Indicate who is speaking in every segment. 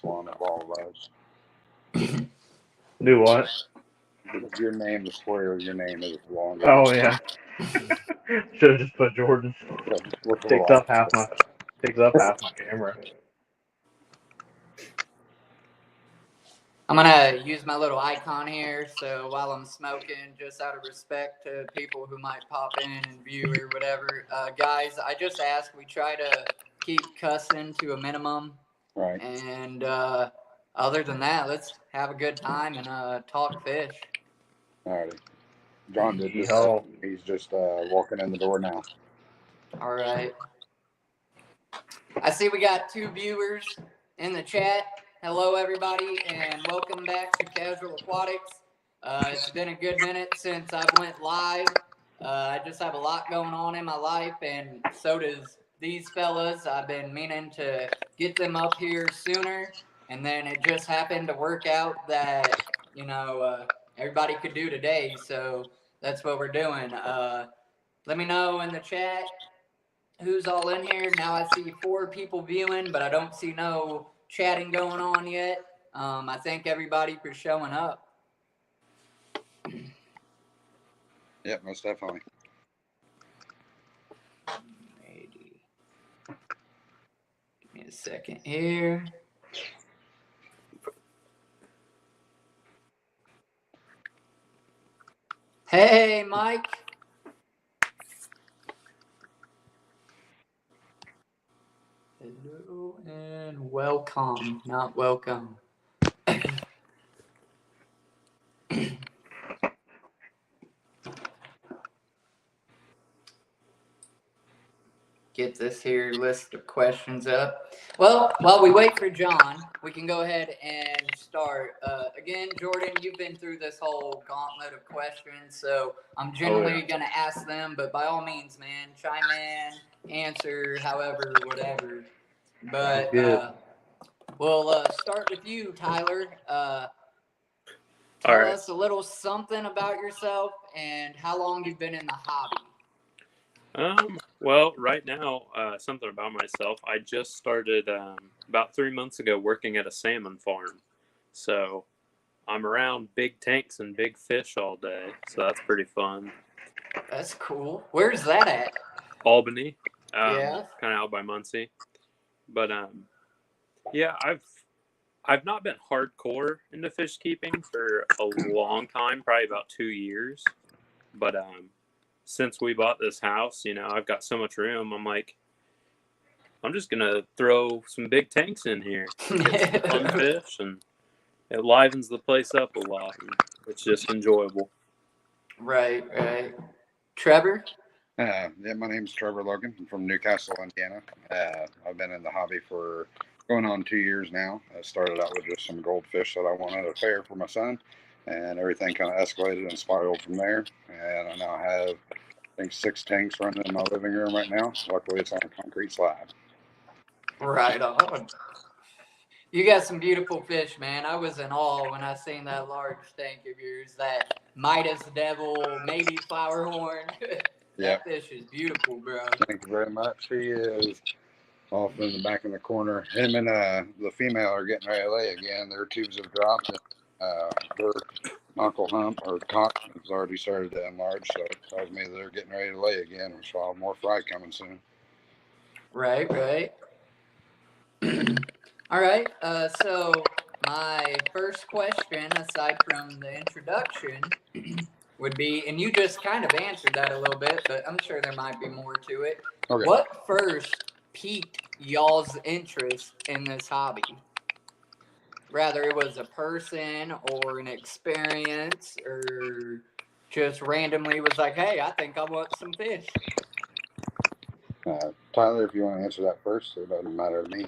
Speaker 1: one of all of those.
Speaker 2: Do what?
Speaker 1: Your name is square. Your name is longer.
Speaker 2: Oh yeah. Should have just put Jordan. Takes up half my camera.
Speaker 3: I'm gonna use my little icon here, so while I'm smoking, just out of respect to people who might pop in and view or whatever, guys, I just ask we try to keep cussing to a minimum.
Speaker 1: Right.
Speaker 3: And other than that, let's have a good time and talk fish.
Speaker 1: Alrighty. John did this. He's just walking in the door now.
Speaker 3: All right. I see we got 2 viewers in the chat. Hello, everybody, and welcome back to Casual Aquatics. It's been a good minute since I went live. I just have a lot going on in my life, and so does these fellas. I've been meaning to get them up here sooner, and then it just happened to work out that, everybody could do today, so that's what we're doing. Let me know in the chat who's all in here. Now I see 4 people viewing, but I don't see no chatting going on yet. I thank everybody for showing up.
Speaker 1: Yep, most definitely.
Speaker 3: Give me a second here. Hey, Mike. Hello and welcome, not welcome. Get this here list of questions up. Well, while we wait for John, we can go ahead and start. Again, Jordan, you've been through this whole gauntlet of questions, so I'm generally going to ask them, but by all means, man, chime in, answer, however, whatever. But we'll start with you, Tyler. Tell us a little something about yourself and how long you've been in the hobby.
Speaker 4: Well, right now, something about myself. I just started about 3 months ago working at a salmon farm. So I'm around big tanks and big fish all day. So that's pretty fun.
Speaker 3: That's cool. Where's that at?
Speaker 4: Albany.
Speaker 3: Yeah.
Speaker 4: Kind of out by Muncie. But yeah, I've not been hardcore into fish keeping for a long time, probably about 2 years. But since we bought this house, I've got so much room. I'm like, I'm just gonna throw some big tanks in here, get some fun fish, and it livens the place up a lot. And it's just enjoyable.
Speaker 3: Right. Trevor?
Speaker 1: Yeah, my name's Trevor Logan. I'm from Newcastle, Indiana. I've been in the hobby for going on 2 years now. I started out with just some goldfish that I wanted a pair for my son, and everything kind of escalated and spiraled from there. And I now have, I think, 6 tanks running in my living room right now. Luckily, it's on a concrete slab.
Speaker 3: Right on. You got some beautiful fish, man. I was in awe when I seen that large tank of yours, that Midas Devil, maybe flower horn. That fish is beautiful, bro.
Speaker 1: Thank you very much. He is off in the back in the corner. Him and the female are getting ready to lay again. Their tubes have dropped. Her knuckle hump or cock has already started to enlarge, so it tells me they're getting ready to lay again. So I'll have more fry coming soon.
Speaker 3: Right. All right. So my first question, aside from the introduction, would be, and you just kind of answered that a little bit, but I'm sure there might be more to it. Okay. What first piqued y'all's interest in this hobby? Rather it was a person or an experience, or just randomly was like, hey, I think I want some fish.
Speaker 1: Tyler, if you want to answer that first, it doesn't matter to me.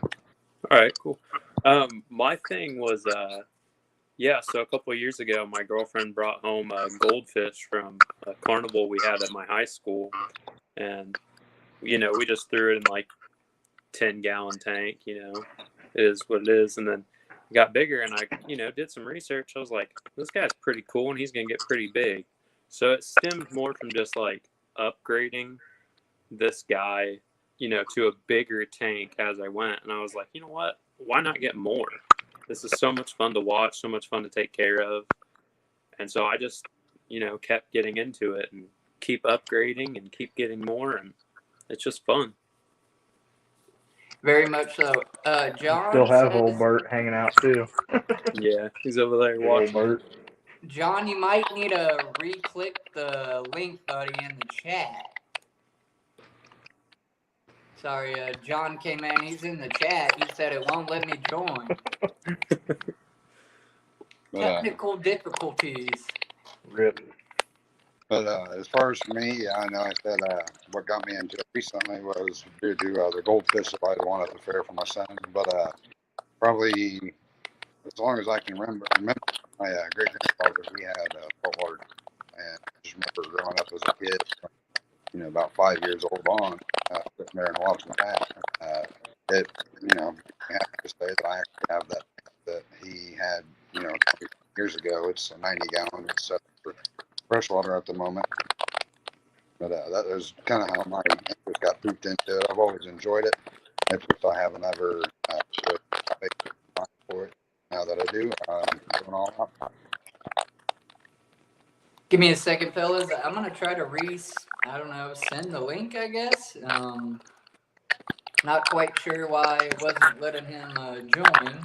Speaker 4: All right, cool. My thing was, so a couple of years ago, my girlfriend brought home a goldfish from a carnival we had at my high school. And, we just threw it in like 10-gallon tank, it is what it is. And then it got bigger and I, did some research. I was like, this guy's pretty cool and he's going to get pretty big. So it stemmed more from just like upgrading this guy, to a bigger tank as I went. And I was like, you know what? Why not get more? this is so much fun to watch, so much fun to take care of. And so I just, kept getting into it and keep upgrading and keep getting more. And it's just fun.
Speaker 3: Very much so. John
Speaker 2: Still have
Speaker 3: says,
Speaker 2: old Bert hanging out too.
Speaker 4: Yeah, he's over there
Speaker 2: Old
Speaker 4: watching.
Speaker 2: Bert.
Speaker 3: John, you might need to re-click the link, buddy, in the chat. Sorry, John came in. He's in the chat. He said it won't let me join. Technical difficulties.
Speaker 2: Rip.
Speaker 1: But as far as for me, yeah, I know I said what got me into it recently was due to the goldfish that I wanted at the fair for my son. But probably as long as I can remember my great grandfather, he had saltwater, and I just remember growing up as a kid, about 5 years old on, sitting there and watching that. It, I have to say that I actually have that he had, 20 years ago. It's a 90 gallon. It's set for freshwater at the moment. But that is kind of how my interest got pooped into it. I've always enjoyed it. It's just I haven't ever really paid for it. Now that I do, I'm going all out.
Speaker 3: Give me a second, fellas. I'm going to try to send the link, I guess. Not quite sure why it wasn't letting him join.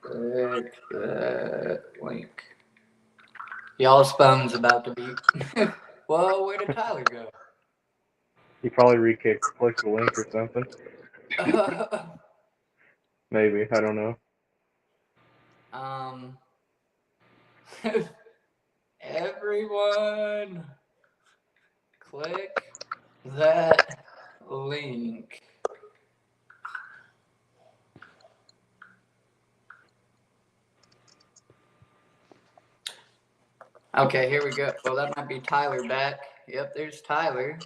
Speaker 3: Click that link. Y'all's phone's about to beep. Whoa, where did Tyler go?
Speaker 2: He probably clicked the link or something. Maybe, I don't know.
Speaker 3: Everyone, click that link. Okay, here we go. Well, that might be Tyler back. Yep, there's Tyler.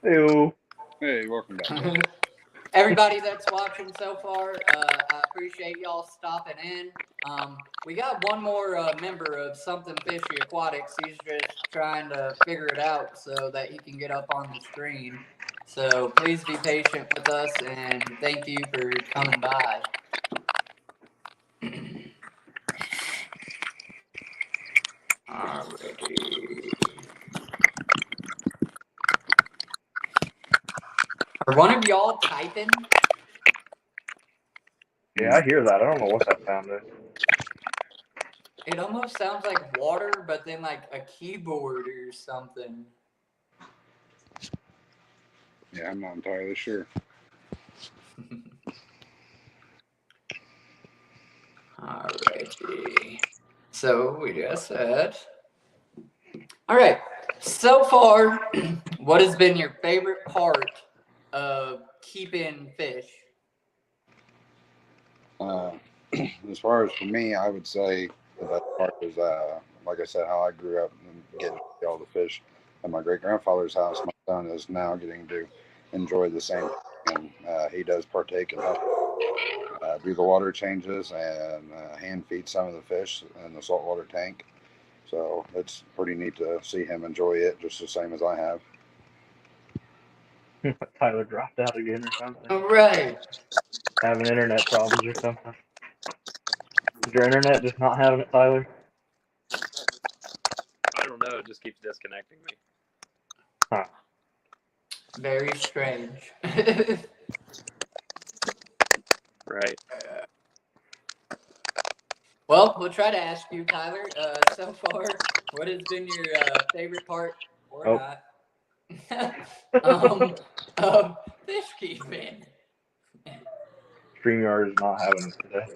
Speaker 2: Ew.
Speaker 1: Hey, welcome back.
Speaker 3: Everybody that's watching so far, I appreciate y'all stopping in. We got one more member of Something Fishy Aquatics. He's just trying to figure it out so that he can get up on the screen. So please be patient with us, and thank you for coming by. Alrighty. Are one of y'all typing?
Speaker 2: Yeah, I hear that. I don't know what that sound is.
Speaker 3: It almost sounds like water, but then like a keyboard or something.
Speaker 1: Yeah, I'm not entirely sure.
Speaker 3: Alrighty. So we just said. All right. So far, what has been your favorite part of keeping fish?
Speaker 1: As far as for me, I would say the best part is, like I said, how I grew up and getting to see all the fish at my great grandfather's house. My son is now getting to enjoy the same thing, and he does partake and help do the water changes and hand feed some of the fish in the saltwater tank. So it's pretty neat to see him enjoy it just the same as I have.
Speaker 2: Tyler dropped out again or something.
Speaker 3: All right.
Speaker 2: Having internet problems or something. Is your internet just not having it, Tyler?
Speaker 4: I don't know. It just keeps disconnecting me.
Speaker 2: Huh.
Speaker 3: Very strange.
Speaker 4: Right.
Speaker 3: Well, we'll try to ask you, Tyler. So far, what has been your favorite part or not of fish keeping?
Speaker 2: StreamYard is not having it today.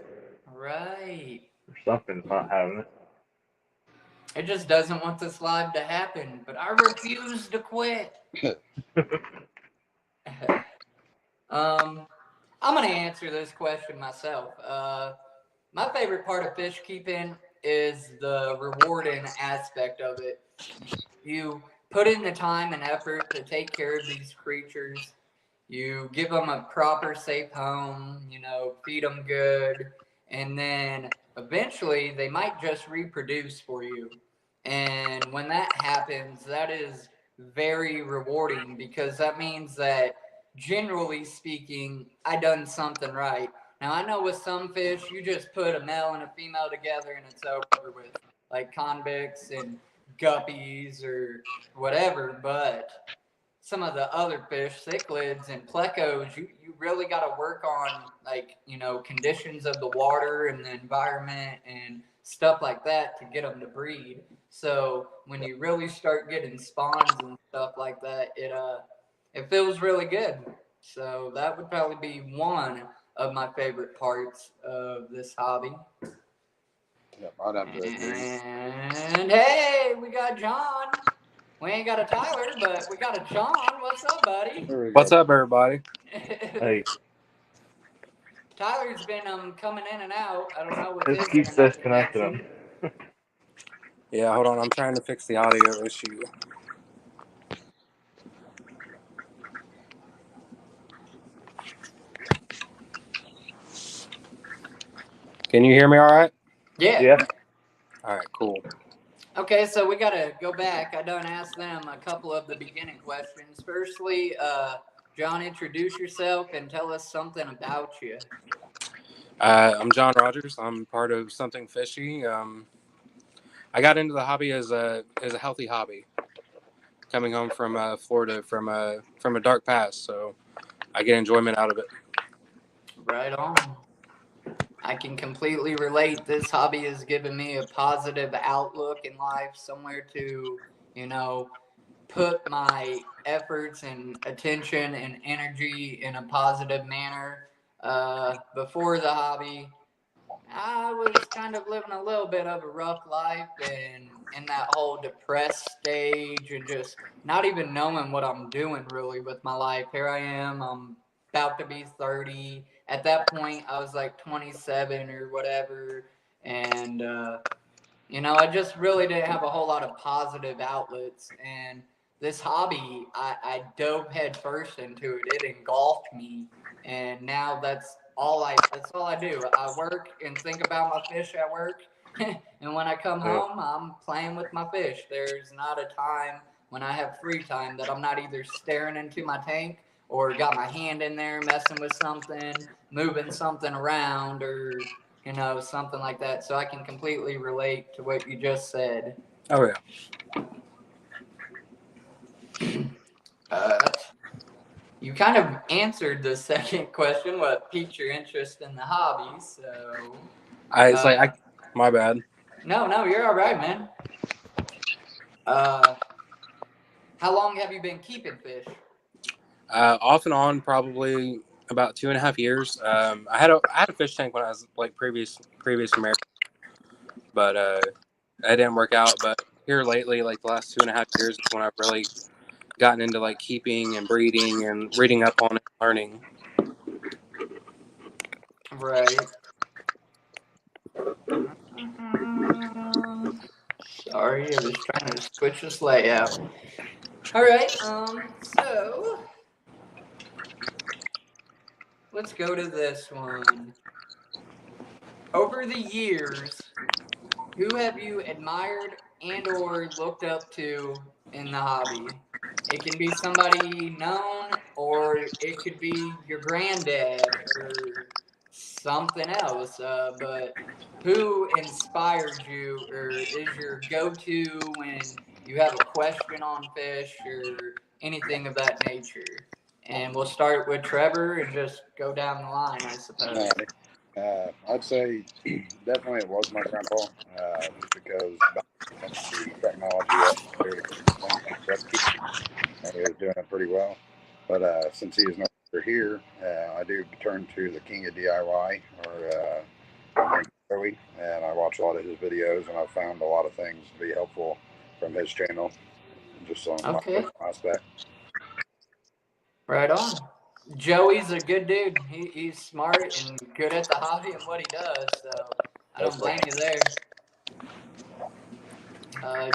Speaker 3: Right.
Speaker 2: Or something's not having it.
Speaker 3: It just doesn't want this live to happen, but I refuse to quit. I'm going to answer this question myself. My favorite part of fish keeping is the rewarding aspect of it. You put in the time and effort to take care of these creatures. You give them a proper, safe home, feed them good, and then eventually they might just reproduce for you. And when that happens, that is very rewarding because that means that generally speaking, I done something right. Now I know with some fish, you just put a male and a female together and it's over with, like convicts and guppies or whatever. But some of the other fish, cichlids and plecos, you really got to work on, like, conditions of the water and the environment and stuff like that to get them to breed. So when you really start getting spawns and stuff like that, it feels really good. So that would probably be one of my favorite parts of this hobby.
Speaker 1: Yep, I'd have to agree.
Speaker 3: And hey, we got John. We ain't got a Tyler, but we got a John. What's up, buddy?
Speaker 1: There we
Speaker 5: What's
Speaker 1: go.
Speaker 5: up, everybody?
Speaker 2: Hey,
Speaker 3: Tyler's been coming in and out. I don't know what
Speaker 2: this
Speaker 3: his
Speaker 2: keeps
Speaker 3: internet
Speaker 2: disconnecting
Speaker 3: connection.
Speaker 2: him.
Speaker 5: Yeah, hold on. I'm trying to fix the audio issue. Can you hear me all right?
Speaker 3: Yeah.
Speaker 5: All right, cool.
Speaker 3: Okay, so we got to go back. I done asked them a couple of the beginning questions. Firstly, John, introduce yourself and tell us something about you.
Speaker 5: I'm John Rogers. I'm part of Something Fishy. I got into the hobby as a healthy hobby, coming home from Florida from a dark past, so I get enjoyment out of it.
Speaker 3: Right on. I can completely relate. This hobby has given me a positive outlook in life, somewhere to, put my efforts and attention and energy in a positive manner. Before the hobby, I was kind of living a little bit of a rough life and in that whole depressed stage and just not even knowing what I'm doing really with my life. Here I am, I'm about to be 30. At that point, I was like 27 or whatever. And, I just really didn't have a whole lot of positive outlets. And this hobby, I dove head first into it. It engulfed me. And now that's all I do. I work and think about my fish at work. And when I come home, I'm playing with my fish. There's not a time when I have free time that I'm not either staring into my tank or got my hand in there messing with something, moving something around, or something like that. So I can completely relate to what you just said.
Speaker 5: Oh yeah.
Speaker 3: You kind of answered the second question, what piqued your interest in the hobby. So
Speaker 5: My bad.
Speaker 3: No, you're all right, man. How long have you been keeping fish?
Speaker 5: Off and on, probably about 2.5 years. I had a fish tank when I was like previous to marriage, but that didn't work out. But here lately, like the last 2.5 years, is when I've really gotten into like keeping and breeding and reading up on it, learning.
Speaker 3: Right. Sorry, I was trying to switch this layout. All right. So let's go to this one. Over the years, who have you admired and or looked up to in the hobby? It can be somebody known, or it could be your granddad or something else. But who inspired you, or is your go-to when you have a question on fish or anything of that nature? And we'll start with Trevor and just go down the line, I suppose.
Speaker 1: I'd say definitely it was my grandpa, just because the technology up there to keep things and he was doing it pretty well. But since he is no longer here, I do turn to the king of DIY, or Joey, and I watch a lot of his videos, and I've found a lot of things to be helpful from his channel, just on my personal aspect.
Speaker 3: Right on. Joey's a good dude. He's smart and good at the hobby and what he does, so I don't blame you there.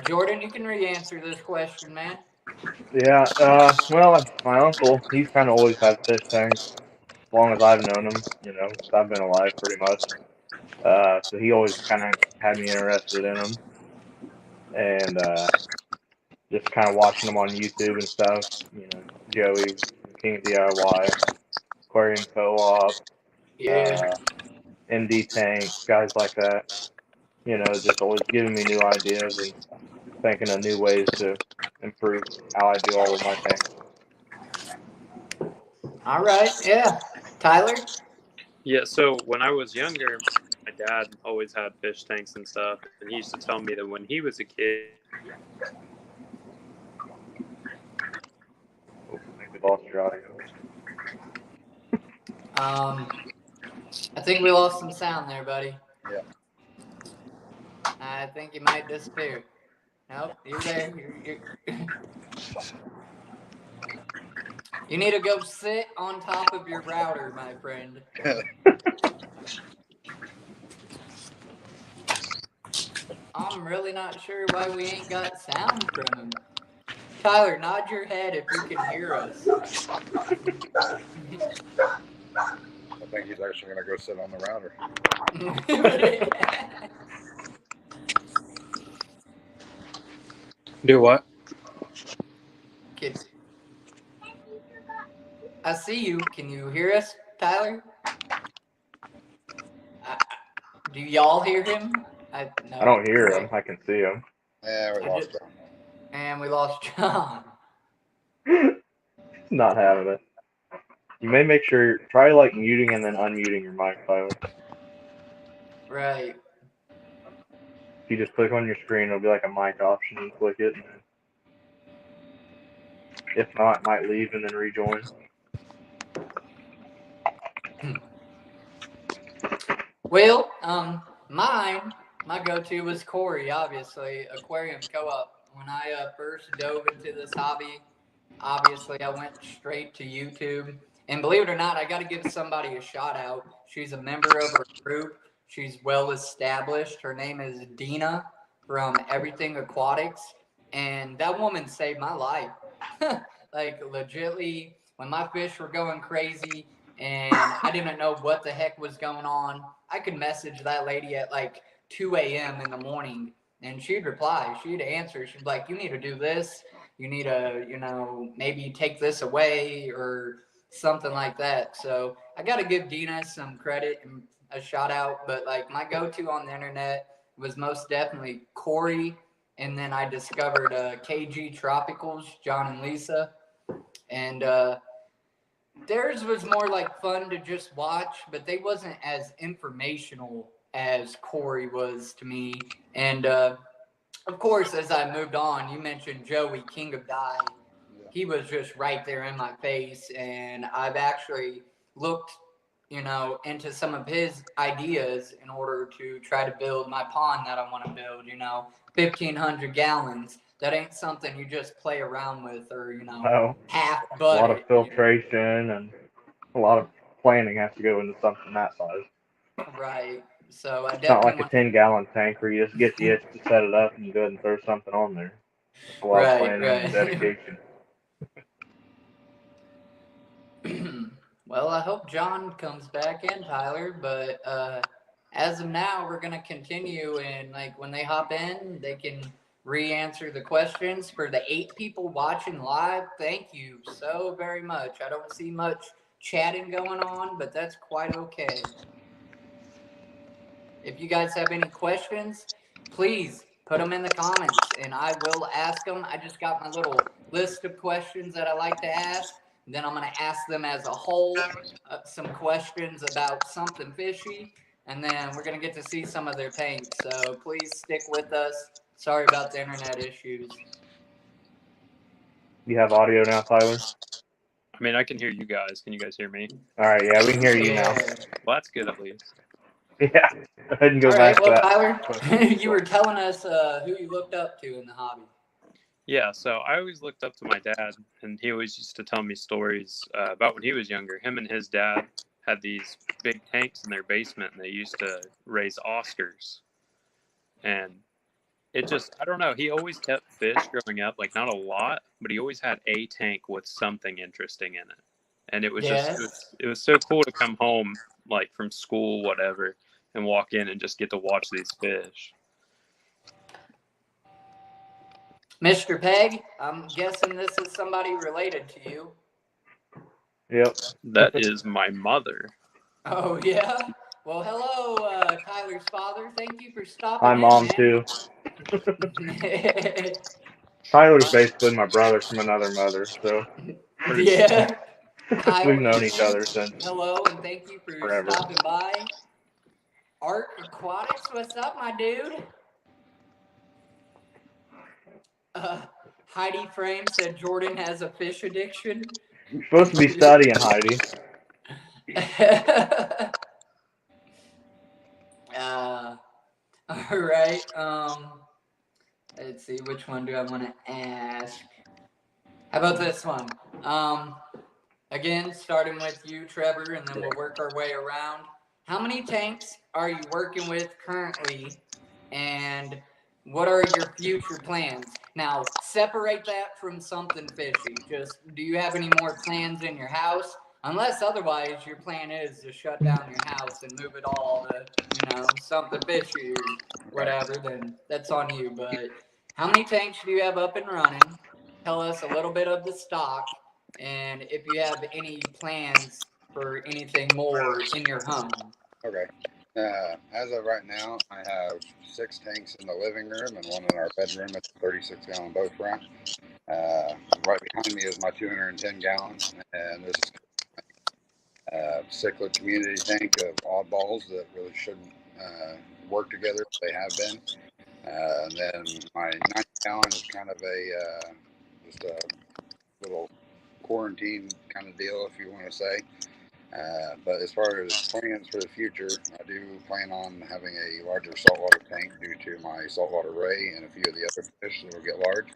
Speaker 3: Jordan, you can re-answer this question, man.
Speaker 2: Yeah, well, my uncle, he's kind of always had fish tanks as long as I've known him, since I've been alive pretty much. So he always kind of had me interested in them, and just kind of watching them on YouTube and stuff. You know, Joey, King of DIY, Aquarium Co-op,
Speaker 3: Yeah.
Speaker 2: MD Tank, guys like that. You know, just always giving me new ideas and thinking of new ways to improve how I do all of my tanks.
Speaker 3: All right. Yeah. Tyler?
Speaker 4: Yeah, so when I was younger, my dad always had fish tanks and stuff, and he used to tell me that when he was a kid,
Speaker 2: Oh, I think we lost your audio.
Speaker 3: I think we lost some sound there, buddy.
Speaker 1: Yeah.
Speaker 3: I think you might disappear. Nope, you're there. You need to go sit on top of your router, my friend. I'm really not sure why we ain't got sound from him. Tyler, nod your head if you can hear us.
Speaker 1: I think he's actually going to go sit on the router.
Speaker 5: Do what?
Speaker 3: Kids. I see you. Can you hear us, Tyler? Do y'all hear him? No.
Speaker 2: I don't hear
Speaker 3: Okay.
Speaker 2: him. I can see him.
Speaker 1: Yeah, we lost him.
Speaker 3: And we lost John.
Speaker 2: Not having it. You may make sure, try like muting and then unmuting your mic, Tyler.
Speaker 3: Right.
Speaker 2: If you just click on your screen, it'll be like a mic option. You click it, and then if not, it might leave and then rejoin.
Speaker 3: Well, my go-to was Corey, obviously, Aquarium Co-op. When I first dove into this hobby, obviously I went straight to YouTube. And believe it or not, I got to give somebody a shout out. She's a member of our group. She's well established. Her name is Dina from Everything Aquatics. And that woman saved my life. Like, legitly, when my fish were going crazy and I didn't know what the heck was going on, I could message that lady at like 2 a.m. in the morning and she'd reply. She'd answer. She'd be like, you need to do this. You need to, maybe take this away or something like that. So I got to give Dina some credit and a shout out. But like my go-to on the internet was most definitely Corey. And then I discovered KG Tropicals, John and Lisa. And theirs was more like fun to just watch, but they wasn't as informational as Corey was to me. And of course, as I moved on, you mentioned Joey, King of Die. He was just right there in my face, and I've actually looked, into some of his ideas in order to try to build my pond that I want to build. 1,500 gallons. That ain't something you just play around with, or half
Speaker 2: A
Speaker 3: butt.
Speaker 2: lot of filtration and a lot of planning has to go into something that size.
Speaker 3: Right. So I
Speaker 2: It's not
Speaker 3: definitely
Speaker 2: like a 10-gallon tank where you just get the itch to set it up and you go ahead and throw something on there. It's a lot of planning and dedication.
Speaker 3: Well, I hope John comes back in, Tyler, but as of now, we're going to continue, and like when they hop in, they can re-answer the questions. For the 8 people watching live, thank you so very much. I don't see much chatting going on, but that's quite okay. If you guys have any questions, please put them in the comments, and I will ask them. I just got my little list of questions that I like to ask. Then I'm going to ask them as a whole, some questions about something fishy, and then we're going to get to see some of their tanks. So please stick with us. Sorry about the internet issues.
Speaker 2: You have audio now, Tyler?
Speaker 4: I mean, I can hear you guys. Can you guys hear me?
Speaker 2: All right, yeah, we can hear you now.
Speaker 4: Well, that's good at least.
Speaker 2: Yeah, go ahead and go
Speaker 3: All
Speaker 2: back
Speaker 3: right, well,
Speaker 2: to
Speaker 3: that.
Speaker 2: Tyler,
Speaker 3: you were telling us who you looked up to in the hobby.
Speaker 4: Yeah, so I always looked up to my dad, and he always used to tell me stories about when he was younger. Him and his dad had these big tanks in their basement, and they used to raise Oscars. And it just, I don't know, he always kept fish growing up, like not a lot, but he always had a tank with something interesting in it. And it was just, it was so cool to come home, like from school, whatever, and walk in and just get to watch these fish.
Speaker 3: Mr. Peg, I'm guessing this is somebody related to you.
Speaker 2: Yep.
Speaker 4: That is my mother.
Speaker 3: Oh, yeah? Well, hello, Tyler's father. Thank you for stopping
Speaker 2: Hi,
Speaker 3: in,
Speaker 2: Mom,
Speaker 3: man.
Speaker 2: too. Tyler's basically my brother from another mother, so
Speaker 3: Yeah. Kyle,
Speaker 2: we've known each other since
Speaker 3: hello, and thank you for
Speaker 2: forever.
Speaker 3: stopping by. Arc Aquatics, what's up, my dude? Heidi Frame said Jordan has a fish addiction.
Speaker 2: You're supposed to be studying, Heidi.
Speaker 3: All right. Let's see, which one do I want to ask? How about this one? Again, starting with you, Trevor, and then we'll work our way around. How many tanks are you working with currently, and what are your future plans? Now, separate that from something fishy. Just, do you have any more plans in your house? Unless otherwise your plan is to shut down your house and move it all to, something fishy or whatever, then that's on you. But how many tanks do you have up and running? Tell us a little bit of the stock, and if you have any plans for anything more in your home.
Speaker 1: Okay. As of right now, I have 6 tanks in the living room and 1 in our bedroom. It's a 36-gallon boat ramp. Right behind me is my 210 gallons, and this is a cichlid community tank of oddballs that really shouldn't work together, but they have been. And then my 90 gallon is kind of just a little quarantine kind of deal, if you want to say. But as far as plans for the future, I do plan on having a larger saltwater tank due to my saltwater ray and a few of the other fish that will get large.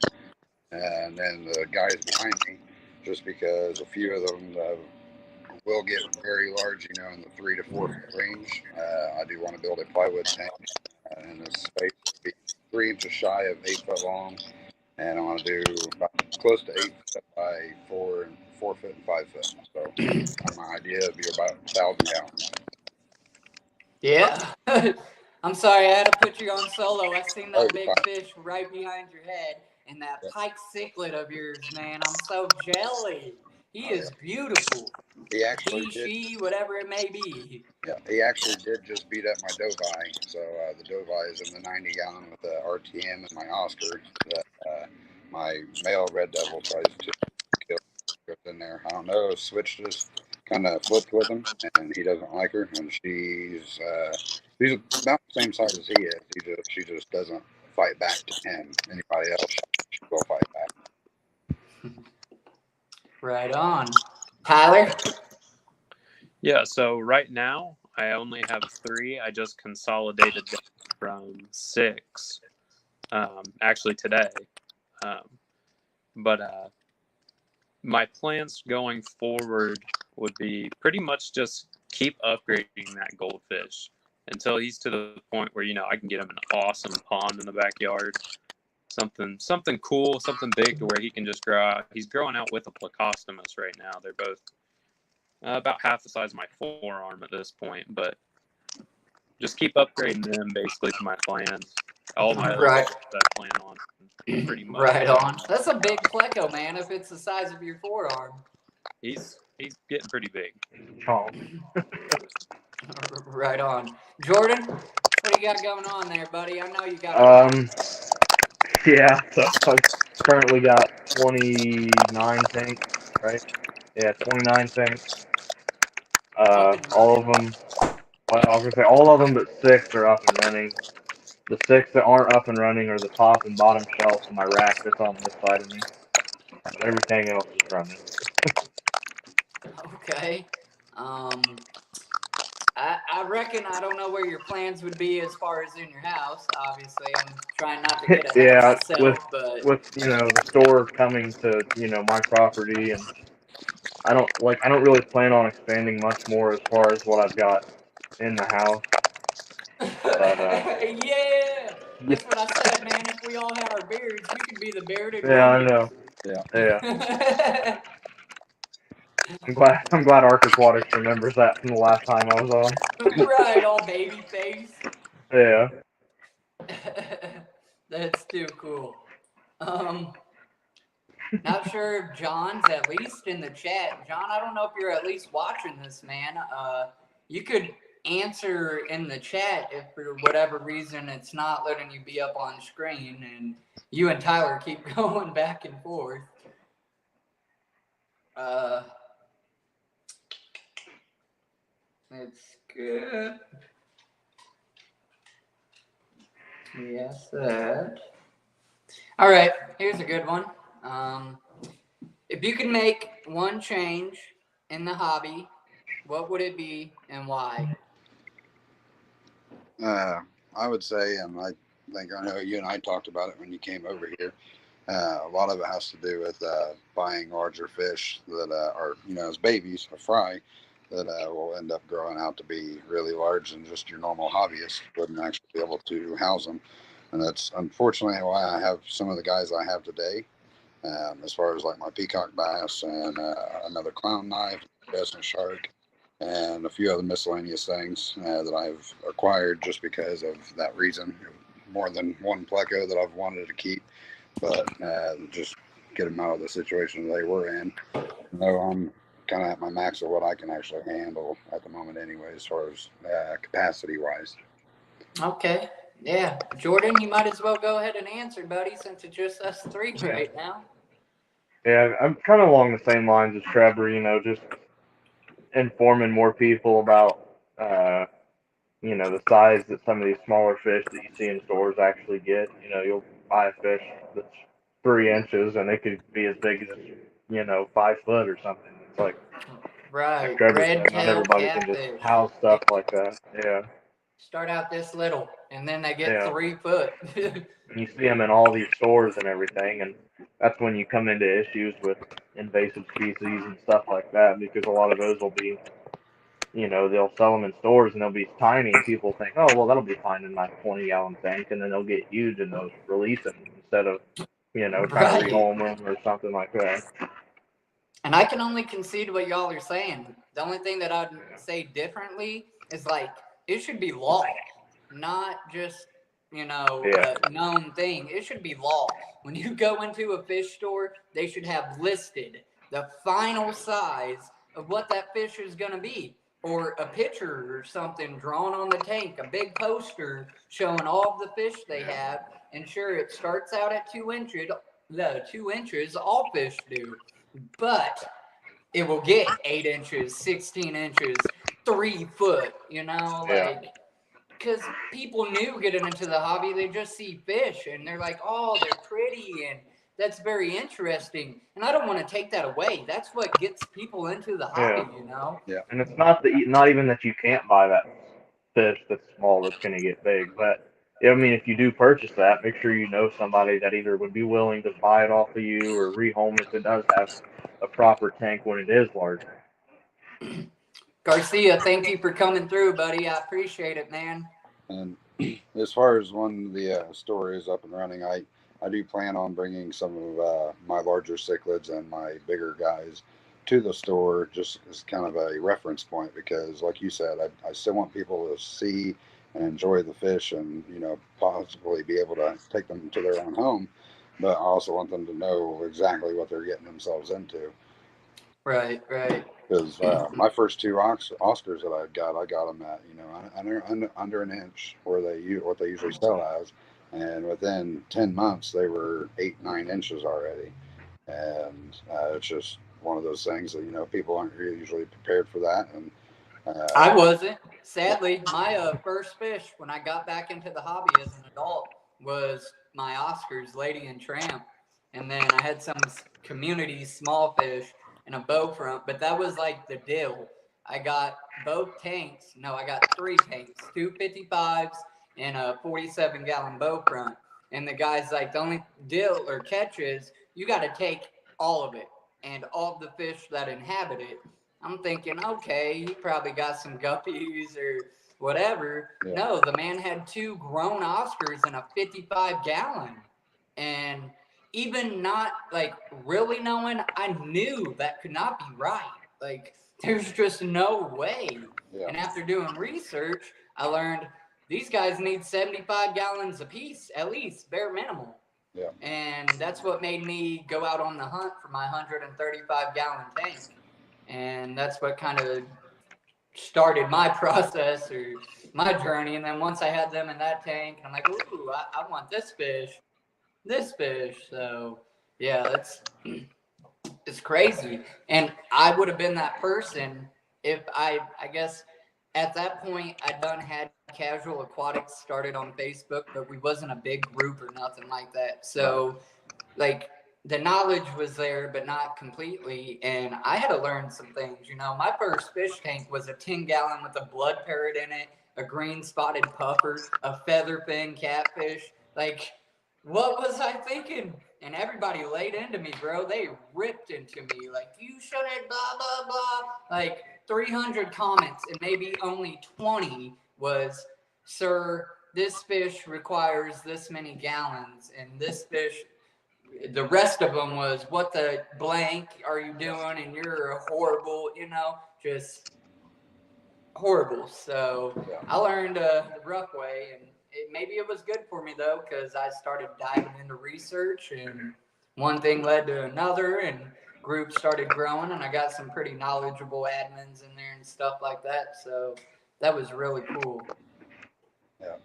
Speaker 1: And then the guys behind me, just because a few of them will get very large, in the 3 to 4 foot range. I do want to build a plywood tank in this space, be 3 inches shy of 8 foot long, and I want to do about close to 8 foot by 4 foot and 5 foot. So my idea would be about 1,000 gallons.
Speaker 3: Yeah. I'm sorry, I had to put you on solo. I seen that big
Speaker 1: fine.
Speaker 3: fish right behind your head, and that
Speaker 1: Yep.
Speaker 3: pike cichlid of yours, man. I'm so jelly. He is beautiful.
Speaker 1: He actually
Speaker 3: He,
Speaker 1: did.
Speaker 3: she, whatever it may be.
Speaker 1: Yeah, he actually did just beat up my Doveye. So the Doveye is in the 90 gallon with the RTM and my Oscar. My male red devil tries to kill in there. I don't know. Switch just kind of flipped with him, and he doesn't like her. And she's about the same size as he is. She just doesn't fight back to him. Anybody else, she will fight back.
Speaker 3: Right on. Tyler?
Speaker 4: Yeah, so right now I only have 3. I just consolidated them from 6, actually today. But my plans going forward would be pretty much just keep upgrading that goldfish until he's to the point where, I can get him an awesome pond in the backyard. Something cool, something big to where he can just grow out. He's growing out with a Plecostomus right now. They're both about half the size of my forearm at this point, but just keep upgrading them basically to my plans. All my other
Speaker 3: Right.
Speaker 4: stuff I plan on pretty much.
Speaker 3: Right on. That's a big pleco, man, if it's the size of your forearm.
Speaker 4: He's getting pretty big.
Speaker 3: Right on. Jordan, what do you got going on there, buddy? I know you got
Speaker 2: Yeah, so I've currently got 29 tanks, right? Yeah, 29 tanks. All of them, well, I was going to say all of them but 6 are up and running. The 6 that aren't up and running are the top and bottom shelf of my rack that's on this side of me. Everything else is running.
Speaker 3: Okay. I reckon I don't know where your plans would be as far as in your house. Obviously, I'm trying not to get ahead of myself, but
Speaker 2: with the store coming to my property, and I don't really plan on expanding much more as far as what I've got in the house. But
Speaker 3: yeah, that's what I said, man. If we all had our beards, we could be the bearded
Speaker 2: yeah, I
Speaker 3: wonders.
Speaker 2: know. Yeah. I'm glad Aquatics remembers that from the last time I was on.
Speaker 3: Right, all baby face.
Speaker 2: Yeah.
Speaker 3: That's too cool. Not sure if John's at least in the chat. John, I don't know if you're at least watching this, man. You could answer in the chat if for whatever reason it's not letting you be up on screen, and you and Tyler keep going back and forth. It's good. Yes, that. All right, here's a good one. If you could make one change in the hobby, what would it be and why?
Speaker 1: I would say, and I think I know you and I talked about it when you came over here. A lot of it has to do with buying larger fish that are, as babies, a fry, that will end up growing out to be really large, and just your normal hobbyist wouldn't actually be able to house them. And that's unfortunately why I have some of the guys I have today, as far as like my peacock bass and another clown knife, crescent shark, and a few other miscellaneous things that I've acquired just because of that reason. More than one pleco that I've wanted to keep, but just get them out of the situation they were in. Though I'm kind of at my max of what I can actually handle at the moment, anyway, as far as capacity wise.
Speaker 3: Okay. Yeah. Jordan, you might as well go ahead and answer, buddy, since it's just us three right now.
Speaker 2: Yeah, I'm kind of along the same lines as Trevor, just informing more people about, the size that some of these smaller fish that you see in stores actually get. You'll buy a fish that's 3 inches and it could be as big as, 5 foot or something. It's like
Speaker 3: Right.
Speaker 2: Trevor
Speaker 3: Red
Speaker 2: said, not
Speaker 3: tail
Speaker 2: everybody can just
Speaker 3: catfish.
Speaker 2: house stuff like that. Yeah.
Speaker 3: Start out this little, and then they get
Speaker 2: Yeah.
Speaker 3: 3 foot.
Speaker 2: And you see them in all these stores and everything, and that's when you come into issues with invasive species and stuff like that, because a lot of those will be, they'll sell them in stores and they'll be tiny, and people think, oh, well, that'll be fine in my 20-gallon tank, and then they'll get huge and they'll release them instead of, trying to
Speaker 3: Right.
Speaker 2: rehome them or something like that.
Speaker 3: And I can only concede what y'all are saying. The only thing that I'd say differently is like it should be law, not just a known thing. It should be law. When you go into a fish store, they should have listed the final size of what that fish is going to be, or a picture or something drawn on the tank, a big poster showing all of the fish they have. And sure, it starts out at 2 inches. The 2 inches, all fish do. But it will get 8 inches, 16 inches, 3 foot, because people new getting into the hobby, they just see fish and they're like, oh, they're pretty and that's very interesting. And I don't want to take that away. That's what gets people into the hobby,
Speaker 2: Yeah. And it's not even that you can't buy that fish that's small that's going to get big, but if you do purchase that, make sure you know somebody that either would be willing to buy it off of you or rehome if it does have a proper tank when it is larger.
Speaker 3: Garcia, thank you for coming through, buddy. I appreciate it, man.
Speaker 1: And as far as when the store is up and running, I do plan on bringing some of my larger cichlids and my bigger guys to the store just as kind of a reference point, because like you said, I still want people to see and enjoy the fish and possibly be able to take them to their own home, but I also want them to know exactly what they're getting themselves into.
Speaker 3: Right.
Speaker 1: Because my first 2 Oscars that I got them at under an inch, where what they usually sell as, and within 10 months they were 8-9 inches already, and it's just one of those things that people aren't usually prepared for that. And
Speaker 3: I wasn't. Sadly, my first fish when I got back into the hobby as an adult was my Oscars, Lady and Tramp, and then I had some community small fish and a bow front, but that was like the deal. I got both tanks. No, I got 3 tanks, 2 55s and a 47-gallon bow front. And the guy's like, the only deal or catch is you got to take all of it and all of the fish that inhabit it. I'm thinking, okay, he probably got some guppies or whatever. Yeah. No, the man had 2 grown Oscars in a 55-gallon. And even not like really knowing, I knew that could not be right. Like, there's just no way.
Speaker 1: Yeah.
Speaker 3: And after doing research, I learned these guys need 75 gallons apiece, at least, bare minimal.
Speaker 1: Yeah.
Speaker 3: And that's what made me go out on the hunt for my 135 gallon tank. And that's what kind of started my process or my journey. And then once I had them in that tank, I'm like, ooh, I want this fish. So yeah, it's crazy. And I would have been that person if I guess at that point I done had Casual Aquatics started on Facebook, but we wasn't a big group or nothing like that. So like the knowledge was there, but not completely. And I had to learn some things. You know, my first fish tank was a 10-gallon with a blood parrot in it, a green spotted puffer, a featherfin catfish. Like, what was I thinking? And everybody laid into me, bro. They ripped into me. Like, you shouldn't, blah, blah, blah. Like, 300 comments, and maybe only 20 was, sir, this fish requires this many gallons, and this fish, the rest of them was, what the blank are you doing? And you're a horrible, just horrible. So I learned the rough way, and maybe it was good for me though, because I started diving into research, and one thing led to another, and groups started growing, and I got some pretty knowledgeable admins in there and stuff like that. So that was really cool.
Speaker 1: Yeah.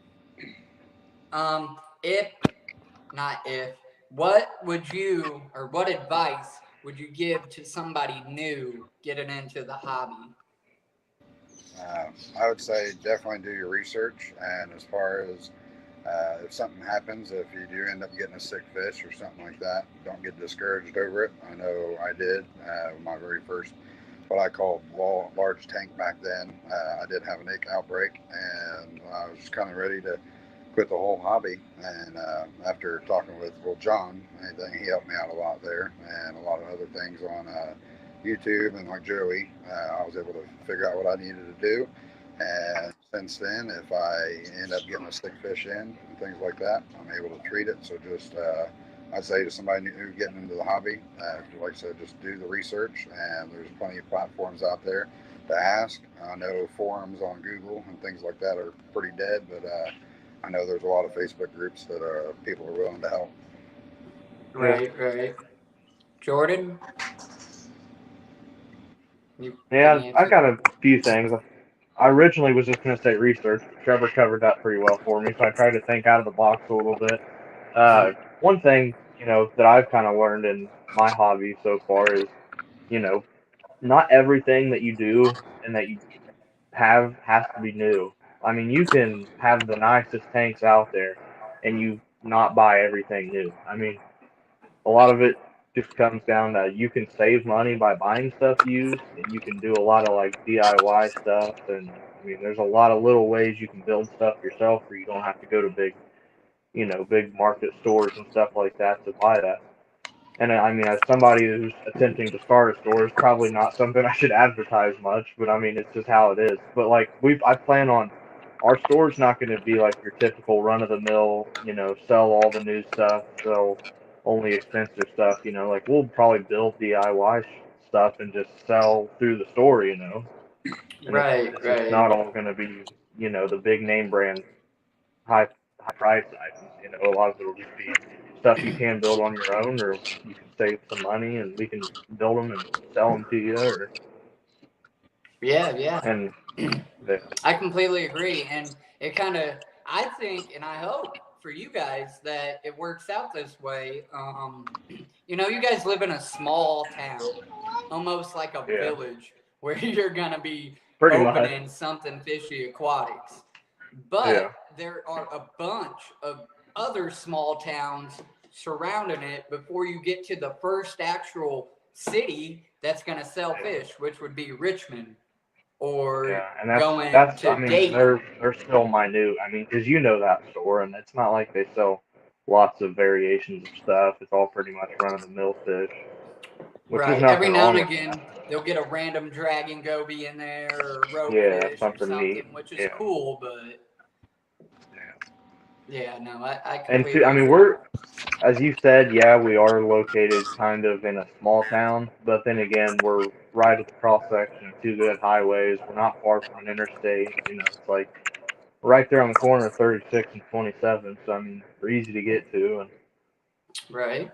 Speaker 3: What would you, or what advice would you give to somebody new getting into the hobby?
Speaker 1: I would say definitely do your research. And as far as if something happens, if you do end up getting a sick fish or something like that, don't get discouraged over it. I know I did. My very first, what I called large tank back then, I did have an ache outbreak, and I was kind of ready to quit the whole hobby. And after talking with John, he helped me out a lot there, and a lot of other things on YouTube, and like Joey, I was able to figure out what I needed to do. And since then, if I end up getting a sick fish in and things like that, I'm able to treat it. So just I'd say to somebody new getting into the hobby, like I said, just do the research, and there's plenty of platforms out there to ask. I know forums on Google and things like that are pretty dead, but I know there's a lot of Facebook groups that people are willing to help.
Speaker 3: Right. Jordan?
Speaker 2: Yeah, I got a few things. I originally was just going to say research, but Trevor covered that pretty well for me, so I tried to think out of the box a little bit. One thing, that I've kind of learned in my hobby so far is, not everything that you do and that you have has to be new. I mean, you can have the nicest tanks out there and you not buy everything new. I mean, a lot of it just comes down to you can save money by buying stuff used, and you can do a lot of like DIY stuff. And I mean, there's a lot of little ways you can build stuff yourself where you don't have to go to big market stores and stuff like that to buy that. And I mean, as somebody who's attempting to start a store, it's probably not something I should advertise much, but I mean, it's just how it is. But like, I plan on, our store's not going to be like your typical run of the mill, sell all the new stuff, sell only expensive stuff, like we'll probably build DIY stuff and just sell through the store, And
Speaker 3: Right.
Speaker 2: it's not all going to be, the big name brand high price items. A lot of it will just be stuff you can build on your own, or you can save some money and we can build them and sell them to you. Or
Speaker 3: Yeah.
Speaker 2: And
Speaker 3: I completely agree. And it kind of, I think, and I hope for you guys that it works out this way. You guys live in a small town, almost like a village, where you're going to be
Speaker 2: pretty
Speaker 3: opening
Speaker 2: much
Speaker 3: something fishy aquatics. But there are a bunch of other small towns surrounding it before you get to the first actual city that's going to sell fish, which would be Richmond. Or
Speaker 2: and
Speaker 3: that's
Speaker 2: I mean, they're still minute. I mean, because that store, and it's not like they sell lots of variations of stuff. It's all pretty much run of the mill fish.
Speaker 3: Right. Every now and again, they'll get a random dragon goby in there, or ropefish,
Speaker 2: something neat,
Speaker 3: which is cool. But no, I
Speaker 2: and
Speaker 3: completely.
Speaker 2: I mean, we're as you said, yeah, we are located kind of in a small town, but then again, we're right at the cross section of two good highways. We're not far from an interstate. You know, it's like right there on the corner of 36 and 27. So I mean, we're easy to get to, and
Speaker 3: Right.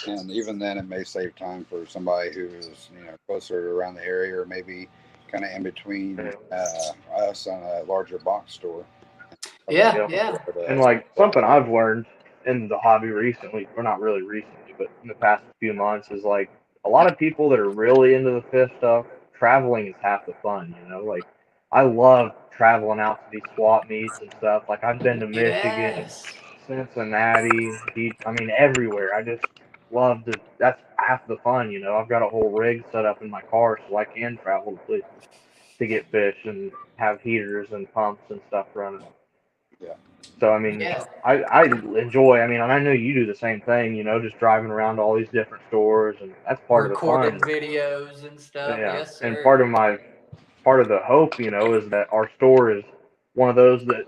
Speaker 1: And even then, it may save time for somebody who's closer around the area, or maybe kind of in between us and a larger box store.
Speaker 3: Yeah,
Speaker 2: Yep.
Speaker 3: yeah.
Speaker 2: And like something I've learned in the hobby recently, or not really recently, but in the past few months, is like a lot of people that are really into the fish stuff, traveling is half the fun, you know? Like I love traveling out to these swap meets and stuff. Like I've been to Michigan,
Speaker 3: Yes.
Speaker 2: Cincinnati, I mean everywhere. I just love to that's half the fun, you know. I've got a whole rig set up in my car so I can travel to get fish and have heaters and pumps and stuff running.
Speaker 1: Yeah.
Speaker 2: So I mean,
Speaker 3: Yeah.
Speaker 2: I enjoy. I mean, and I know you do the same thing. You know, just driving around to all these different stores, and that's part of the
Speaker 3: Recorded
Speaker 2: fun.
Speaker 3: videos and stuff.
Speaker 2: Yeah,
Speaker 3: Yes,
Speaker 2: and
Speaker 3: sir.
Speaker 2: part of the hope, you know, is that our store is one of those that,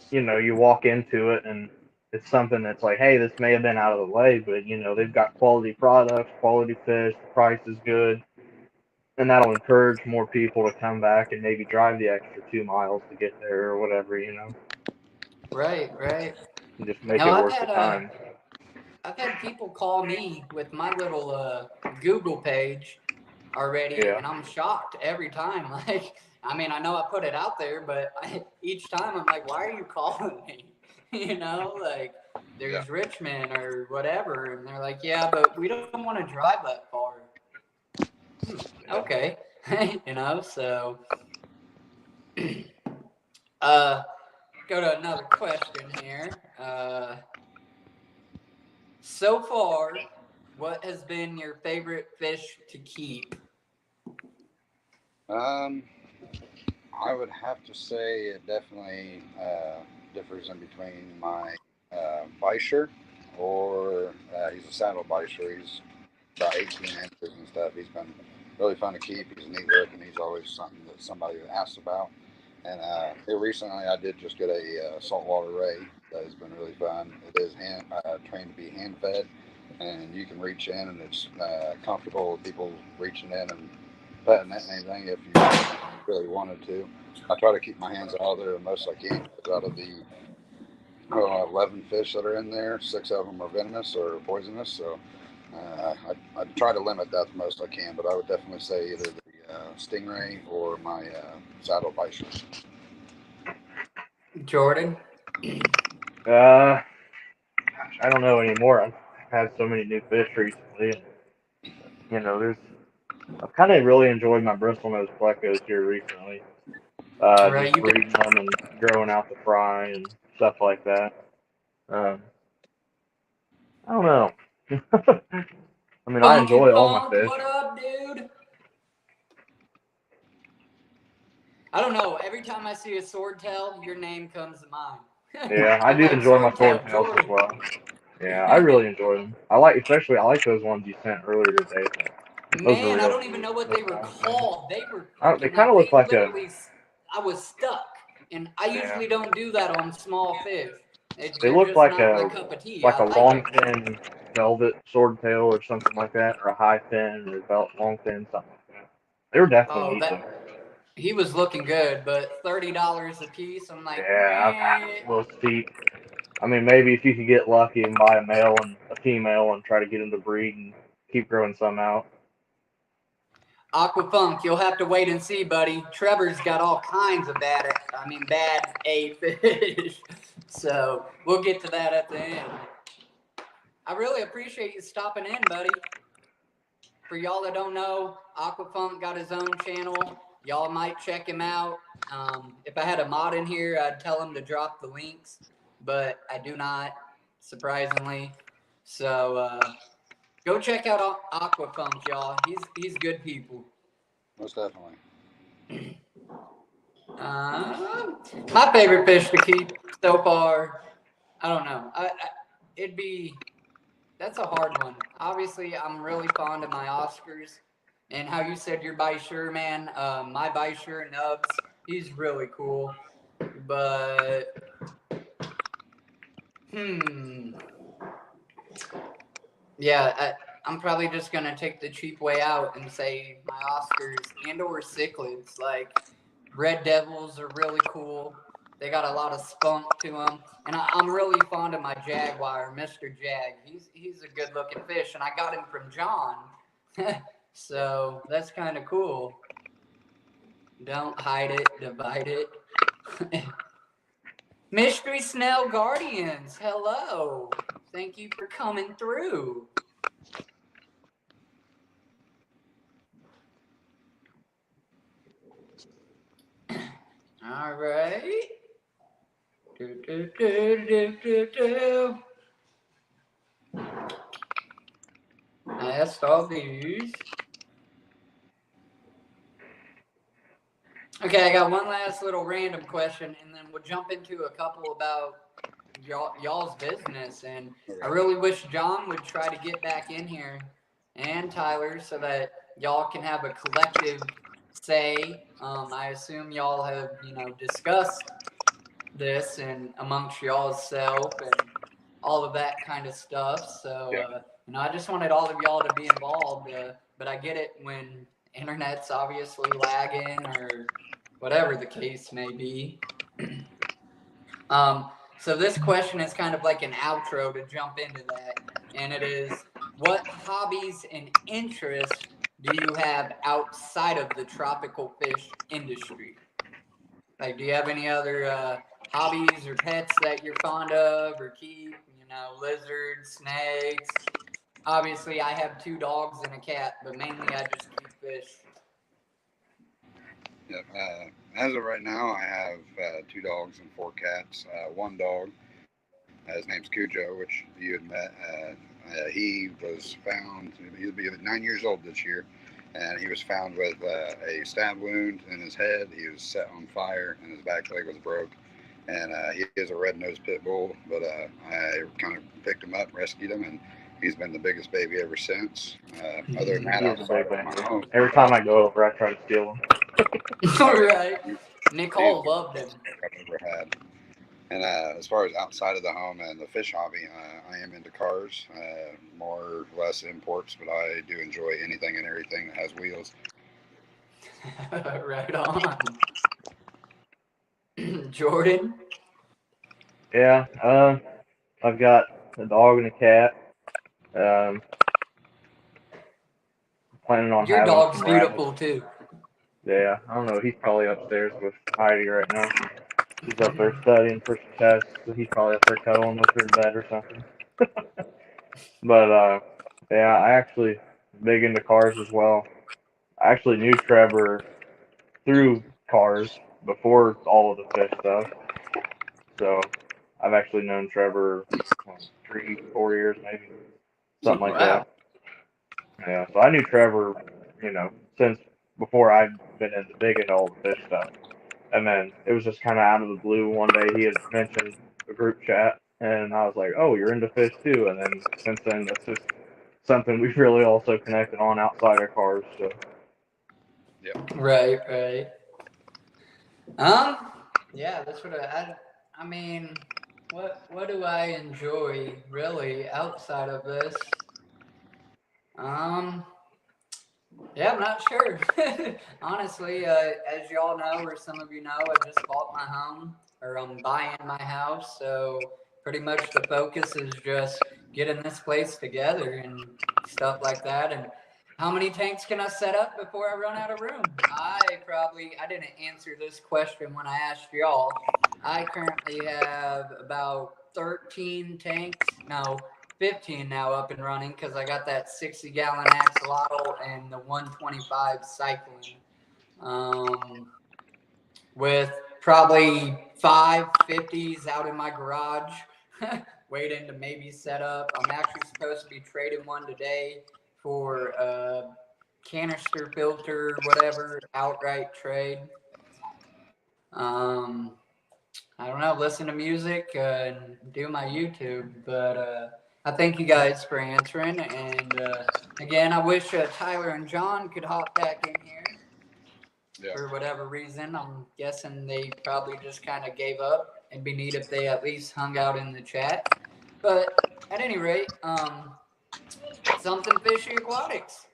Speaker 2: you know, you walk into it and it's something that's like, hey, this may have been out of the way, but you know, they've got quality products, quality fish, the price is good, and that'll encourage more people to come back and maybe drive the extra 2 miles to get there or whatever, you know,
Speaker 3: Right, right.
Speaker 2: and just make
Speaker 3: Now
Speaker 2: it
Speaker 3: I've
Speaker 2: worth the
Speaker 3: had
Speaker 2: time.
Speaker 3: I've had people call me with my little Google page already,
Speaker 2: Yeah.
Speaker 3: and I'm shocked every time. Like, I mean, I know I put it out there, but each time I'm like, why are you calling me? You know, like
Speaker 1: Yeah.
Speaker 3: there's Richmond or whatever, and they're like, yeah, but we don't want to drive that far. Okay, you know, so uh, go to another question here. So far, what has been your favorite fish to keep?
Speaker 1: Um, I would have to say it definitely differs in between my Beischer, or he's a saddle Beischer. He's about 18 inches and stuff. He's been really fun to keep. He's neat looking. He's always something that somebody asks about. And here recently, I did just get a saltwater ray that has been really fun. It is trained to be hand fed, and you can reach in, and it's comfortable with people reaching in and petting it and anything if you really wanted to. I try to keep my hands out of there the most I can, because out of the 11 fish that are in there, 6 of them are venomous or poisonous. So I try to limit that the most I can, but I would definitely say either the stingray or my saddle Beischer.
Speaker 3: Jordan?
Speaker 2: Gosh, I don't know anymore. I've had so many new fish recently, and you know, I've kind of really enjoyed my bristlenose plecos here recently.
Speaker 3: Right,
Speaker 2: Just
Speaker 3: you
Speaker 2: breeding them and growing out the fry and stuff like that. Um, I don't know. I mean, I
Speaker 3: Funky
Speaker 2: enjoy all my
Speaker 3: Funk,
Speaker 2: fish.
Speaker 3: what up, dude? I don't know. Every time I see a swordtail, your name comes to mind.
Speaker 2: Yeah, I
Speaker 3: I'm
Speaker 2: do
Speaker 3: like,
Speaker 2: enjoy my
Speaker 3: Swordtail
Speaker 2: swordtails as
Speaker 3: Jordan.
Speaker 2: well. Yeah, I really enjoy them. I like those ones you sent earlier today. Those are
Speaker 3: Man, I
Speaker 2: real
Speaker 3: don't even
Speaker 2: neat.
Speaker 3: know what
Speaker 2: Those
Speaker 3: they were
Speaker 2: long fins.
Speaker 3: called. They were
Speaker 2: They
Speaker 3: freaking
Speaker 2: kind of look
Speaker 3: they
Speaker 2: like a
Speaker 3: literally, I was stuck. And I
Speaker 2: yeah.
Speaker 3: usually don't do that on small fish.
Speaker 2: They
Speaker 3: They're
Speaker 2: look
Speaker 3: just not my cup of tea.
Speaker 2: like
Speaker 3: I
Speaker 2: a
Speaker 3: like
Speaker 2: long
Speaker 3: them.
Speaker 2: fin velvet swordtail or something like that, or a high fin or long fin, something like that. They were definitely
Speaker 3: Oh,
Speaker 2: neat though.
Speaker 3: that he was looking good, but $30 a piece. I'm like,
Speaker 2: Yeah,
Speaker 3: meh.
Speaker 2: a little steep. I mean, maybe if you could get lucky and buy a male and a female and try to get them to breed and keep growing some out.
Speaker 3: Aquafunk, you'll have to wait and see, buddy. Trevor's got all kinds of bad A fish. So we'll get to that at the end. I really appreciate you stopping in, buddy. For y'all that don't know, Aquafunk got his own channel. Y'all might check him out. If I had a mod in here, I'd tell him to drop the links, but I do not, surprisingly. So go check out Aquafunk, y'all. He's good people.
Speaker 1: Most definitely.
Speaker 3: My favorite fish to keep so far, I don't know. That's a hard one. Obviously, I'm really fond of my Oscars, and how you said your Beischer, man. My Beischer Nubs, he's really cool, but Yeah, I'm probably just gonna take the cheap way out and say my Oscars and/or cichlids. Like Red Devils are really cool. They got a lot of spunk to them, and I'm really fond of my Jaguar, Mr. Jag. He's a good looking fish, and I got him from John, so that's kind of cool. Don't hide it, divide it. Mystery Snell Guardians, hello. Thank you for coming through. All right. That's all these. Okay, I got one last little random question, and then we'll jump into a couple about y'all's business. And I really wish John would try to get back in here, and Tyler, so that y'all can have a collective say. I assume y'all have, discussed this and amongst y'all's self and all of that kind of stuff. So, I just wanted all of y'all to be involved. But I get it when internet's obviously lagging or whatever the case may be. So this question is kind of like an outro to jump into that. And it is, what hobbies and interests do you have outside of the tropical fish industry? Like, do you have any other hobbies or pets that you're fond of or keep? Lizards, snakes. Obviously, I have 2 dogs and a cat, but mainly I just keep fish.
Speaker 1: Yep. As of right now, I have 2 dogs and 4 cats. One dog, his name's Cujo, which you had met. He was found, he'll be 9 years old this year, and he was found with a stab wound in his head. He was set on fire, and his back leg was broke. And he is a red-nosed pit bull, but I kind of picked him up, rescued him, and he's been the biggest baby ever since. Other than that,
Speaker 2: He's a big
Speaker 1: outside of my home,
Speaker 2: Every time I go over, I try to steal him.
Speaker 3: All right. Nicole loved him.
Speaker 1: I've ever had. And as far as outside of the home and the fish hobby, I am into cars, more or less imports, but I do enjoy anything and everything that has wheels.
Speaker 3: Right on. Jordan?
Speaker 2: Yeah, I've got a dog and a cat. Planning on
Speaker 3: Your
Speaker 2: having
Speaker 3: dog's
Speaker 2: some
Speaker 3: beautiful
Speaker 2: rabbits.
Speaker 3: too.
Speaker 2: Yeah, I don't know. He's probably upstairs with Heidi right now. He's up there studying for some tests, so he's probably up there cuddling with her in bed or something. But yeah, I actually big into cars as well. I actually knew Trevor through cars before all of the fish stuff. So I've actually known Trevor 3, 4 years maybe, something like that. Yeah, so I knew Trevor, since before I'd been big into all the fish stuff. And then it was just kind of out of the blue. One day he had mentioned a group chat, and I was like, "Oh, you're into fish too." And then since then, that's just something we've really also connected on outside of cars. So.
Speaker 1: Yep.
Speaker 3: Right. Yeah, that's what I mean, what do I enjoy really outside of this? Yeah, I'm not sure. Honestly, as y'all know, or some of you know, I just bought my home, or I'm buying my house. So pretty much the focus is just getting this place together and stuff like that. And how many tanks can I set up before I run out of room? I didn't answer this question when I asked y'all. I currently have about 13 tanks. No, 15 now up and running because I got that 60-gallon axolotl and the 125 cycling. With probably 5 50s out in my garage, waiting to maybe set up. I'm actually supposed to be trading one today for a canister filter, whatever, outright trade. I don't know, listen to music and do my YouTube, but I thank you guys for answering. And again, I wish Tyler and John could hop back in here. Yeah. For whatever reason. I'm guessing they probably just kind of gave up. It'd be neat if they at least hung out in the chat. But at any rate, Something Fishy Aquatics.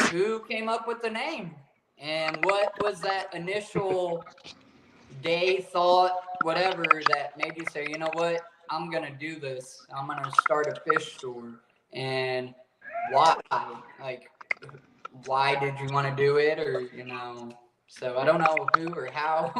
Speaker 3: Who came up with the name? And what was that initial day, thought, whatever that made you say, you know what, I'm gonna do this. I'm gonna start a fish store. And why? Like, why did you want to do it? Or, you know, so I don't know who or how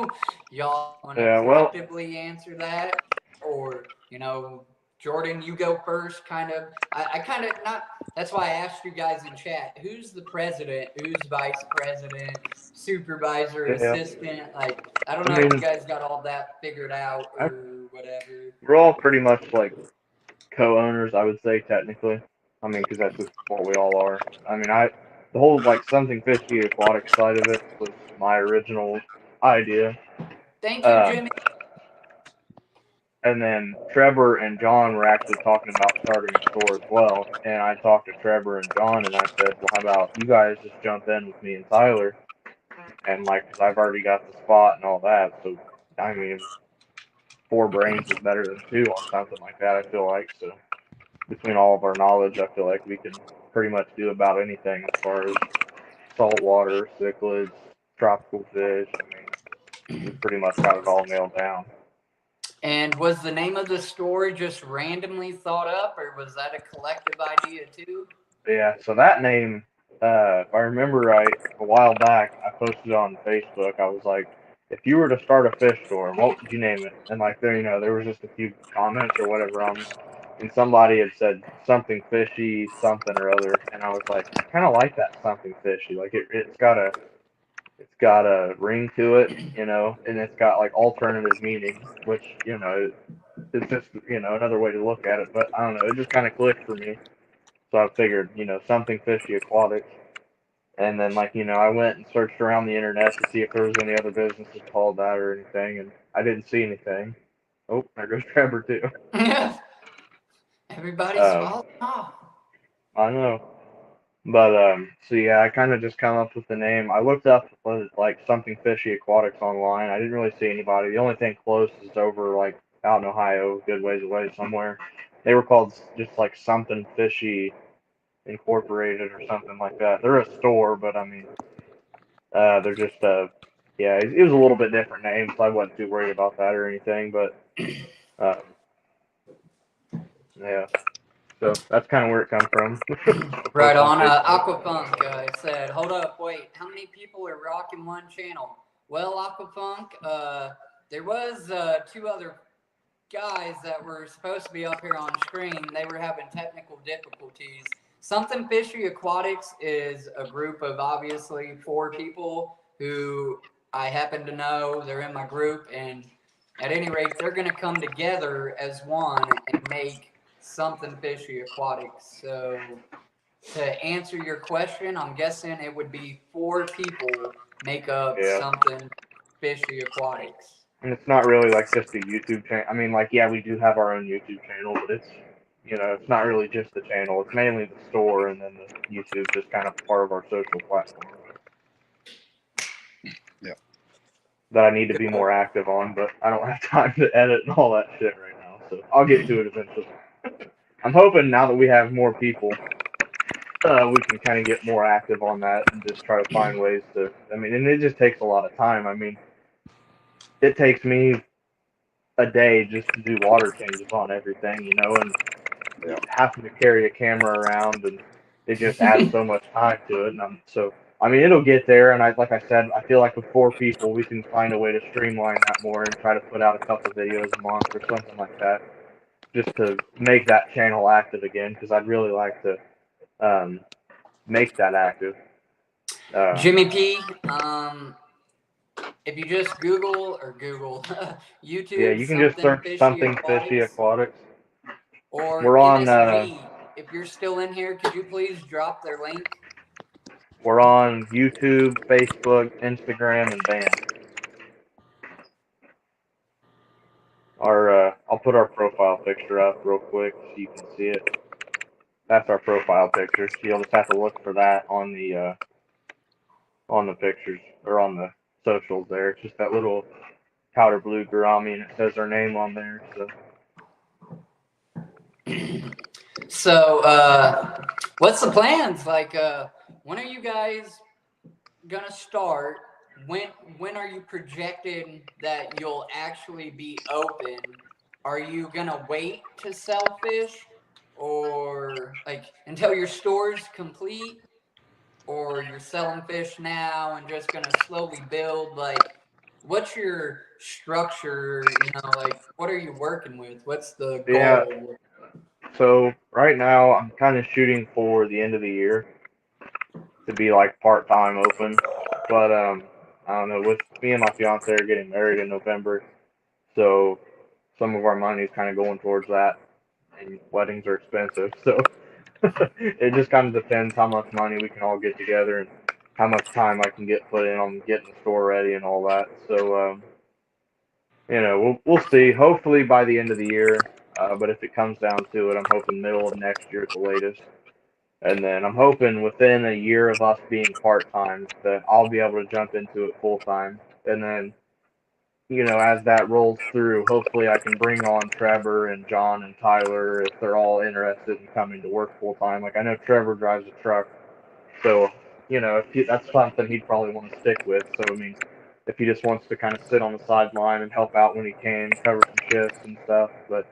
Speaker 3: y'all want to
Speaker 2: Yeah, well,
Speaker 3: collectively answer that. Or, you know, Jordan, you go first, kind of. I kind of not. That's why I asked you guys in chat, who's the president, who's vice president, supervisor,
Speaker 2: yeah.
Speaker 3: assistant? Like, I don't
Speaker 2: I
Speaker 3: know if you
Speaker 2: mean,
Speaker 3: guys got all that figured out
Speaker 2: I,
Speaker 3: or whatever.
Speaker 2: we're all pretty much like co-owners, I would say, technically. I mean, because that's just what we all are. I mean, the whole like something fishy aquatic side of it was my original idea.
Speaker 3: Thank you, Jimmy.
Speaker 2: And then Trevor and John were actually talking about starting a store as well. And I talked to Trevor and John, and I said, well, how about you guys just jump in with me and Tyler? And like, because I've already got the spot and all that. So, I mean, 4 brains is better than 2 on something like that, I feel like. So, between all of our knowledge, I feel like we can pretty much do about anything as far as saltwater, cichlids, tropical fish. I mean, we pretty much got it all nailed down.
Speaker 3: And was the name of the store just randomly thought up, or was that a collective idea too?
Speaker 2: Yeah, so that name, if I remember right, a while back, I posted on Facebook. I was like, if you were to start a fish store, what would you name it? And like there, there was just a few comments or whatever on it, and somebody had said something fishy, something or other, and I was like, I kind of like that something fishy. Like it's got a ring to it, and it's got like alternative meaning, which it's just another way to look at it. But I don't know, it just kind of clicked for me. So I figured, something fishy aquatics. And then, like, I went and searched around the internet to see if there was any other businesses called that or anything, and I didn't see anything. Oh, there goes Trevor, too.
Speaker 3: Everybody's falling off.
Speaker 2: I know. But, so yeah, I kind of just come up with the name. I looked up, like, something fishy aquatics online. I didn't really see anybody. The only thing close is over, like, out in Ohio, good ways away somewhere. They were called just, like, something fishy Incorporated or something like that. They're a store, but I mean, they're just yeah, it was a little bit different name, so I wasn't too worried about that or anything. But yeah, so that's kind of where it comes from.
Speaker 3: Right on. Aquafunk said, "Hold up, wait. How many people are rocking one channel?" Well, Aquafunk, there was 2 other guys that were supposed to be up here on screen. They were having technical difficulties. Something Fishy Aquatics is a group of obviously 4 people who I happen to know. They're in my group, and at any rate, they're going to come together as one and make Something Fishy Aquatics. So to answer your question, I'm guessing it would be 4 people make up Something Fishy Aquatics.
Speaker 2: And it's not really like just a YouTube channel. I mean, like, yeah, we do have our own YouTube channel, but it's not really just the channel. It's mainly the store, and then the YouTube just kind of part of our social platform.
Speaker 1: Yeah.
Speaker 2: That I need to be more active on, but I don't have time to edit and all that shit right now. So I'll get to it eventually. I'm hoping now that we have more people, we can kind of get more active on that and just try to find ways to. I mean, and it just takes a lot of time. I mean, it takes me a day just to do water changes on everything, and having to carry a camera around, and it just adds so much time to it. And I mean, it'll get there. And like I said, I feel like with 4 people, we can find a way to streamline that more and try to put out a couple videos a month or something like that, just to make that channel active again. Because I'd really like to make that active.
Speaker 3: Jimmy P, if you just Google YouTube,
Speaker 2: yeah, you can just search something fishy aquatics.
Speaker 3: Or
Speaker 2: we're on.
Speaker 3: MSG. If you're still in here, could you please drop their link?
Speaker 2: We're on YouTube, Facebook, Instagram, and Band. I'll put our profile picture up real quick so you can see it. That's our profile picture. So you'll just have to look for that on the pictures or on the socials there. It's just that little powder blue gourami, and it says our name on there. So
Speaker 3: So, what's the plans? Like, when are you guys gonna start? When are you projecting that you'll actually be open? Are you gonna wait to sell fish, or like until your store's complete, or you're selling fish now and just gonna slowly build? Like, what's your structure? You know, like what are you working with? What's the
Speaker 2: Yeah.
Speaker 3: goal?
Speaker 2: So right now I'm kind of shooting for the end of the year to be like part time open, but I don't know. With me and my fiance are getting married in November, so some of our money is kind of going towards that, and weddings are expensive, so it just kind of depends how much money we can all get together and how much time I can get put in on getting the store ready and all that. So we'll see. Hopefully by the end of the year, but if it comes down to it, I'm hoping middle of next year at the latest. And then I'm hoping within a year of us being part time that I'll be able to jump into it full time. And then, as that rolls through, hopefully I can bring on Trevor and John and Tyler if they're all interested in coming to work full time. Like I know Trevor drives a truck, so that's something he'd probably want to stick with. So I mean, if he just wants to kind of sit on the sideline and help out when he can, cover some shifts and stuff, but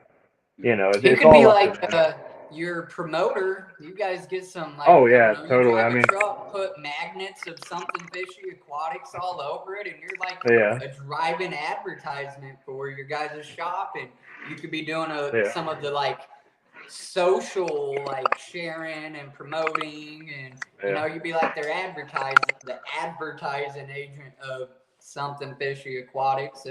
Speaker 3: He
Speaker 2: it's
Speaker 3: could be
Speaker 2: all up to
Speaker 3: like
Speaker 2: them.
Speaker 3: your promoter. You guys get some, like,
Speaker 2: Oh
Speaker 3: I don't
Speaker 2: yeah,
Speaker 3: know, you
Speaker 2: totally.
Speaker 3: drive
Speaker 2: I
Speaker 3: a
Speaker 2: mean,
Speaker 3: truck, put magnets of something fishy, aquatics all over it, and you're like
Speaker 2: yeah,
Speaker 3: a driving advertisement for your guys' shop. And you could be doing
Speaker 2: yeah,
Speaker 3: some of the like social, like sharing and promoting, and
Speaker 2: yeah.
Speaker 3: you'd be like their the advertising agent of something fishy aquatics.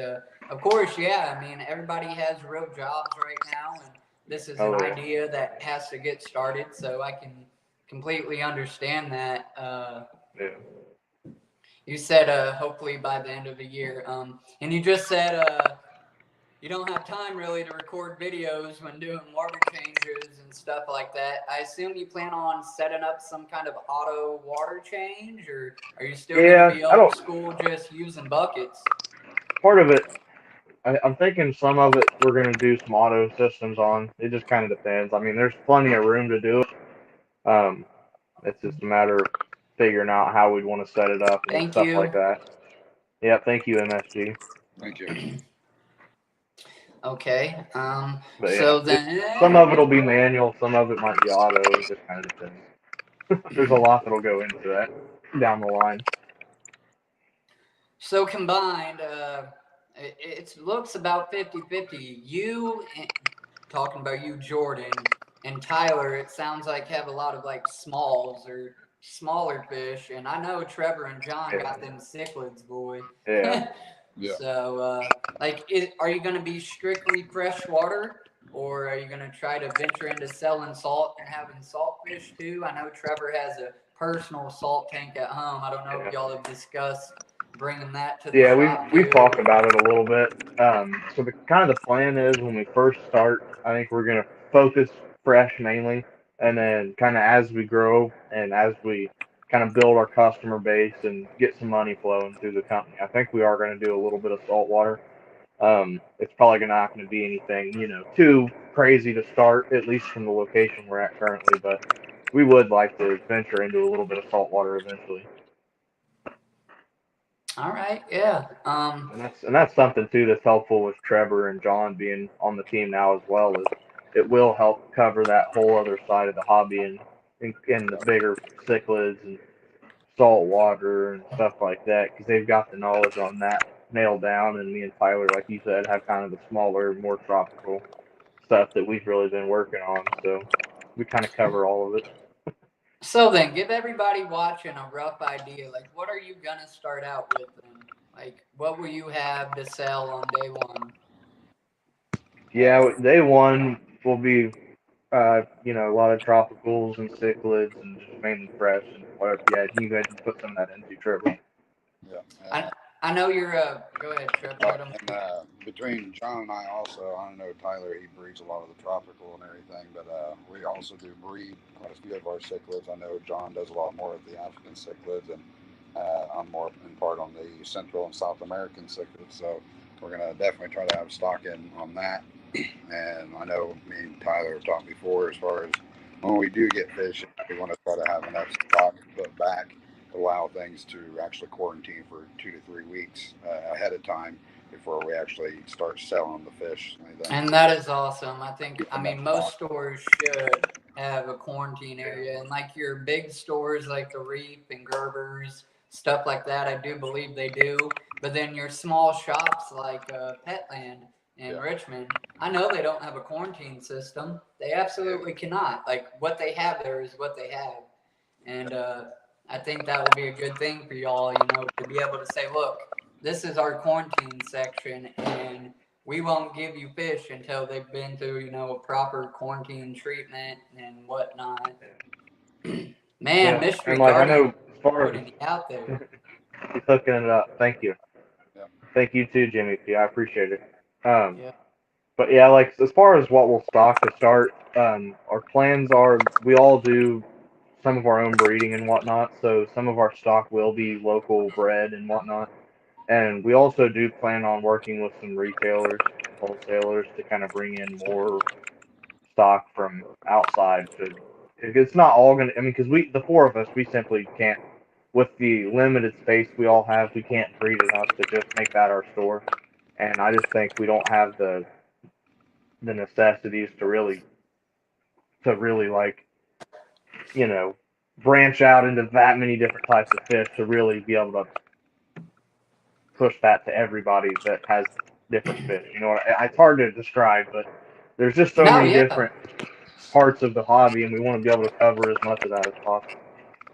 Speaker 3: Of course, yeah. I mean, everybody has real jobs right now, and this is an
Speaker 2: Oh yeah,
Speaker 3: idea that has to get started. So I can completely understand that.
Speaker 2: yeah.
Speaker 3: You said hopefully by the end of the year, and you just said you don't have time really to record videos when doing water changes and stuff like that. I assume you plan on setting up some kind of auto water change, or are you still going to
Speaker 2: Yeah,
Speaker 3: be
Speaker 2: I
Speaker 3: old
Speaker 2: don't.
Speaker 3: school, just using buckets?
Speaker 2: Part of it, I'm thinking some of it we're gonna do some auto systems on. It just kind of depends. I mean, there's plenty of room to do it. Um, it's just a matter of figuring out how we'd want to set it up and
Speaker 3: Thank
Speaker 2: stuff like
Speaker 3: you.
Speaker 2: that. Yeah, thank you, MSG.
Speaker 1: Thank you.
Speaker 3: Okay.
Speaker 2: But yeah,
Speaker 3: So then,
Speaker 2: some of it'll be manual, some of it might be auto. It just kind of depends. There's a lot that'll go into that down the line.
Speaker 3: so combined, it looks about 50-50. Talking about you, Jordan, and Tyler, it sounds like have a lot of like smalls or smaller fish. And I know Trevor and John
Speaker 2: Yeah,
Speaker 3: got them cichlids, boy.
Speaker 2: yeah.
Speaker 1: Yeah.
Speaker 3: So, are you going to be strictly freshwater, or are you going to try to venture into selling salt and having salt fish too? I know Trevor has a personal salt tank at home. I don't know if
Speaker 2: Yeah.
Speaker 3: y'all have discussed bringing that to the
Speaker 2: Yeah,
Speaker 3: shop
Speaker 2: we've
Speaker 3: too.
Speaker 2: talked about it a little bit. So the kind of the plan is when we first start, I think we're gonna focus fresh mainly, and then kind of as we grow and as we kind of build our customer base and get some money flowing through the company, I think we are going to do a little bit of saltwater. It's probably not going to be anything, too crazy to start, at least from the location we're at currently, but we would like to venture into a little bit of saltwater eventually.
Speaker 3: All right, yeah.
Speaker 2: And that's something too that's helpful with Trevor and John being on the team now as well is it will help cover that whole other side of the hobby and the bigger cichlids and salt water and stuff like that because they've got the knowledge on that nailed down, and me and Tyler, like you said, have kind of the smaller, more tropical stuff that we've really been working on, so we kind of cover all of it.
Speaker 3: So then, give everybody watching a rough idea. Like, what are you gonna start out with? Then, like, what will you have to sell on day one?
Speaker 2: Yeah, day one will be a lot of tropicals and cichlids and just mainly fresh and whatever. Yeah, you guys can put some of that into Trevor.
Speaker 1: Yeah.
Speaker 3: I know you're. Go ahead, Trevor. Let them.
Speaker 1: And between John and I also, I know Tyler, he breeds a lot of the tropical and everything, but we also do breed quite a few of our cichlids. I know John does a lot more of the African cichlids, and I'm more in part on the Central and South American cichlids. So we're going to definitely try to have stock in on that. And I know me and Tyler have talked before as far as when we do get fish, we want to try to have enough stock put back to allow things to actually quarantine for 2 to 3 weeks ahead of time before we actually start selling the fish.
Speaker 3: And that is awesome. I mean, most
Speaker 1: Stock.
Speaker 3: stores should have a quarantine area, and like your big stores like the Reef and Gerber's, stuff like that, I do believe they do. But then your small shops like Petland in
Speaker 1: Yeah.
Speaker 3: Richmond, I know they don't have a quarantine system. They absolutely cannot. Like what they have there is what they have, and I think that will be a good thing for y'all. You know, to be able to say, look, this is our quarantine section, and we won't give you fish until they've been through, you know, a proper quarantine treatment and whatnot. Man,
Speaker 2: Yeah,
Speaker 3: Mystery
Speaker 2: and like I
Speaker 3: Guardian
Speaker 2: know as far as
Speaker 3: putting it out there.
Speaker 2: he's hooking it up. Thank you.
Speaker 1: Yeah.
Speaker 2: Thank you too, Jimmy. I appreciate it.
Speaker 3: Yeah.
Speaker 2: But yeah, like as far as what we'll stock to start, our plans are we all do some of our own breeding and whatnot. So some of our stock will be local bred and whatnot. And we also do plan on working with some retailers, wholesalers to kind of bring in more stock from outside. To it's not all gonna. I mean, because the four of us, we simply can't. With the limited space we all have, we can't breed enough to just make that our store. And I just think we don't have the necessities to really like you know branch out into that many different types of fish to really be able to push that to everybody that has different fish. You know, it's hard to describe, but there's just so
Speaker 3: No,
Speaker 2: many
Speaker 3: yeah.
Speaker 2: different parts of the hobby, and we want to be able to cover as much of that as possible.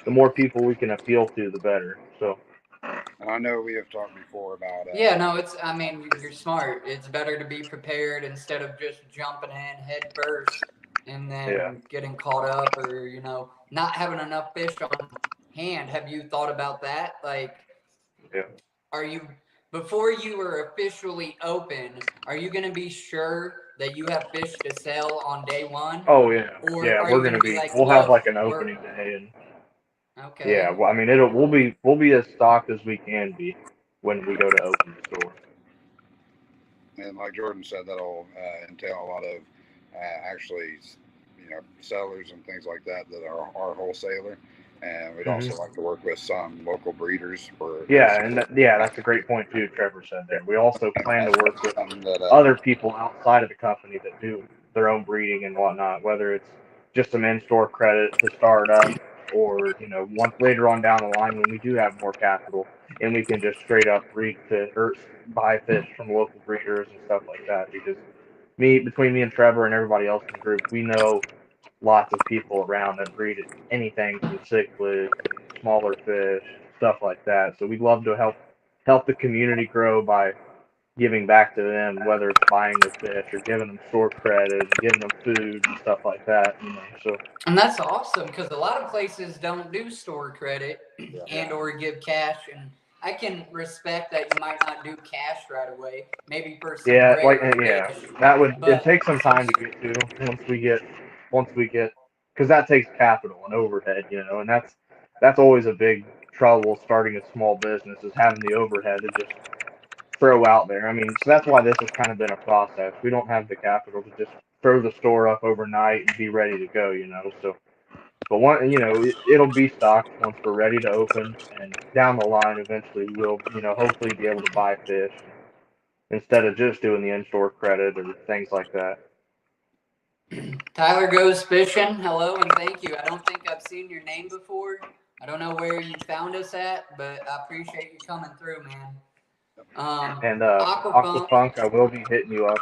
Speaker 2: The more people we can appeal to, the better. So.
Speaker 1: And I know we have talked before about.
Speaker 3: Yeah, no, I mean, you're smart. It's better to be prepared instead of just jumping in head first and
Speaker 2: Yeah.
Speaker 3: then getting caught up or, you know, not having enough fish on hand. Have you thought about that? Like,
Speaker 2: Yeah.
Speaker 3: are you, before you are officially open, are you going to be sure that you have fish to sell on day one?
Speaker 2: Oh yeah.
Speaker 3: Or
Speaker 2: Yeah,
Speaker 3: are
Speaker 2: we're
Speaker 3: you going
Speaker 2: gonna
Speaker 3: to be
Speaker 2: be.
Speaker 3: like,
Speaker 2: We'll have
Speaker 3: look,
Speaker 2: like an opening day, and
Speaker 3: okay.
Speaker 2: yeah. Well, I mean, we'll be as stocked as we can be when we go to open the store.
Speaker 1: And like Jordan said, that'll entail a lot of actually, sellers and things like that that are our wholesaler. And we'd
Speaker 2: Hmm.
Speaker 1: also like to work with some local breeders for
Speaker 2: Yeah, and that's a great point too. Trevor said there. We also plan to work with
Speaker 1: something that
Speaker 2: other people outside of the company that do their own breeding and whatnot, whether it's just some in-store credit to start up, or once later on down the line when we do have more capital and we can just straight up breed fish or buy fish from local breeders and stuff like that. Because between me and Trevor and everybody else in the group, we know lots of people around that breed anything from cichlids, smaller fish, stuff like that. So we'd love to help the community grow by giving back to them, whether it's buying their fish or giving them store credit, giving them food and stuff like that. So.
Speaker 3: And that's awesome because a lot of places don't do store credit
Speaker 1: yeah.
Speaker 3: and or give cash, and I can respect that you might not do cash right away. Maybe for some
Speaker 2: Yeah,
Speaker 3: rare fish,
Speaker 2: that would it
Speaker 3: but
Speaker 2: take some time to get to once we get because that takes capital and overhead, and that's always a big trouble starting a small business is having the overhead to just throw out there. I mean, so that's why this has kind of been a process. We don't have the capital to just throw the store up overnight and be ready to go, So, but it'll be stocked once we're ready to open, and down the line, eventually we'll, hopefully be able to buy fish instead of just doing the in-store credit or things like that.
Speaker 3: Tyler Goes Fishing, hello and thank you. I don't think I've seen your name before. I don't know where you found us at, but I appreciate you coming through, man.
Speaker 2: And
Speaker 3: Aquafunk.
Speaker 2: Aquafunk, I will be hitting you up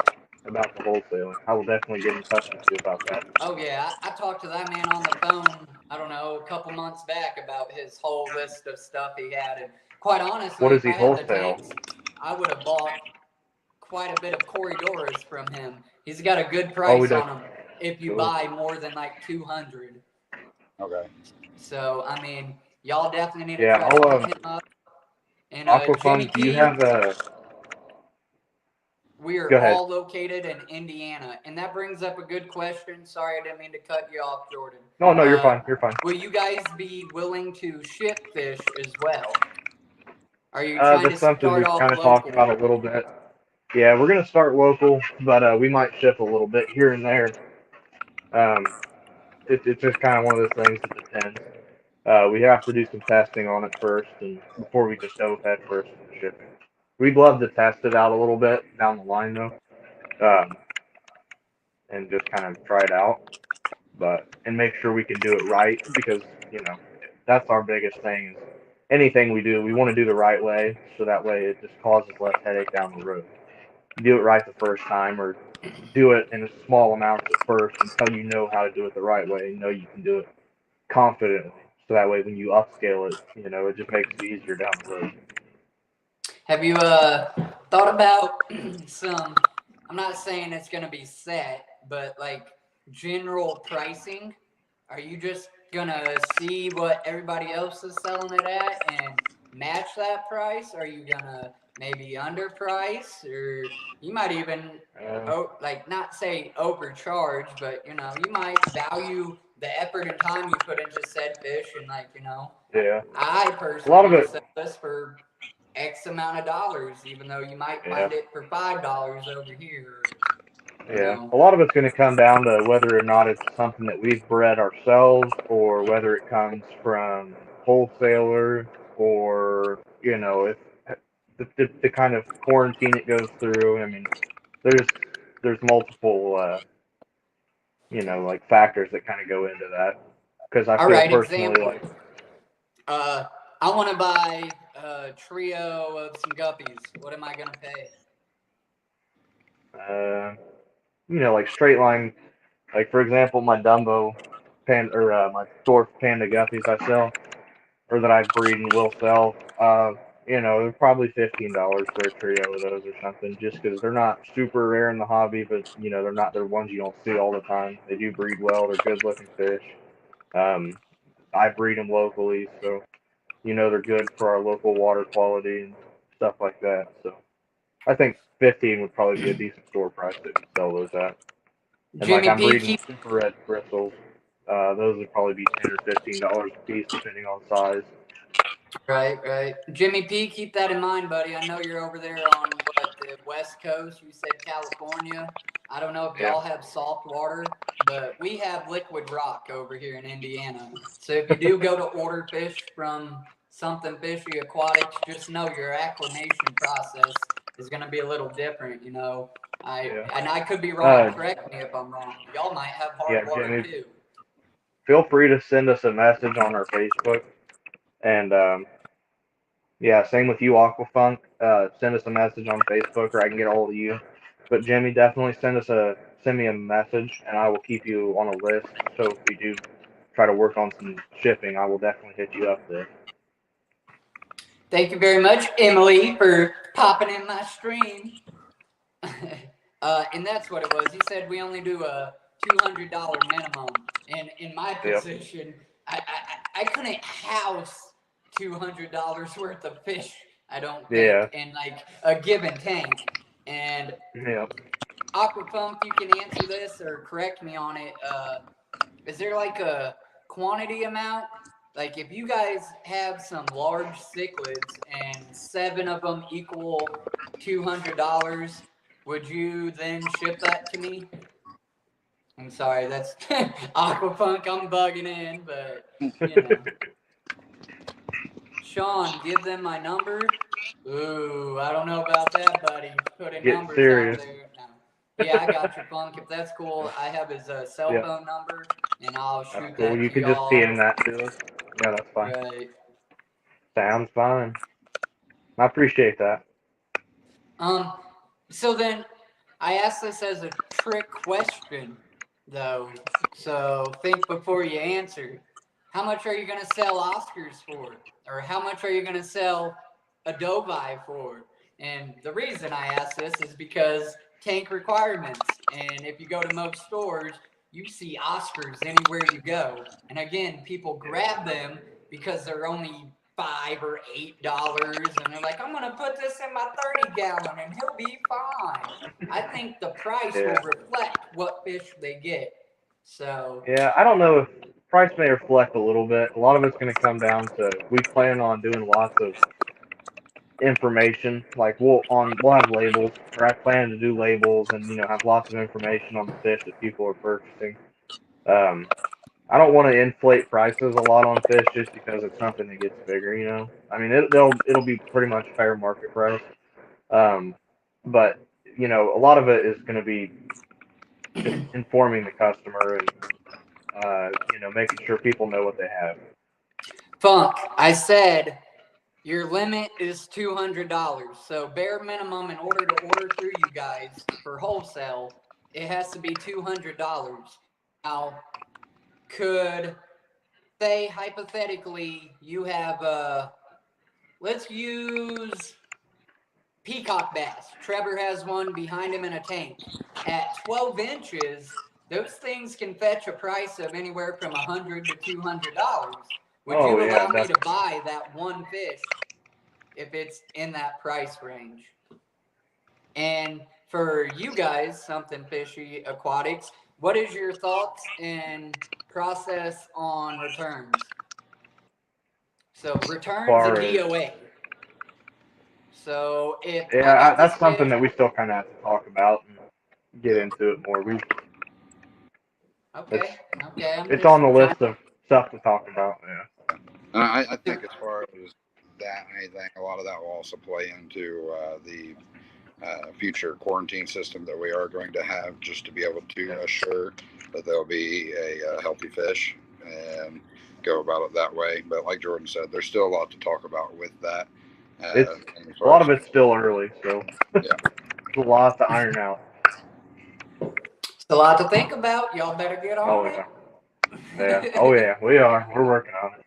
Speaker 2: about the wholesaling. I will definitely get in touch with you about that.
Speaker 3: Oh yeah, I talked to that man on the phone, I don't know, a couple months back about his whole list of stuff he had. And quite honestly,
Speaker 2: What does
Speaker 3: if
Speaker 2: he
Speaker 3: I had the
Speaker 2: wholesale?
Speaker 3: tanks, I would have bought quite a bit of corridors from him. He's got a good price on them if you buy more than like 200.
Speaker 1: Okay.
Speaker 3: So, I mean, y'all definitely need to try
Speaker 2: I'll,
Speaker 3: to hit him up. And Jimmy
Speaker 2: Aquafunk, do you
Speaker 3: P,
Speaker 2: have
Speaker 3: we are
Speaker 2: Go ahead.
Speaker 3: all located in Indiana. And that brings up a good question. Sorry, I didn't mean to cut you off, Jordan.
Speaker 2: No, you're fine. You're fine.
Speaker 3: Will you guys be willing to ship fish as well? Are you trying
Speaker 2: That's
Speaker 3: to
Speaker 2: something
Speaker 3: start
Speaker 2: we've
Speaker 3: off
Speaker 2: kind of talked
Speaker 3: local?
Speaker 2: about a little bit. Yeah, we're gonna start local, but we might ship a little bit here and there. it's just kind of one of those things that depends. We have to do some testing on it first, and before we just dove head first into shipping. We'd love to test it out a little bit down the line though, and just kind of try it out, and make sure we can do it right because that's our biggest thing. Is anything we do, we want to do the right way, so that way it just causes less headache down the road. Do it right the first time, or do it in small amounts at first until you know how to do it the right way. You know you can do it confidently, so that way when you upscale it, it just makes it easier down the road.
Speaker 3: Have you thought about some? I'm not saying it's gonna be set, but like general pricing. Are you just gonna see what everybody else is selling it at and match that price? Are you gonna maybe underprice, or you might even not say overcharge, but you might value the effort and time you put into said fish, and
Speaker 2: Yeah.
Speaker 3: I
Speaker 2: A lot of
Speaker 3: personally
Speaker 2: it.
Speaker 3: sell this for X amount of dollars, even though you might
Speaker 2: Yeah.
Speaker 3: find it for $5 over here.
Speaker 2: Yeah, a lot of it's going to come down to whether or not it's something that we've bred ourselves, or whether it comes from wholesaler, or if the kind of quarantine it goes through. I mean, there's multiple like factors that kind of go into that. Because I feel personally like
Speaker 3: I want to buy a trio of some guppies. What am I going to pay?
Speaker 2: like straight line. Like for example, my Dumbo panda, or my dwarf panda guppies I sell, or that I breed and will sell. They're probably $15 for a trio of those or something, just because they're not super rare in the hobby, but they're ones you don't see all the time. They do breed well. They're good looking fish. I breed them locally, so they're good for our local water quality and stuff like that. So I think 15 would probably be a decent store price that we sell those at. And
Speaker 3: Jimmy
Speaker 2: like I'm
Speaker 3: P,
Speaker 2: breeding super red bristles. Those would probably be $10 or $15 a piece, depending on size.
Speaker 3: Right. Jimmy P, keep that in mind, buddy. I know you're over there on the West Coast. You said California. I don't know if y'all have soft water, but we have liquid rock over here in Indiana. So if you do go to order fish from Something Fishy Aquatics, just know your acclimation process is going to be a little different. And I could be wrong. Correct me if I'm wrong. Y'all might have hard water
Speaker 2: Jimmy,
Speaker 3: too.
Speaker 2: feel free to send us a message on our Facebook. And same with you, Aquafunk. Send us a message on Facebook, or I can get a hold of you. But Jimmy, definitely send me a message, and I will keep you on a list. So if we do try to work on some shipping, I will definitely hit you up there.
Speaker 3: Thank you very much, Emily, for popping in my stream. And that's what it was. He said we only do a $200 minimum, and in my position, I couldn't house $200 worth of fish. I don't think, and like a given tank. And Aquafunk, you can answer this or correct me on it. Is there like a quantity amount? Like if you guys have some large cichlids and 7 of them equal $200, would you then ship that to me? I'm sorry, that's Aquafunk. I'm bugging in, but Sean, give them my number. Ooh, I don't know about that, buddy. Putting numbers out there. No. Yeah, I got your Funk. If that's cool, I have his cell phone number, and I'll shoot that
Speaker 2: You
Speaker 3: to
Speaker 2: can
Speaker 3: y'all.
Speaker 2: just PM that to us. Yeah, that's fine.
Speaker 3: Right.
Speaker 2: Sounds fine. I appreciate that.
Speaker 3: So then, I asked this as a trick question, though. So think before you answer. How much are you going to sell Oscars for? Or how much are you going to sell a Dovi for? And the reason I ask this is because tank requirements. And if you go to most stores, you see Oscars anywhere you go. And again, people grab them because they're only $5 or $8, and they're like, I'm gonna put this in my 30-gallon and he'll be fine. I think the price will reflect what fish they get. So
Speaker 2: I don't know if price may reflect a little bit. A lot of it's going to come down to we plan on doing lots of information. Like we'll have labels, or I plan to do labels, and have lots of information on the fish that people are purchasing. I don't want to inflate prices a lot on fish just because it's something that gets bigger. You know, I mean, it'll be pretty much fair market price. But you know, a lot of it is going to be just informing the customer and you know, making sure people know what they have.
Speaker 3: Funk, I said your limit is $200. So bare minimum in order to order through you guys for wholesale, it has to be $200. Now, could say hypothetically you have let's use peacock bass. Trevor has one behind him in a tank. At 12 inches, those things can fetch a price of anywhere from $100 to $200. Would you allow me to buy that one fish if it's in that price range? And for you guys, Something Fishy Aquatics, what is your thoughts and process on returns? So returns and DOA. So if
Speaker 2: that's something that we still kind of have to talk about and get into it more.
Speaker 3: Okay.
Speaker 2: It's on the list of stuff to talk about. Yeah.
Speaker 1: And I think as far as that, anything, a lot of that will also play into the future quarantine system that we are going to have, just to be able to assure that there'll be a healthy fish and go about it that way. But like Jordan said, there's still a lot to talk about with that.
Speaker 2: A lot of it's still early, so
Speaker 1: yeah.
Speaker 2: It's a lot to iron out.
Speaker 3: It's a lot to think about. Y'all better get on it.
Speaker 2: Yeah. Oh yeah, we are. We're working on it.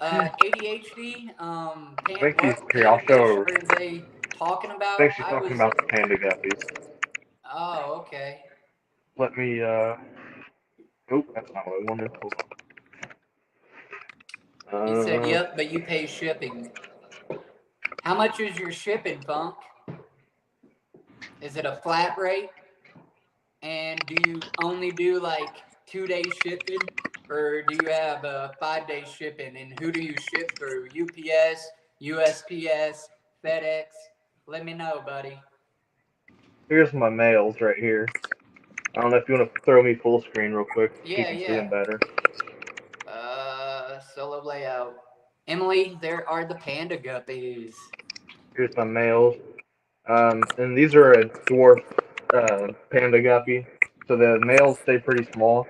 Speaker 3: ADHD.
Speaker 2: I think here. I'll show her.
Speaker 3: Are they talking about?
Speaker 2: I think she's talking about the panda guppies.
Speaker 3: Oh, okay.
Speaker 2: Let me. Oh, that's not what I wanted. Hold on.
Speaker 3: He said, "Yep, but you pay shipping." How much is your shipping, Funk? Is it a flat rate? And do you only do like 2-day shipping, or do you have a 5-day shipping? And who do you ship through? UPS, USPS, FedEx? Let me know, buddy.
Speaker 2: Here's my mails right here. I don't know if you want to throw me full screen real quick so you can see them better.
Speaker 3: Solo layout. Emily, there are the panda guppies.
Speaker 2: Here's my mails. And these are a dwarf panda guppy. So the males stay pretty small.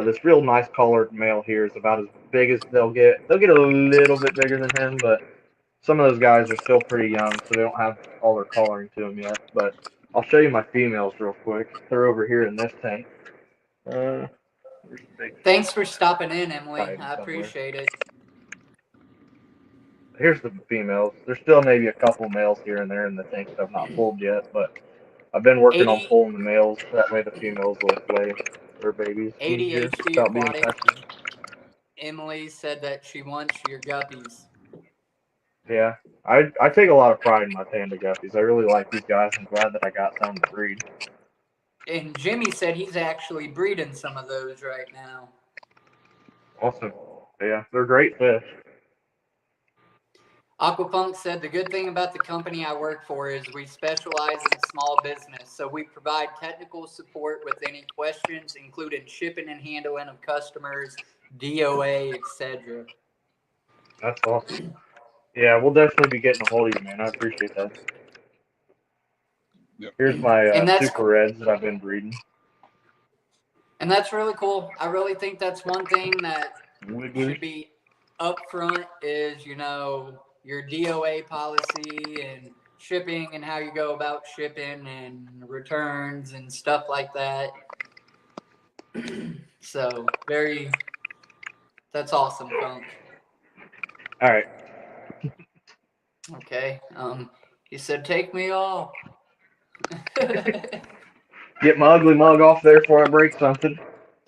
Speaker 2: This real nice colored male here is about as big as they'll get. They'll get a little bit bigger than him, but some of those guys are still pretty young, so they don't have all their coloring to them yet. But I'll show you my females real quick. They're over here in this tank.
Speaker 3: Thanks for stopping in, Emily. I appreciate it.
Speaker 2: Here's the females. There's still maybe a couple males here and there in the tank that I've not pulled yet, but I've been working on pulling the males. That way the females will lay their babies easier without being infected.
Speaker 3: Emily said that she wants your guppies.
Speaker 2: Yeah, I take a lot of pride in my panda guppies. I really like these guys. I'm glad that I got some to breed.
Speaker 3: And Jimmy said he's actually breeding some of those right now.
Speaker 2: Awesome. Yeah, they're great fish.
Speaker 3: Aquafunk said the good thing about the company I work for is we specialize in small business. So we provide technical support with any questions, including shipping and handling of customers, DOA, etc.
Speaker 2: That's awesome. Yeah, we'll definitely be getting a hold of you, man. I appreciate that.
Speaker 1: Yep.
Speaker 2: Here's my super reds that I've been breeding.
Speaker 3: And that's really cool. I really think that's one thing that should be upfront is, you know, your DOA policy and shipping and how you go about shipping and returns and stuff like that. So that's awesome, Funk.
Speaker 2: All right.
Speaker 3: Okay. He said, take me off.
Speaker 2: Get my ugly mug off there before I break something.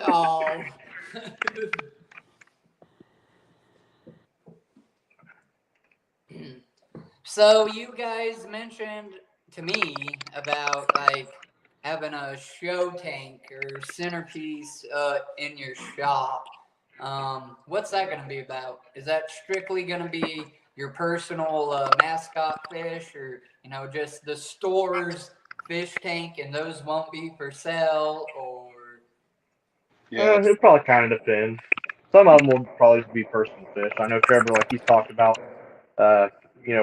Speaker 3: Oh. So you guys mentioned to me about like having a show tank or centerpiece in your shop. What's that going to be about? Is that strictly going to be your personal mascot fish, or you know, just the store's fish tank, and those won't be for sale? Or
Speaker 1: Yeah,
Speaker 2: It probably kind of depends. Some of them will probably be personal fish. I know Trevor, like he's talked about,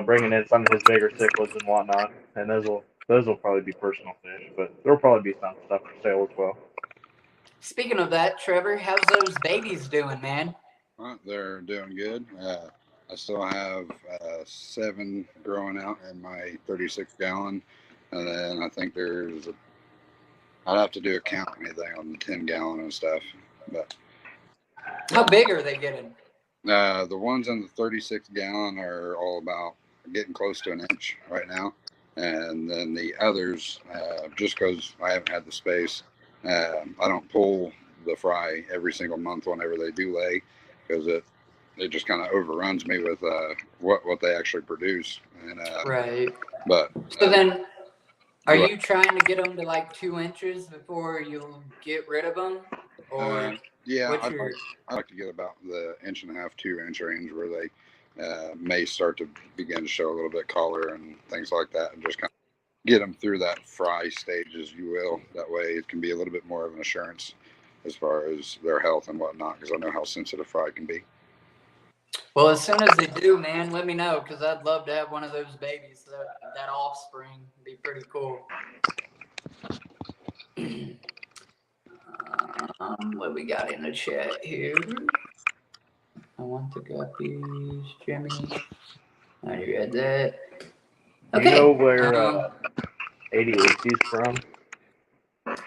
Speaker 2: bringing in some of his bigger cichlids and whatnot, and those will probably be personal fish. But there'll probably be some stuff for sale as well.
Speaker 3: Speaking of that, Trevor, how's those babies doing, man?
Speaker 1: well, they're doing good. I still have 7 growing out in my 36 gallon, and then I think I'd have to do a count anything on the 10 gallon and stuff. But
Speaker 3: How big are they getting?
Speaker 1: the ones in the 36 gallon are all about getting close to an inch right now. And then the others, just because I haven't had the space, I don't pull the fry every single month whenever they do lay, because it just kind of overruns me with what they actually produce. And
Speaker 3: Right.
Speaker 1: but
Speaker 3: So then, are
Speaker 1: Right.
Speaker 3: you trying to get them to like 2 inches before you get rid of them, or
Speaker 1: yeah,
Speaker 3: what's
Speaker 1: I'd
Speaker 3: your?
Speaker 1: like to get about the 1.5 to 2 inch range where they may start to begin to show a little bit color and things like that, and just kind of get them through that fry stage, as you will. That way, it can be a little bit more of an assurance as far as their health and whatnot, because I know how sensitive fry can be.
Speaker 3: Well, as soon as they do, man, let me know, because I'd love to have one of those babies. That offspring would be pretty cool. What we got in the chat here? I want the guppies, Jimmy. I read that.
Speaker 2: Do
Speaker 3: Okay.
Speaker 2: you know where ADHD's from?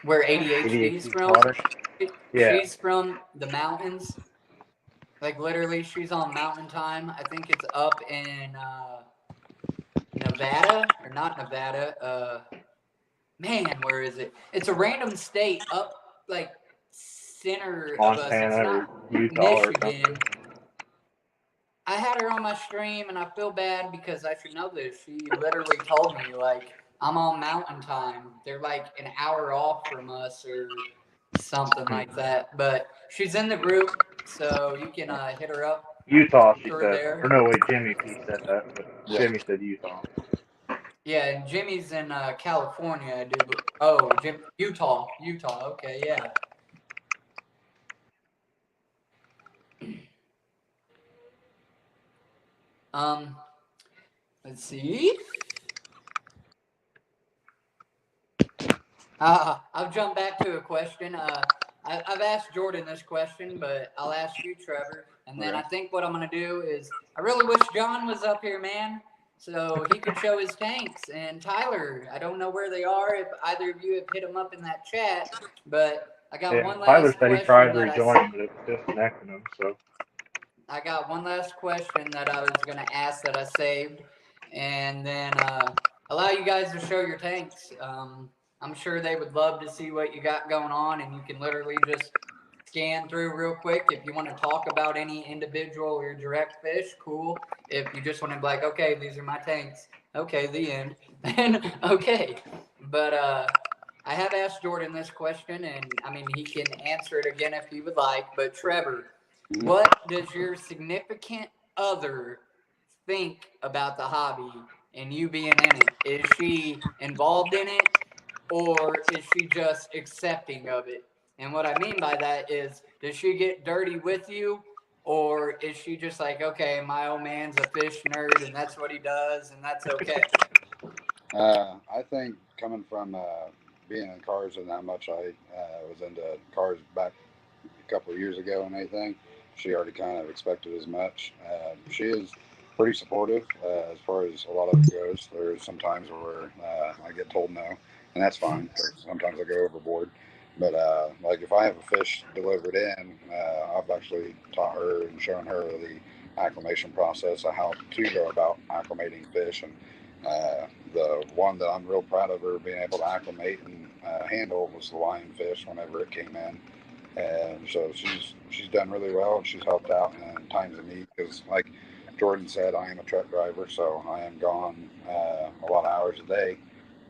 Speaker 3: Where ADHD's
Speaker 2: ADHD's
Speaker 3: from?
Speaker 2: product? Yeah.
Speaker 3: She's from the mountains. Like literally, she's on mountain time. I think it's up in Nevada, or not Nevada. Man, where is it? It's a random state up like center of us. It's
Speaker 2: Montana or
Speaker 3: not
Speaker 2: Utah or
Speaker 3: Michigan.
Speaker 2: something.
Speaker 3: I had her on my stream, and I feel bad because I should know this. She literally told me, like, I'm on mountain time. They're like an hour off from us or something like that. But she's in the group, so you can hit her up
Speaker 2: Utah, she
Speaker 3: through
Speaker 2: said.
Speaker 3: there.
Speaker 2: Or no, wait, Jimmy P said that, but
Speaker 1: Yeah.
Speaker 2: Jimmy said Utah.
Speaker 3: Yeah, and Jimmy's in California, I do. Oh, Utah. Okay, yeah. Let's see. I'll jump back to a question. I've asked Jordan this question, but I'll ask you, Trevor. And then
Speaker 1: Okay.
Speaker 3: I think what I'm going to do is I really wish John was up here, man, so he could show his tanks. And Tyler, I don't know where they are, if either of you have hit them up in that chat, but I got
Speaker 2: Yeah,
Speaker 3: one
Speaker 2: Tyler
Speaker 3: last
Speaker 2: said he
Speaker 3: question
Speaker 2: tried
Speaker 3: that
Speaker 2: rejoining, but it was disconnecting him, so.
Speaker 3: I got one last question that I was going to ask that I saved, and then allow you guys to show your tanks. I'm sure they would love to see what you got going on, and you can literally just scan through real quick. If you want to talk about any individual or direct fish, cool. If you just want to be like, okay, these are my tanks. Okay, the end. And okay. But I have asked Jordan this question, and I mean, he can answer it again if he would like. But Trevor, what does your significant other think about the hobby and you being in it? Is she involved in it, or is she just accepting of it? And what I mean by that is, does she get dirty with you, or is she just like, okay, my old man's a fish nerd and that's what he does and that's okay?
Speaker 1: I think coming from being in cars and how much I was into cars back a couple of years ago and anything, she already kind of expected as much. She is pretty supportive as far as a lot of it goes. There's some times where I get told no, and that's fine. Sometimes I go overboard. But like if I have a fish delivered in, I've actually taught her and shown her the acclimation process of how to go about acclimating fish. And the one that I'm real proud of her being able to acclimate and handle was the lionfish whenever it came in. And so she's done really well, and she's helped out in times of need, because like Jordan said, I am a truck driver, so I am gone a lot of hours a day,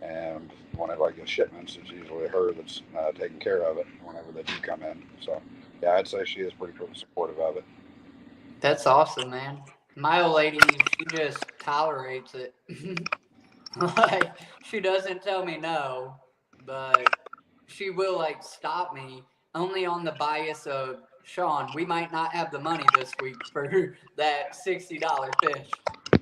Speaker 1: and whenever I get shipments, it's usually her that's taking care of it whenever they do come in. So yeah, I'd say she is pretty supportive of it.
Speaker 3: That's awesome, man. My old lady, she just tolerates it. Like, she doesn't tell me no, but she will like stop me only on the bias of Sean, we might not have the money this week for that $60 fish,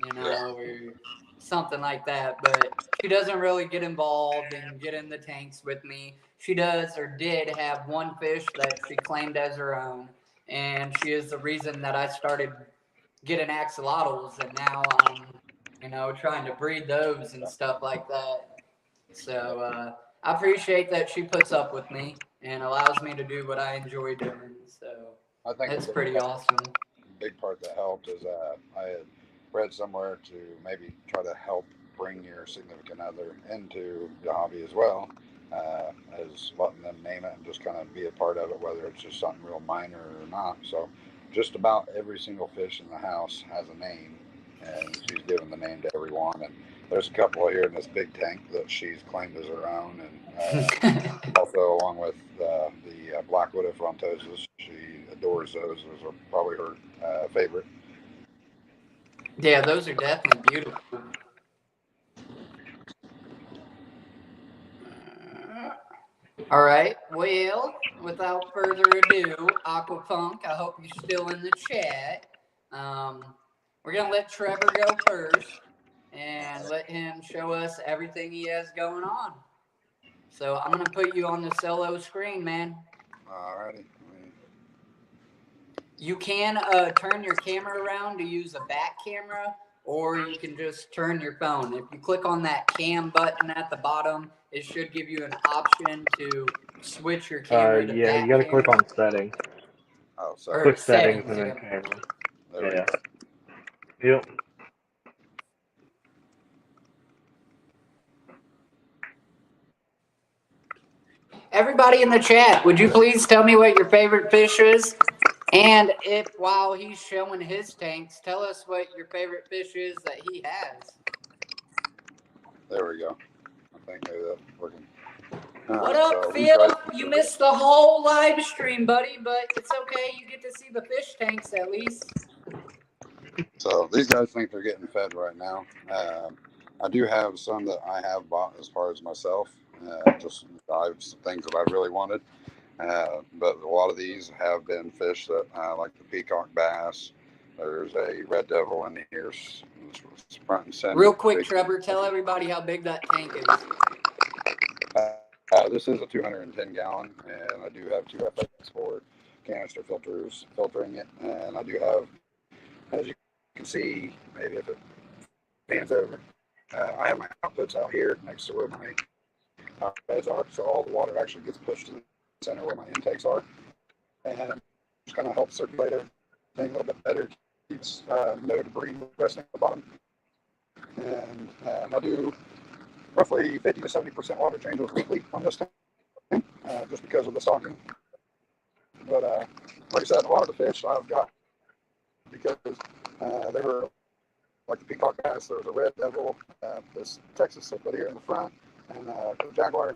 Speaker 3: you know, or something like that. But she doesn't really get involved and get in the tanks with me. She does or did have one fish that she claimed as her own, and she is the reason that I started getting axolotls, and now I'm, you know, trying to breed those and stuff like that. So I appreciate that she puts up with me and allows me to do what I enjoy doing. So
Speaker 1: I think
Speaker 3: that's
Speaker 1: the
Speaker 3: pretty awesome.
Speaker 1: big part that helped is I had read somewhere to maybe try to help bring your significant other into the hobby as well, as letting them name it and just kind of be a part of it, whether it's just something real minor or not. So just about every single fish in the house has a name, and she's given the name to everyone. And there's a couple here in this big tank that she's claimed as her own, and also along with the Blackwood Frontoses. She adores those. Those are probably her favorite.
Speaker 3: Yeah, those are definitely beautiful. All right. Well, without further ado, Aquapunk, I hope you're still in the chat. We're going to let Trevor go first and let him show us everything he has going on. So I'm going to put you on the solo screen, man.
Speaker 1: Alrighty.
Speaker 3: You can turn your camera around to use a back camera, or you can just turn your phone. If you click on that cam button at the bottom, it should give you an option to switch your camera to
Speaker 2: Yeah,
Speaker 3: back
Speaker 2: you got to
Speaker 3: camera.
Speaker 2: click on settings.
Speaker 1: Oh,
Speaker 3: Or
Speaker 1: sorry.
Speaker 2: Click settings
Speaker 3: settings,
Speaker 2: and
Speaker 3: yeah.
Speaker 2: then camera.
Speaker 1: There we
Speaker 2: Yeah.
Speaker 1: go.
Speaker 2: Yep.
Speaker 3: Everybody in the chat, would you please tell me what your favorite fish is? And if while he's showing his tanks, tell us what your favorite fish is that he has.
Speaker 1: There we go. I think maybe that's working.
Speaker 3: What
Speaker 1: Alright,
Speaker 3: up,
Speaker 1: so
Speaker 3: Phil? You missed the whole live stream, buddy, but it's okay. You get to see the fish tanks at least.
Speaker 1: So these guys think they're getting fed right now. I do have some that I have bought as far as myself. Just I have some things that I really wanted. But a lot of these have been fish that like the peacock bass. There's a red devil in here, front and center.
Speaker 3: Real quick, Trevor, tell everybody how big that tank is.
Speaker 1: This is a 210 gallon, and I do have two FX4 canister filters filtering it. And I do have, as you can see, maybe if it pans over, I have my outputs out here next to where my outbeds are, so all the water actually gets pushed to the center where my intakes are, and just kind of helps circulate everything a little bit better. Keeps no debris resting at the bottom, and I do roughly 50 to 70% water changes weekly on this tank, just because of the stocking. But like I said, a lot of the fish I've got because they were like the peacock bass. There was a red devil, this Texas cichlid here in the front, and the jaguar.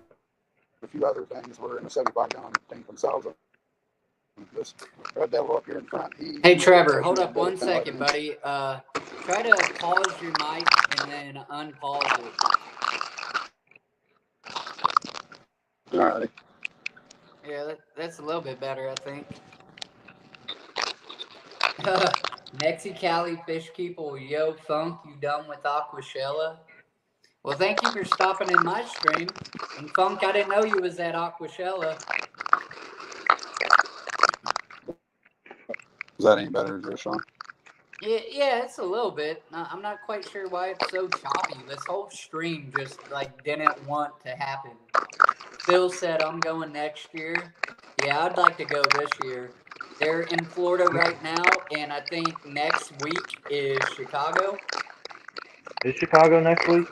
Speaker 1: A few other things were in a 75-gallon tank themselves. This red devil up here in front.
Speaker 3: Hey, Trevor, hold up 1 second, buddy. Try to pause your mic and then unpause it.
Speaker 1: All right.
Speaker 3: Yeah, that's a little bit better, I think. Mexicali Fish People, yo, Funk, you done with Aquashella? Well, thank you for stopping in my stream. And Funk, I didn't know you was at Aquashella.
Speaker 1: Is that any better, Sean?
Speaker 3: Yeah, it's a little bit. I'm not quite sure why it's so choppy. This whole stream just like didn't want to happen. Phil said I'm going next year. Yeah, I'd like to go this year. They're in Florida right now, and I think next week is Chicago.
Speaker 2: Is Chicago next week?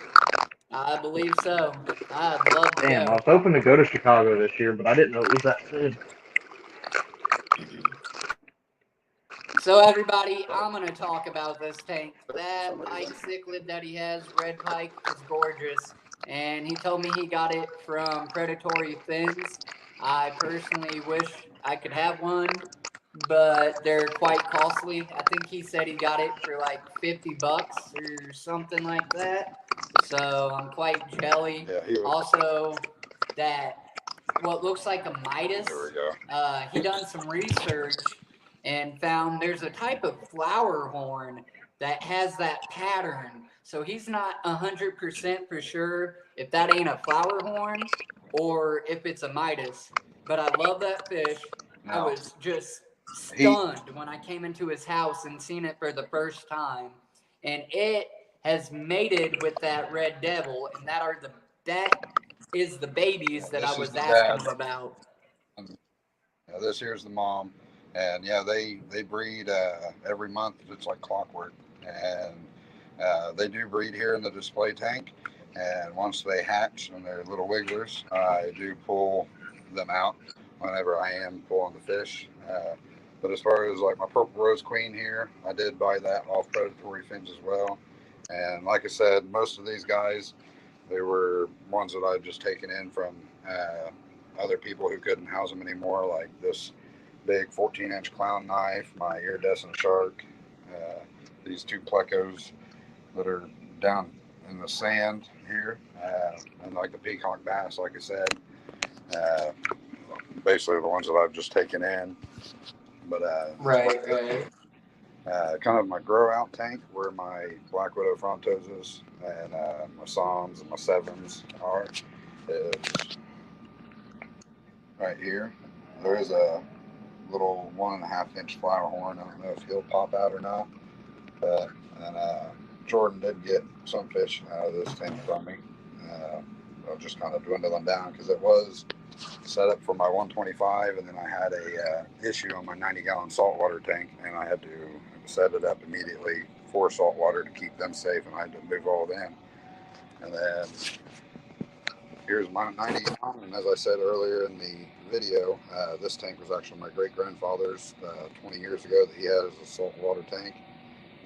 Speaker 3: I believe so. I'd love to
Speaker 2: Damn, I
Speaker 3: go.
Speaker 2: was hoping to go to Chicago this year, but I didn't know it was that soon.
Speaker 3: So everybody, I'm going to talk about this tank. That pike cichlid that he has, red pike, is gorgeous. And he told me he got it from Predatory Fins. I personally wish I could have one, but they're quite costly. I think he said he got it for like $50 or something like that. So I'm quite jelly.
Speaker 1: Yeah,
Speaker 3: Also, that what looks like a Midas.
Speaker 1: There we go.
Speaker 3: He done some research and found there's a type of flower horn that has that pattern. So he's not 100% for sure if that ain't a flower horn or if it's a Midas. But I love that fish. I
Speaker 1: Now,
Speaker 3: was just
Speaker 1: he,
Speaker 3: stunned when I came into his house and seen it for the first time. And it has mated with that red devil, and that is the babies that I
Speaker 1: this is
Speaker 3: was
Speaker 1: the
Speaker 3: asking
Speaker 1: dad.
Speaker 3: him about.
Speaker 1: This here's the mom, and yeah, they breed every month. It's like clockwork, and they do breed here in the display tank. And once they hatch and they're little wigglers, I do pull them out whenever I am pulling the fish. But as far as like my purple rose queen here, I did buy that off predatory fins as well. And like I said, most of these guys, they were ones that I'd just taken in from other people who couldn't house them anymore, like this big 14-inch clown knife, my iridescent shark, these two plecos that are down in the sand here, and like the peacock bass, like I said, basically the ones that I've just taken in. But
Speaker 3: Right.
Speaker 1: kind of my grow out tank where my black widow frontoses and my psalms and my sevens are is right here. There is a little 1.5-inch flower horn. I don't know if he'll pop out or not, but and Jordan did get some fish out of this tank from me. I'll just kind of dwindling down because it was set up for my 125, and then I had a issue on my 90-gallon saltwater tank, and I had to set it up immediately for saltwater to keep them safe, and I had to move all of them. And then here's my 90-gallon, and as I said earlier in the video, this tank was actually my great-grandfather's 20 years ago that he had as a saltwater tank.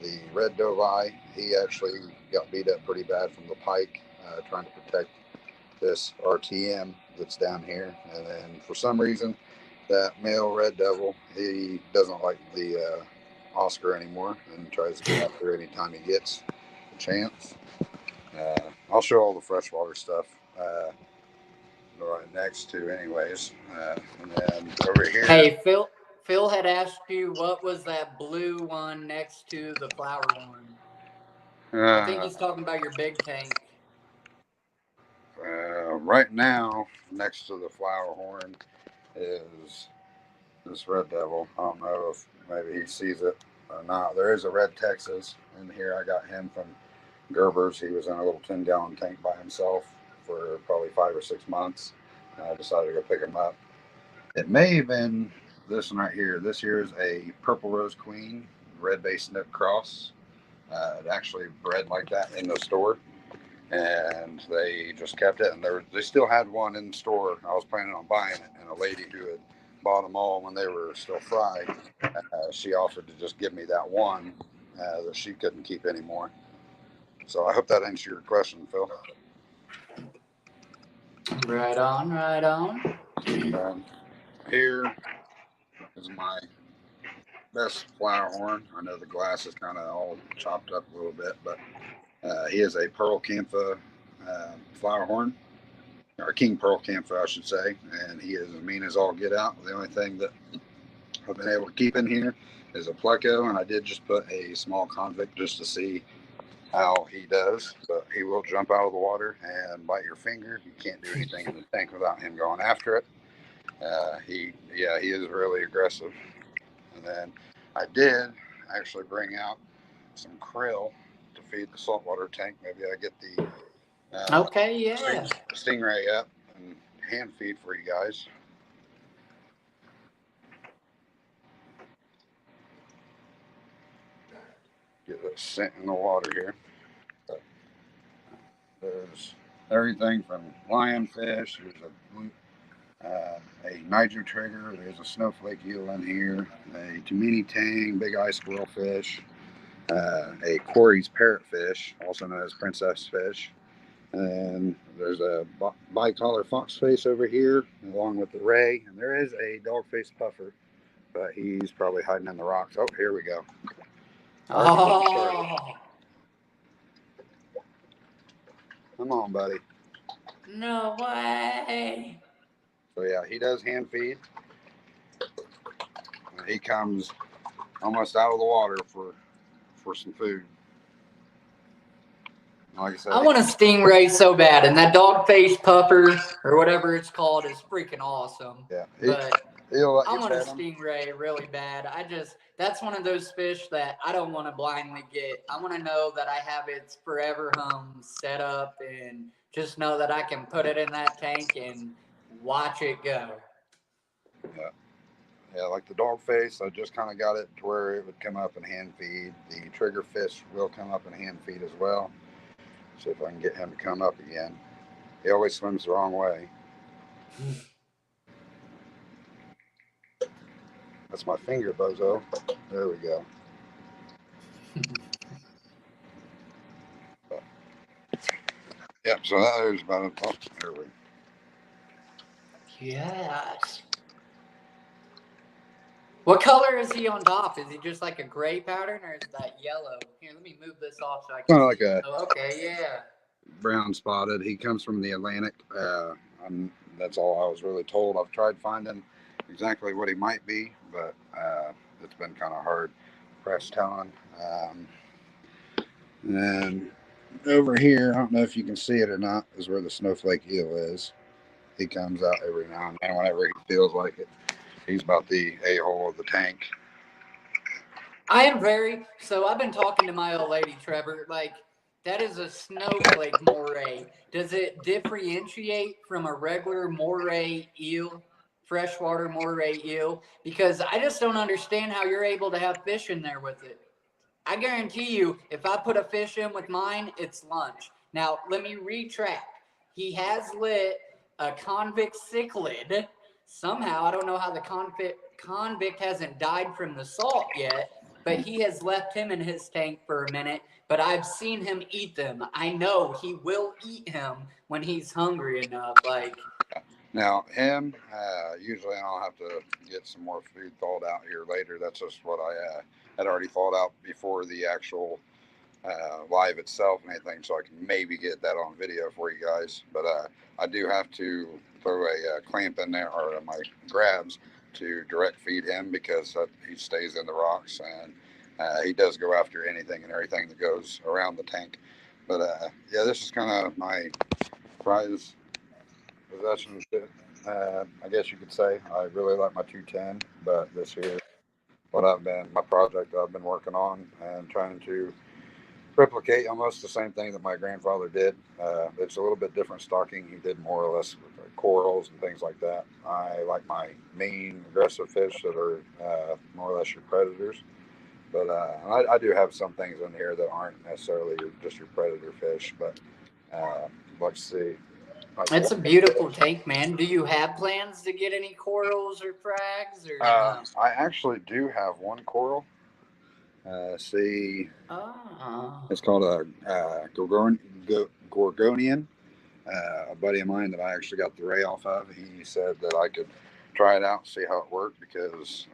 Speaker 1: The red doveye, he actually got beat up pretty bad from the pike trying to protect this RTM that's down here. And then for some reason, that male red devil, he doesn't like the Oscar anymore and tries to go after anytime he gets a chance. I'll show all the freshwater stuff right next to anyways. And then over here.
Speaker 3: Hey, Phil had asked you what was that blue one next to the flower horn. I think he's talking about your big tank.
Speaker 1: Right now, next to the flower horn is this red devil. I don't know if maybe he sees it or not. There is a red Texas in here. I got him from Gerber's. He was in a little 10-gallon tank by himself for probably 5 or 6 months. And I decided to go pick him up. It may have been this one right here. This here is a purple rose queen, red base snook cross. It actually bred like that in the store, and they just kept it. And they still had one in the store. I was planning on buying it, and a lady who had bought them all when they were still fried, she offered to just give me that one that she couldn't keep anymore. So I hope that answers your question, Phil.
Speaker 3: Right on.
Speaker 1: Here is my best flower horn. I know the glass is kind of all chopped up a little bit, but he is a pearl cantha flower horn, or king pearl cantha, I should say, and he is as mean as all get out. The only thing that I've been able to keep in here is a pleco, and I did just put a small convict just to see how he does, but he will jump out of the water and bite your finger. You can't do anything in the tank without him going after it. He is really aggressive. And then I did actually bring out some krill to feed the saltwater tank. Maybe I get the
Speaker 3: Okay, yeah.
Speaker 1: stingray up and hand feed for you guys. Get it sent in the water here. But there's everything from lionfish. There's a Niger trigger. There's a snowflake eel in here. A Tumini tang, big eye squirrel fish. A Corey's parrotfish, also known as princess fish. And there's a bicolor foxface over here, along with the ray. And there is a dog-faced puffer, but he's probably hiding in the rocks. Oh, here we go.
Speaker 3: Oh,
Speaker 1: Come on, buddy.
Speaker 3: no way.
Speaker 1: So yeah, he does hand feed. He comes almost out of the water for some food. Like I said,
Speaker 3: I want a stingray so bad, and that dogface puffer or whatever it's called is freaking awesome.
Speaker 1: yeah,
Speaker 3: But
Speaker 1: he'll let
Speaker 3: I
Speaker 1: you
Speaker 3: want a
Speaker 1: pet him.
Speaker 3: stingray really bad. That's one of those fish that I don't want to blindly get. I want to know that I have its forever home set up and just know that I can put it in that tank and watch it go.
Speaker 1: Yeah. Yeah, like the dogface, I just kind of got it to where it would come up and hand feed. The triggerfish will come up and hand feed as well. See if I can get him to come up again. He always swims the wrong way. That's my finger, bozo. There we go. Yep, so that is about it. Oh, there we go.
Speaker 3: Yes. What color is he on top? Is he just like a gray pattern or is that yellow? Here, let me move this off so I can
Speaker 1: Kind of like a
Speaker 3: Oh, okay, yeah.
Speaker 1: brown spotted. He comes from the Atlantic. That's all I was really told. I've tried finding exactly what he might be, but it's been kind of hard press telling. And over here, I don't know if you can see it or not, is where the snowflake eel is. He comes out every now and then whenever he feels like it. He's about the a-hole of the tank.
Speaker 3: I've been talking to my old lady, Trevor, like, that is a snowflake moray. Does it differentiate from a regular moray eel, freshwater moray eel? Because I just don't understand how you're able to have fish in there with it. I guarantee you, if I put a fish in with mine, it's lunch. Now, let me retract. He has lit a convict cichlid. Somehow, I don't know how the convict hasn't died from the salt yet, but he has left him in his tank for a minute. But I've seen him eat them. I know he will eat him when he's hungry enough. Like,
Speaker 1: Now, him, usually I'll have to get some more food thawed out here later. That's just what I had already thawed out before the actual live itself and anything, so I can maybe get that on video for you guys. But I do have to throw a clamp in there or my grabs to direct feed him because he stays in the rocks and he does go after anything and everything that goes around the tank. But yeah, this is kind of my prize possession. I guess you could say I really like my 210, but this year, my project I've been working on and trying to replicate almost the same thing that my grandfather did. It's a little bit different stocking. He did more or less corals and things like that. I like my mean, aggressive fish that are more or less your predators. But I do have some things in here that aren't necessarily just your predator fish. But let's see.
Speaker 3: it's a beautiful tank, man. Do you have plans to get any corals or frags or no?
Speaker 1: I actually do have one coral.
Speaker 3: Oh.
Speaker 1: It's called a Gorgonian. A buddy of mine that I actually got the ray off of, he said that I could try it out, see how it worked, because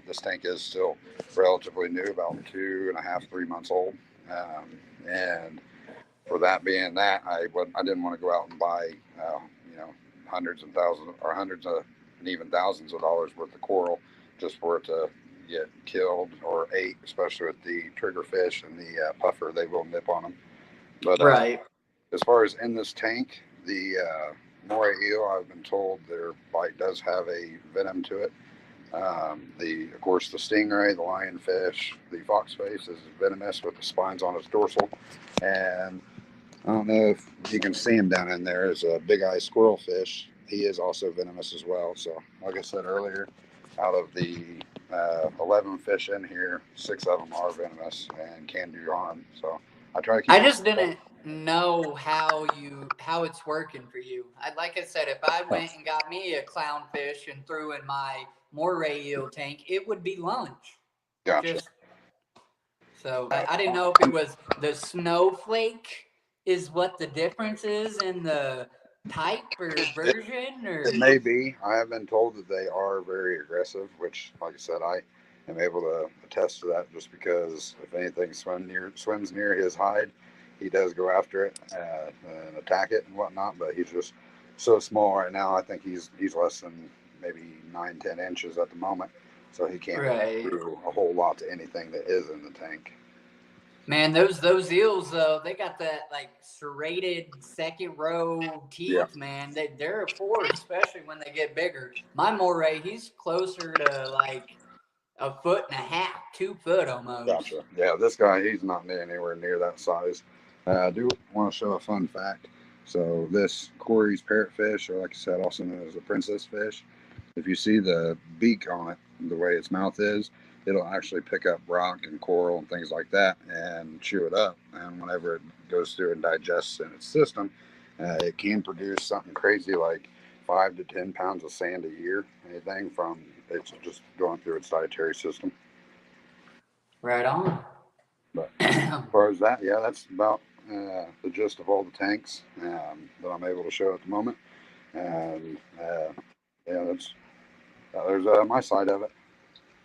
Speaker 1: this tank is still relatively new, about 2.5, 3 months old. And for that being that, I didn't want to go out and buy, you know, hundreds and thousands or hundreds of and even thousands of dollars worth of coral just for it to get killed or ate, especially with the triggerfish and the puffer. They will nip on them. But
Speaker 3: Right.
Speaker 1: as far as in this tank, the moray eel, I've been told their bite does have a venom to it. Of course, the stingray, the lionfish, the foxface is venomous with the spines on its dorsal. And I don't know if you can see him down in there. Is a big-eyed squirrelfish. He is also venomous as well. So, like I said earlier, out of the 11 fish in here, 6 of them are venomous and can do harm. So I try to keep.
Speaker 3: I just didn't know how it's working for you. Like I said, if I went and got me a clownfish and threw in my moray eel tank, it would be lunch.
Speaker 1: Gotcha.
Speaker 3: So I didn't know if it was the snowflake is what the difference is in the type or version, or
Speaker 1: It may be. I have been told that they are very aggressive, which, like I said, I am able to attest to that just because if anything swims near his hide, he does go after it and attack it and whatnot. But he's just so small right now. I think he's less than maybe 9-10 inches at the moment, so he can't
Speaker 3: Right.
Speaker 1: do a whole lot to anything that is in the tank.
Speaker 3: Man, those eels though, they got that like serrated second row teeth,
Speaker 1: Yeah.
Speaker 3: man. They're a force, especially when they get bigger. My moray, he's closer to like 1.5 feet, 2 foot almost.
Speaker 1: Gotcha. Yeah, this guy, he's not anywhere near that size. I do want to show a fun fact. So this Corey's parrotfish, or like I said, also known as the princess fish, if you see the beak on it, the way its mouth is, it'll actually pick up rock and coral and things like that and chew it up. And whenever it goes through and digests in its system, it can produce something crazy like 5 to 10 pounds of sand a year. Anything from it's just going through its dietary system.
Speaker 3: Right on.
Speaker 1: But as far as that, yeah, that's about the gist of all the tanks that I'm able to show at the moment. And yeah, there's my side of it.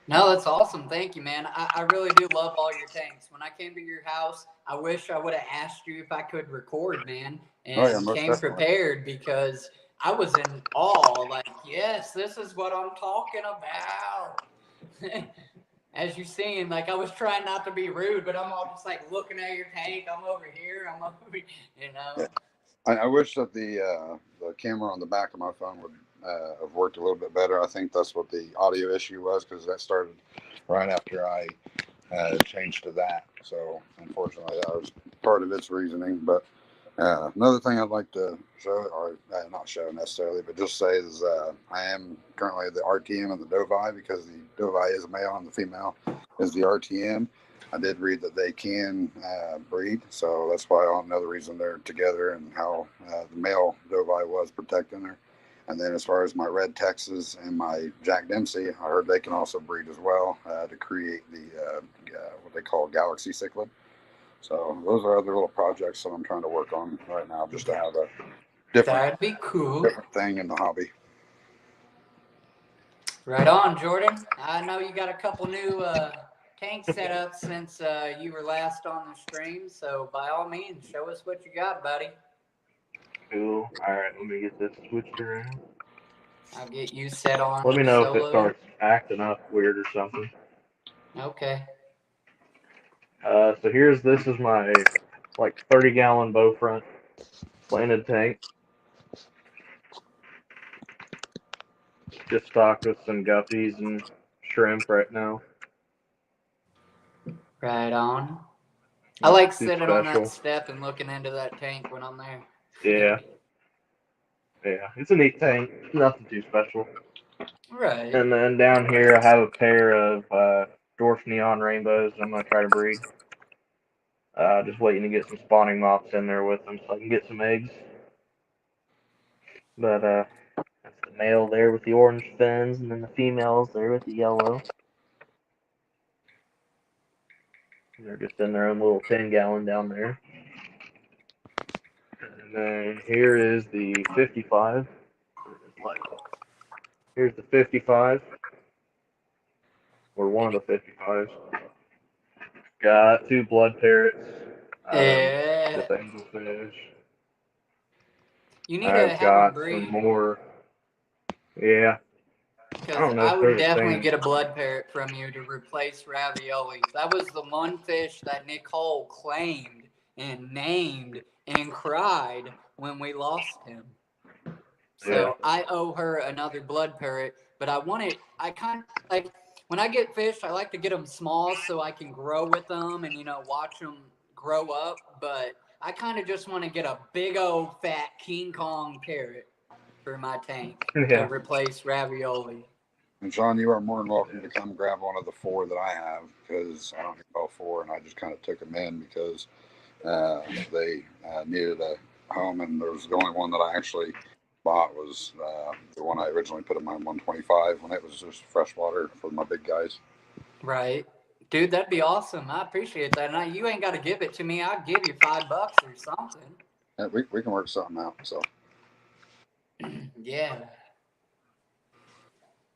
Speaker 3: No, that's awesome. Thank you, man. I really do love all your tanks. When I came to your house, I wish I would have asked you if I could record, man, and
Speaker 1: Oh yeah, most
Speaker 3: came
Speaker 1: definitely.
Speaker 3: prepared because I was in awe. Like, yes, this is what I'm talking about. As you seen, like I was trying not to be rude, but I'm all just like looking at your tank. I'm over here. I'm over,
Speaker 1: Yeah. I wish that the camera on the back of my phone would have worked a little bit better. I think that's what the audio issue was, because that started right after I changed to that. So unfortunately, that was part of its reasoning. But another thing I'd like to show, or not show necessarily, but just say is I am currently the RTM of the Dovi, because the Dovi is a male and the female is the RTM. I did read that they can breed, so that's why another reason they're together, and how the male Dovi was protecting her. And then as far as my Red Texas and my Jack Dempsey, I heard they can also breed as well to create the what they call Galaxy cichlid. So those are other little projects that I'm trying to work on right now, just to have a
Speaker 3: That'd be cool.
Speaker 1: different thing in the hobby.
Speaker 3: Right on, Jordan. I know you got a couple new tank setups since you were last on the stream. So by all means, show us what you got, buddy.
Speaker 2: Cool. All right, let me get this switched around.
Speaker 3: I'll get you set on.
Speaker 2: Let me know if it
Speaker 3: solo.
Speaker 2: starts acting up weird or something.
Speaker 3: Okay.
Speaker 2: So this is my like 30-gallon bow front planted tank. Just stocked with some guppies and shrimp right now.
Speaker 3: Right on. I
Speaker 2: Nothing
Speaker 3: like
Speaker 2: too
Speaker 3: sitting on
Speaker 2: special.
Speaker 3: that step and looking into that tank when I'm there.
Speaker 2: Yeah. Yeah, it's a neat tank. Nothing too special.
Speaker 3: Right.
Speaker 2: And then down here I have a pair of dwarf neon rainbows I'm going to try to breed. Just waiting to get some spawning moths in there with them so I can get some eggs. But that's the male there with the orange fins, and then the females there with the yellow. They're just in their own little 10-gallon down there. And then here is the 55. Here's the 55. Or one of the 55s. Got 2 blood parrots.
Speaker 3: Yeah.
Speaker 2: Just angelfish.
Speaker 3: You need to
Speaker 2: I've
Speaker 3: have
Speaker 2: got
Speaker 3: them breed.
Speaker 2: some more. Yeah.
Speaker 3: Because I would definitely get a blood parrot from you to replace raviolis. That was the one fish that Nicole claimed and named and cried when we lost him. So
Speaker 2: Yeah.
Speaker 3: I owe her another blood parrot, but I kind of like, when I get fish, I like to get them small so I can grow with them and, watch them grow up. But I kind of just want to get a big old fat King Kong parrot for my tank to replace ravioli.
Speaker 1: And Sean, you are more than welcome to come grab one of the 4 that I have, because I don't need all 4, and I just kind of took them in because they needed a home, and there was the only one that I actually bought was the one I originally put in my 125 when it was just freshwater for my big guys.
Speaker 3: Right. Dude, that'd be awesome. I appreciate that. And you ain't got to give it to me. I'll give you $5 or something.
Speaker 1: Yeah, we can work something out. So.
Speaker 3: Yeah.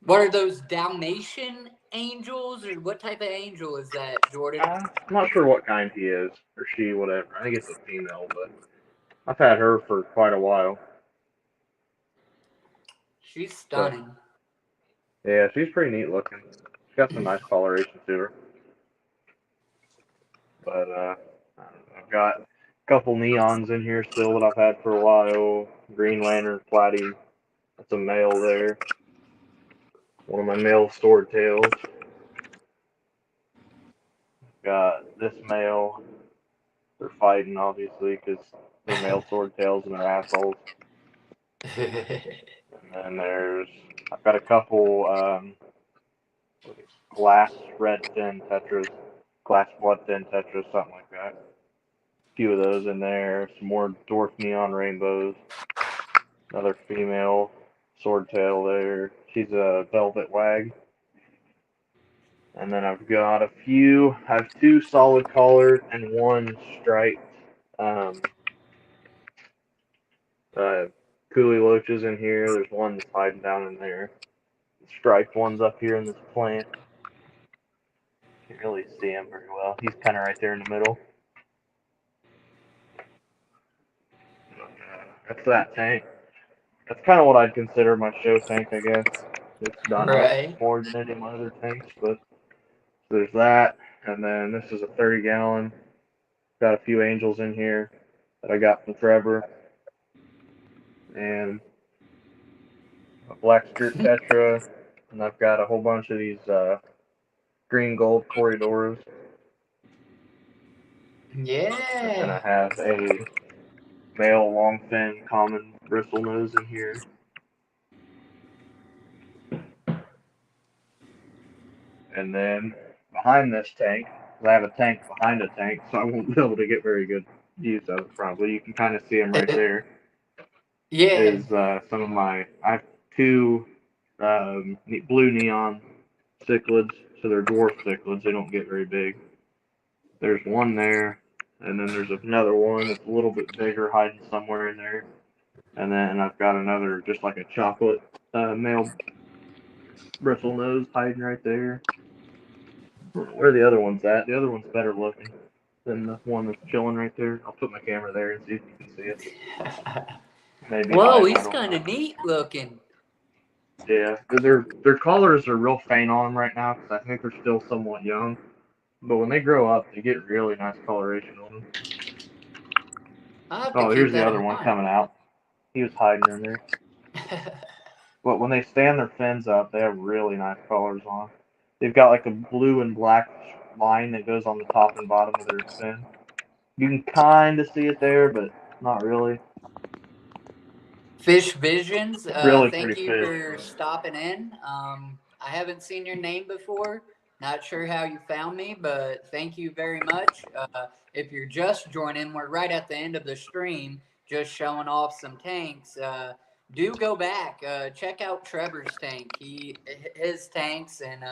Speaker 3: What are those Dalmatian angels, or what type of angel is that, Jordan?
Speaker 2: I'm not sure what kind he is, or she, whatever. I think it's a female, but I've had her for quite a while.
Speaker 3: She's stunning.
Speaker 2: Yeah, she's pretty neat looking. She's got some nice coloration to her. But I don't know, I've got a couple neons in here still that I've had for a while. Green Lantern, Platy. That's a male there. One of my male swordtails. Got this male. They're fighting, obviously, because they're male swordtails and they're assholes. And then I've got a couple glass red fin tetras, glass blood fin tetras, something like that. A few of those in there. Some more dwarf neon rainbows. Another female swordtail there. She's a velvet wag. And then I've got I have 2 solid collared and 1 striped coolie loaches in here. There's one that's hiding down in there. The striped one's up here in this plant. Can't really see him very well. He's kind of right there in the middle. That's that tank. That's kind of what I'd consider my show tank, I guess. It's done
Speaker 3: Right.
Speaker 2: up more than any of my other tanks, but there's that. And then this is a 30-gallon. Got a few angels in here that I got from Trevor. And a black skirt tetra. And I've got a whole bunch of these green gold corridors.
Speaker 3: Yeah.
Speaker 2: And I have a male longfin common bristle nose in here. And then behind this tank, I have a tank behind a tank, so I won't be able to get very good views of it probably. You can kind of see them right there.
Speaker 3: Yeah.
Speaker 2: Is some of I have 2 blue neon cichlids, so they're dwarf cichlids. They don't get very big. There's one there, and then there's another one that's a little bit bigger hiding somewhere in there. And then I've got another, just like a chocolate male bristle nose hiding right there. I don't know where the other one's at. The other one's better looking than the one that's chilling right there. I'll put my camera there and see if you can see it. Maybe
Speaker 3: Whoa,
Speaker 2: hiding,
Speaker 3: he's kind of neat looking.
Speaker 2: Yeah, their collars are real faint on right now because I think they're still somewhat young. But when they grow up, they get really nice coloration on them.
Speaker 3: I'll have to
Speaker 2: Oh,
Speaker 3: keep
Speaker 2: here's the
Speaker 3: that
Speaker 2: other
Speaker 3: in
Speaker 2: one
Speaker 3: mind.
Speaker 2: coming out. He was hiding in there. But when they stand their fins up, they have really nice colors on. They've got like a blue and black line that goes on the top and bottom of their fin. You can kind of see it there, but not really.
Speaker 3: Fish Visions,
Speaker 2: Really
Speaker 3: thank
Speaker 2: pretty
Speaker 3: you
Speaker 2: fish.
Speaker 3: for stopping in. I haven't seen your name before. Not sure how you found me, but thank you very much. If you're just joining, we're right at the end of the stream, just showing off some tanks. Do go back, check out Trevor's tank. His tanks, and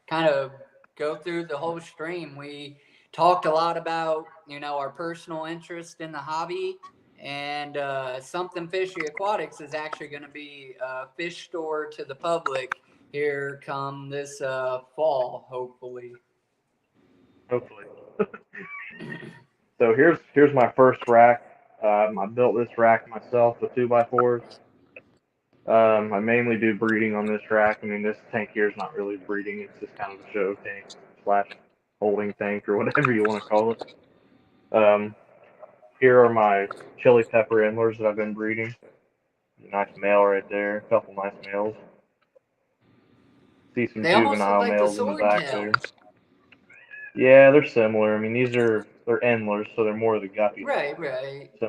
Speaker 3: kind of go through the whole stream. We talked a lot about our personal interest in the hobby. And Something Fishy Aquatics is actually going to be a fish store to the public here come this fall, hopefully.
Speaker 2: Hopefully. So here's my first rack. I built this rack myself with 2x4s. I mainly do breeding on this rack. I mean, this tank here is not really breeding. It's just kind of a show tank / holding tank or whatever you want to call it. Here are my chili pepper endlers that I've been breeding. Nice male right there. A couple nice males. See some
Speaker 3: They almost look
Speaker 2: juvenile
Speaker 3: like the
Speaker 2: males in the back there.
Speaker 3: swordtails.
Speaker 2: Yeah, they're similar. I mean, they're endlers, so they're more of the guppy.
Speaker 3: Right.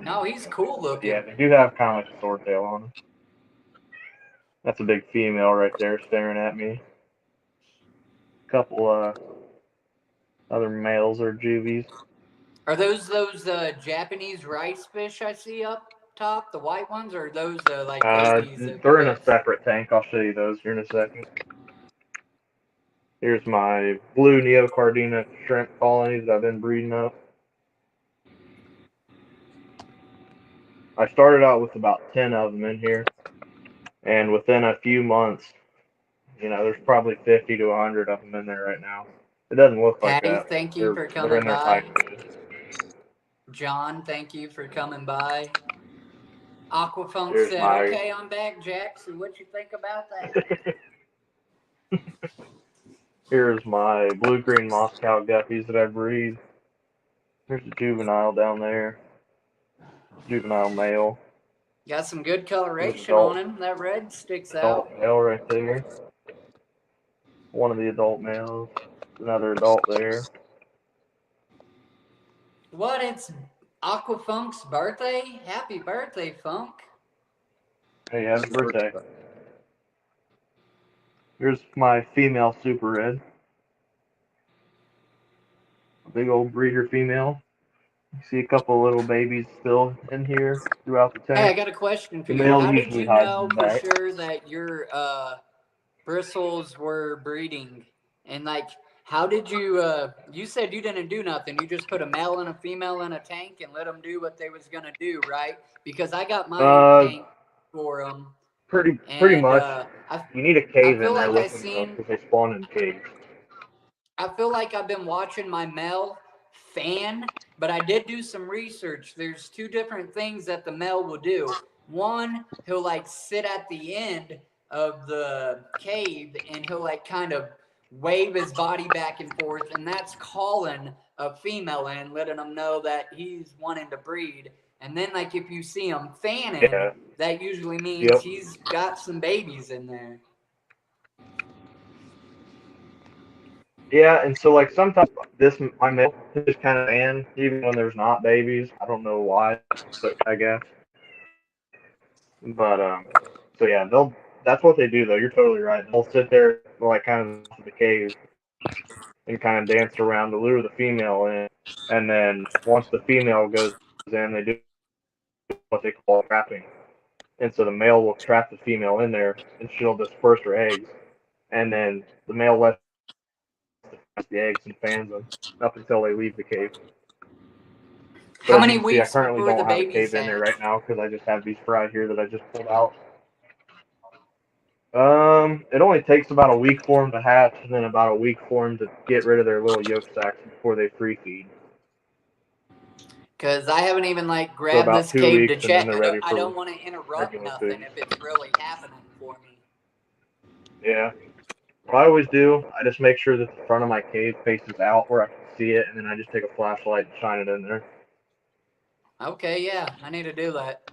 Speaker 3: No, he's cool looking.
Speaker 2: Yeah, they do have kind of like a swordtail on them. That's a big female right there staring at me. A couple other males or juvies.
Speaker 3: Are those Japanese rice fish I see up top, the white ones, or are those like babies?
Speaker 2: They're in a separate tank. I'll show you those here in a second. Here's my blue neocardina shrimp colonies that I've been breeding up. I started out with about 10 of them in here, and within a few months, there's probably 50 to 100 of them in there right now. It doesn't look like
Speaker 3: Patty,
Speaker 2: that.
Speaker 3: thank you for
Speaker 2: They're
Speaker 3: coming
Speaker 2: in there
Speaker 3: by.
Speaker 2: tight.
Speaker 3: John, thank you for coming by. Aquafunk
Speaker 2: Here's
Speaker 3: said,
Speaker 2: my-
Speaker 3: "Okay, I'm back, Jack. So what you think about that?"
Speaker 2: Here's my blue-green Moscow guppies that I breed. There's a juvenile down there. Juvenile male.
Speaker 3: Got some good coloration
Speaker 2: adult.
Speaker 3: on him. That red sticks
Speaker 2: Adult
Speaker 3: out.
Speaker 2: male right there. One of the adult males. Another adult there.
Speaker 3: What? It's Aquafunk's birthday? Happy birthday, Funk.
Speaker 2: Hey, happy birthday. Here's my female super red. A big old breeder female. You see a couple little babies still in here throughout the tank.
Speaker 3: Hey, I got a question for
Speaker 2: The
Speaker 3: you.
Speaker 2: male
Speaker 3: How did
Speaker 2: usually
Speaker 3: you
Speaker 2: hides
Speaker 3: know
Speaker 2: in the
Speaker 3: for
Speaker 2: back.
Speaker 3: sure that your bristles were breeding? And like, how did you? You said you didn't do nothing. You just put a male and a female in a tank and let them do what they was gonna do, right? Because I got my tank for them.
Speaker 2: Pretty much. You need a cave in
Speaker 3: feel
Speaker 2: there
Speaker 3: like
Speaker 2: with them though, because they spawn in caves.
Speaker 3: I feel like I've been watching my male fan, but I did do some research. There's two different things that the male will do. One, he'll like sit at the end of the cave and he'll like kind of wave his body back and forth, and that's calling a female in, letting them know that he's wanting to breed. And then like if you see him fanning, that usually means he's got some babies in there.
Speaker 2: Yeah, and so like sometimes my male just kind of fan even when there's not babies. I don't know why, but I guess. But so yeah, that's what they do though. You're totally right. They'll sit there like kind of in the cave and kind of dance around to lure the female in, and then once the female goes in, they do what they call trapping. And so the male will trap the female in there, and she'll disperse her eggs, and then the male lets the eggs and fans them up until they leave the cave.
Speaker 3: How many weeks
Speaker 2: I currently
Speaker 3: before
Speaker 2: don't
Speaker 3: the
Speaker 2: have a
Speaker 3: babies
Speaker 2: cave in there
Speaker 3: hatch?
Speaker 2: right now because I just have these fry here that I just pulled out. It only takes about a week for them to hatch, and then about a week for them to get rid of their little yolk sacs before they free feed.
Speaker 3: Because I haven't even like grabbed
Speaker 2: about
Speaker 3: this
Speaker 2: 2
Speaker 3: cave
Speaker 2: weeks,
Speaker 3: to
Speaker 2: and then
Speaker 3: check.
Speaker 2: they're ready
Speaker 3: I
Speaker 2: for
Speaker 3: don't want to interrupt
Speaker 2: regular
Speaker 3: nothing
Speaker 2: food.
Speaker 3: if it's really happening for me.
Speaker 2: Yeah. What I always do, I just make sure that the front of my cave faces out where I can see it, and then I just take a flashlight and shine it in there.
Speaker 3: Okay, yeah, I need to do that.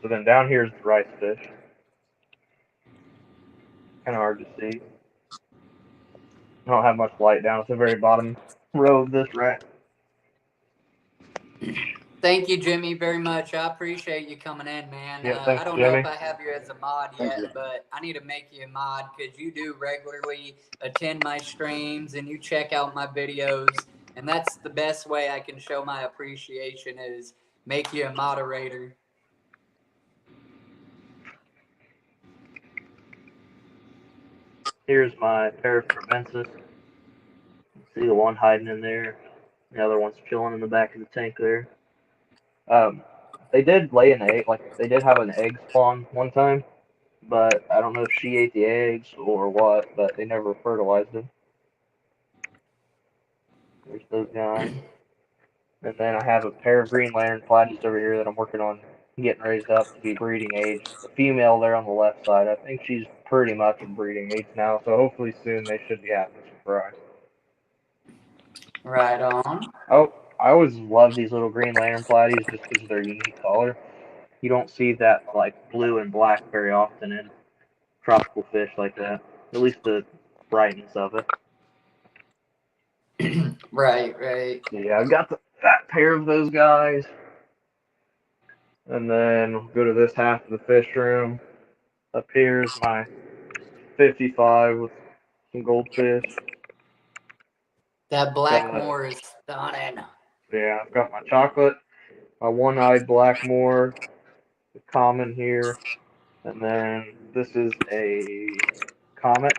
Speaker 2: So then down here is the rice fish. Kind of hard to see. I don't have much light down at the very bottom row of this rack.
Speaker 3: Thank you, Jimmy, very much. I appreciate you coming in, man.
Speaker 2: Yeah, thanks,
Speaker 3: I don't know
Speaker 2: Jimmy.
Speaker 3: if I have you as a mod
Speaker 1: Thank
Speaker 3: yet,
Speaker 1: you.
Speaker 3: but I need to make you a mod because you do regularly attend my streams and you check out my videos. And that's the best way I can show my appreciation is make you a moderator.
Speaker 2: Here's my pair of Provensis. See the one hiding in there. The other one's chilling in the back of the tank there. They did lay an egg, like they did have an egg spawn one time, but I don't know if she ate the eggs or what, but they never fertilized them. There's those guys. And then I have a pair of green lantern platies over here that I'm working on getting raised up to be breeding age. The female there on the left side, I think she's pretty much in breeding age now, so hopefully soon they should be having some fry.
Speaker 3: Right on.
Speaker 2: Oh, I always love these little green lantern platies just because of their unique color. You don't see that like blue and black very often in tropical fish like that. At least the brightness of it.
Speaker 3: Right, right.
Speaker 2: Yeah, I've got that pair of those guys. And then we'll go to this half of the fish room. Up here is my 55 with some goldfish.
Speaker 3: That Blackmore is stunning.
Speaker 2: Yeah, I've got my chocolate, my one-eyed Blackmore, the common here, and then this is a comet,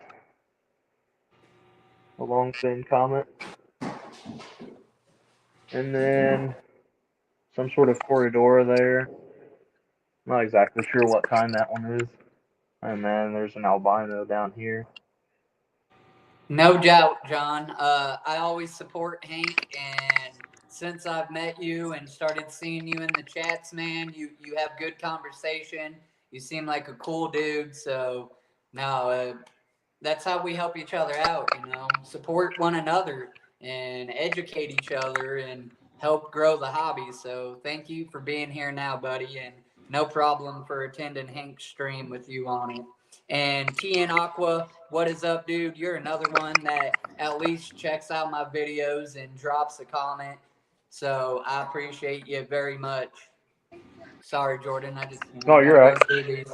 Speaker 2: a long fin comet, and then some sort of corridora there. Not exactly sure what kind that one is. And then there's an albino down here.
Speaker 3: No doubt, John. I always support Hank and since I've met you and started seeing you in the chats, man. You have good conversation. You seem like a cool dude. So no, that's how we help each other out. Support one another and educate each other and help grow the hobby. So thank you for being here now, buddy, and no problem for attending Hank's stream with you on it. And TN Aqua, what is up, dude? You're another one that at least checks out my videos and drops a comment. So I appreciate you very much. Sorry, Jordan. I just
Speaker 2: No, you're
Speaker 3: gotta
Speaker 2: right.
Speaker 3: go through these.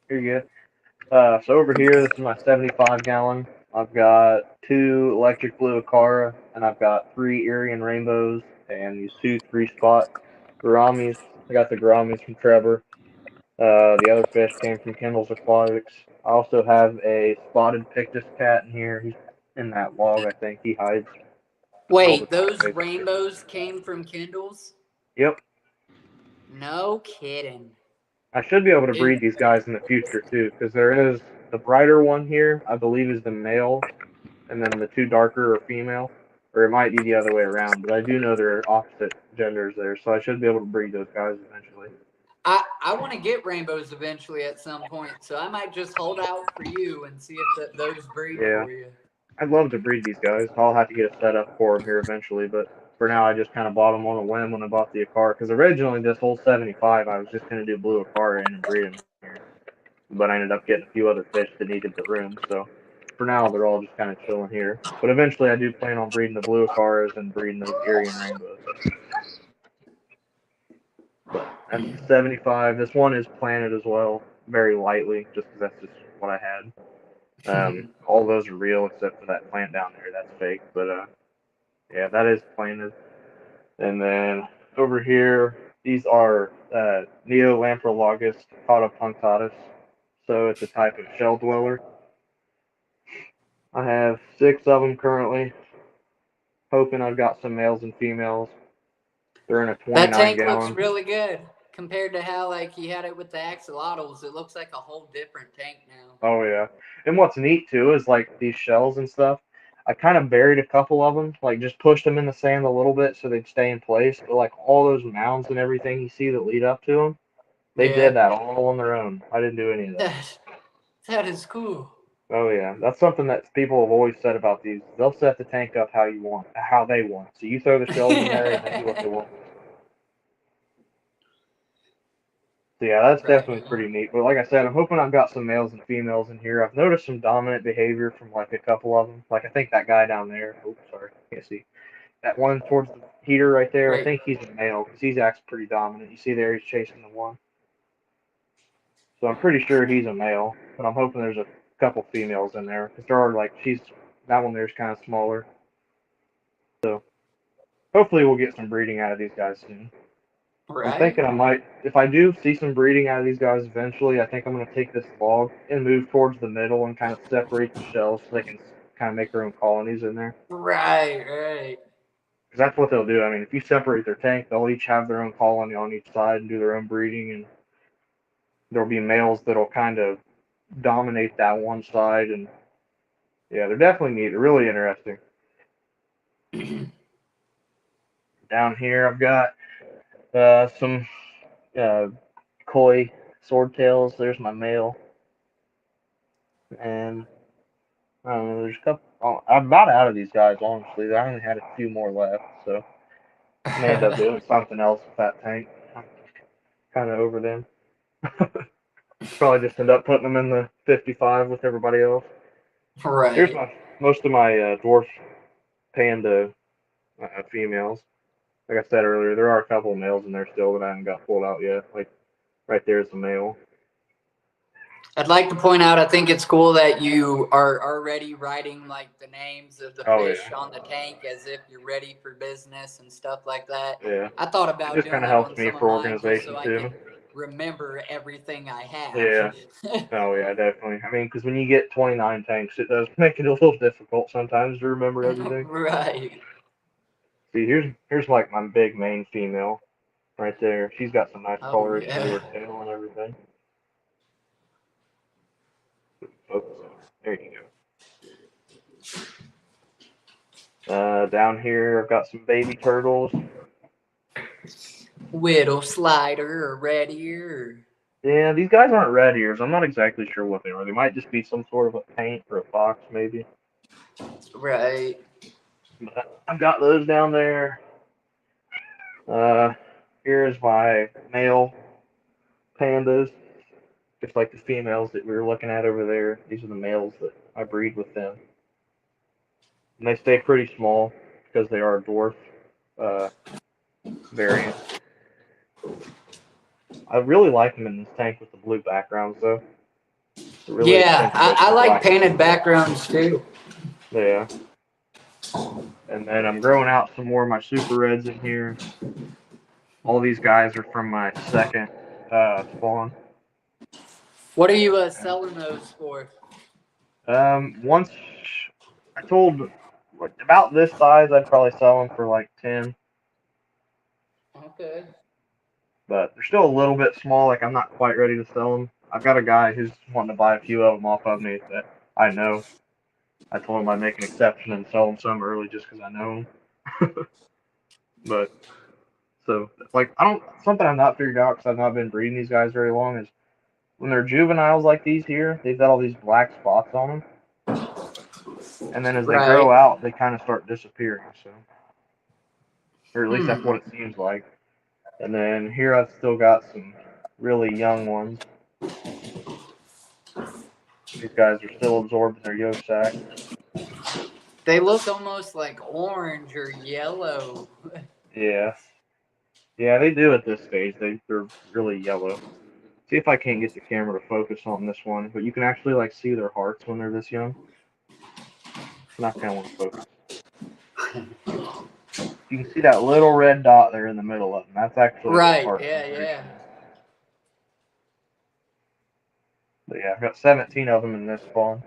Speaker 2: You're good. So over here, this is my 75 gallon. I've got 2 electric blue Acara, and I've got 3 Irian rainbows, and these 2 3-spot gouramis. I got the gouramis from Trevor. The other fish came from Kendall's Aquatics. I also have a spotted pictus cat in here. He's in that log, I think. He hides all the
Speaker 3: Wait,
Speaker 2: time,
Speaker 3: those
Speaker 2: basically.
Speaker 3: rainbows came from Kindles?
Speaker 2: Yep.
Speaker 3: No kidding.
Speaker 2: I should be able to
Speaker 3: Dude.
Speaker 2: breed these guys in the future, too, because there is the brighter one here, I believe, is the male, and then the 2 darker are female. Or it might be the other way around, but I do know there are opposite genders there, so I should be able to breed those guys eventually.
Speaker 3: I want to get rainbows eventually at some point, so I might just hold out for you and see if those breed
Speaker 2: Yeah.
Speaker 3: for you.
Speaker 2: I'd love to breed these guys. I'll have to get a setup for them here eventually, but for now I just kind of bought them on a whim when I bought the Acar, because originally this whole 75 I was just going to do blue Acar in and breed them here, but I ended up getting a few other fish that needed the room, so for now they're all just kind of chilling here. But eventually I do plan on breeding the blue Acaras and breeding those Irian rainbows. But that's the 75. This one is planted as well, very lightly, just because that's just what I had. All those are real except for that plant down there. That's fake, but yeah, that is planted. And then over here, these are Neolamprologus caudopunctatus. So it's a type of shell dweller. I have 6 of them currently. Hoping I've got some males and females. They're in a 29
Speaker 3: That tank
Speaker 2: gallon.
Speaker 3: looks really good compared to how he had it with the axolotls. It looks like a whole different tank now.
Speaker 2: Oh yeah. And what's neat too is these shells and stuff. I kind of buried a couple of them, just pushed them in the sand a little bit so they'd stay in place. But all those mounds and everything you see that lead up to them, they did that all on their own. I didn't do any of that.
Speaker 3: That is cool.
Speaker 2: Oh yeah, that's something that people have always said about these. They'll set the tank up how they want. So you throw the shells in there and they do what they want. So yeah, that's definitely pretty neat. But like I said, I'm hoping I've got some males and females in here. I've noticed some dominant behavior from a couple of them. I think that guy down there. Oh, sorry, can't see. That one towards the heater right there. I think he's a male because he acts pretty dominant. You see there, he's chasing the one. So I'm pretty sure he's a male, but I'm hoping there's a couple females in there because there are that one there's kind of smaller. So hopefully we'll get some breeding out of these guys soon.
Speaker 3: Right.
Speaker 2: I'm thinking I might, if I do see some breeding out of these guys eventually, I think I'm going to take this log and move towards the middle and kind of separate the shells so they can kind of make their own colonies in there.
Speaker 3: Right.
Speaker 2: Because that's what they'll do. I mean, if you separate their tank, they'll each have their own colony on each side and do their own breeding, and there'll be males that'll kind of dominate that one side. And yeah, they're definitely neat. They're really interesting. Down here, I've got some koi swordtails. There's my male. And I don't know, there's a couple. Oh, I'm about out of these guys, honestly. I only had a few more left, so I may end up doing something else with that tank. I'm kind of over them. Probably just end up putting them in the 55 with everybody else.
Speaker 3: Right.
Speaker 2: Here's most of my dwarf panda females. Like I said earlier, there are a couple of males in there still that I haven't got pulled out yet. Right there's the male.
Speaker 3: I'd like to point out, I think it's cool that you are already writing the names of the fish on the tank as if you're ready for business and stuff like that.
Speaker 2: Yeah.
Speaker 3: I thought about
Speaker 2: it just
Speaker 3: doing
Speaker 2: kind of
Speaker 3: that
Speaker 2: helps
Speaker 3: on
Speaker 2: me
Speaker 3: some
Speaker 2: for
Speaker 3: of mine just
Speaker 2: organization
Speaker 3: so I
Speaker 2: too.
Speaker 3: can remember everything I have.
Speaker 2: Yeah. Oh yeah, definitely. I mean, because when you get 29 tanks, it does make it a little difficult sometimes to remember everything.
Speaker 3: Right.
Speaker 2: See, here's my big main female right there. She's got some nice coloration to her tail and everything. Focus on her. There you go. Down here, I've got some baby turtles.
Speaker 3: Whittle slider or red ear.
Speaker 2: Yeah, these guys aren't red ears. I'm not exactly sure what they are. They might just be some sort of a paint or a fox, maybe.
Speaker 3: Right.
Speaker 2: But I've got those down there. Here's my male pandas, just like the females that we were looking at over there. These are the males that I breed with them. And they stay pretty small because they are dwarf variants. I really like them in this tank with the blue backgrounds, though. Really
Speaker 3: Yeah, I like
Speaker 2: black.
Speaker 3: painted backgrounds too.
Speaker 2: Yeah. And then I'm growing out some more of my super reds in here. All these guys are from my second spawn.
Speaker 3: What are you selling those for?
Speaker 2: Once I told about this size, I'd probably sell them for like 10.
Speaker 3: Okay.
Speaker 2: But they're still a little bit small. Like I'm not quite ready to sell them. I've got a guy who's wanting to buy a few of them off of me that I know. I told him I'd make an exception and sell them some early just because I know them. But so like something I've not figured out because I've not been breeding these guys very long is when they're juveniles like these here, they've got all these black spots on them. And then as they grow out, they kind of start disappearing. So, or at least that's what it seems like. And then here I've still got some really young ones. These guys are still absorbed in their yolk sac.
Speaker 3: They look almost like orange or yellow.
Speaker 2: Yeah. Yeah, they do at this stage. They're really yellow. See if I can't get the camera to focus on this one, but you can actually like see their hearts when they're this young. And I kind of want to focus. You can see that little red dot there in the middle of them. That's actually
Speaker 3: right.
Speaker 2: Heart.
Speaker 3: Yeah.
Speaker 2: But yeah, I've got 17 of them in this spawn.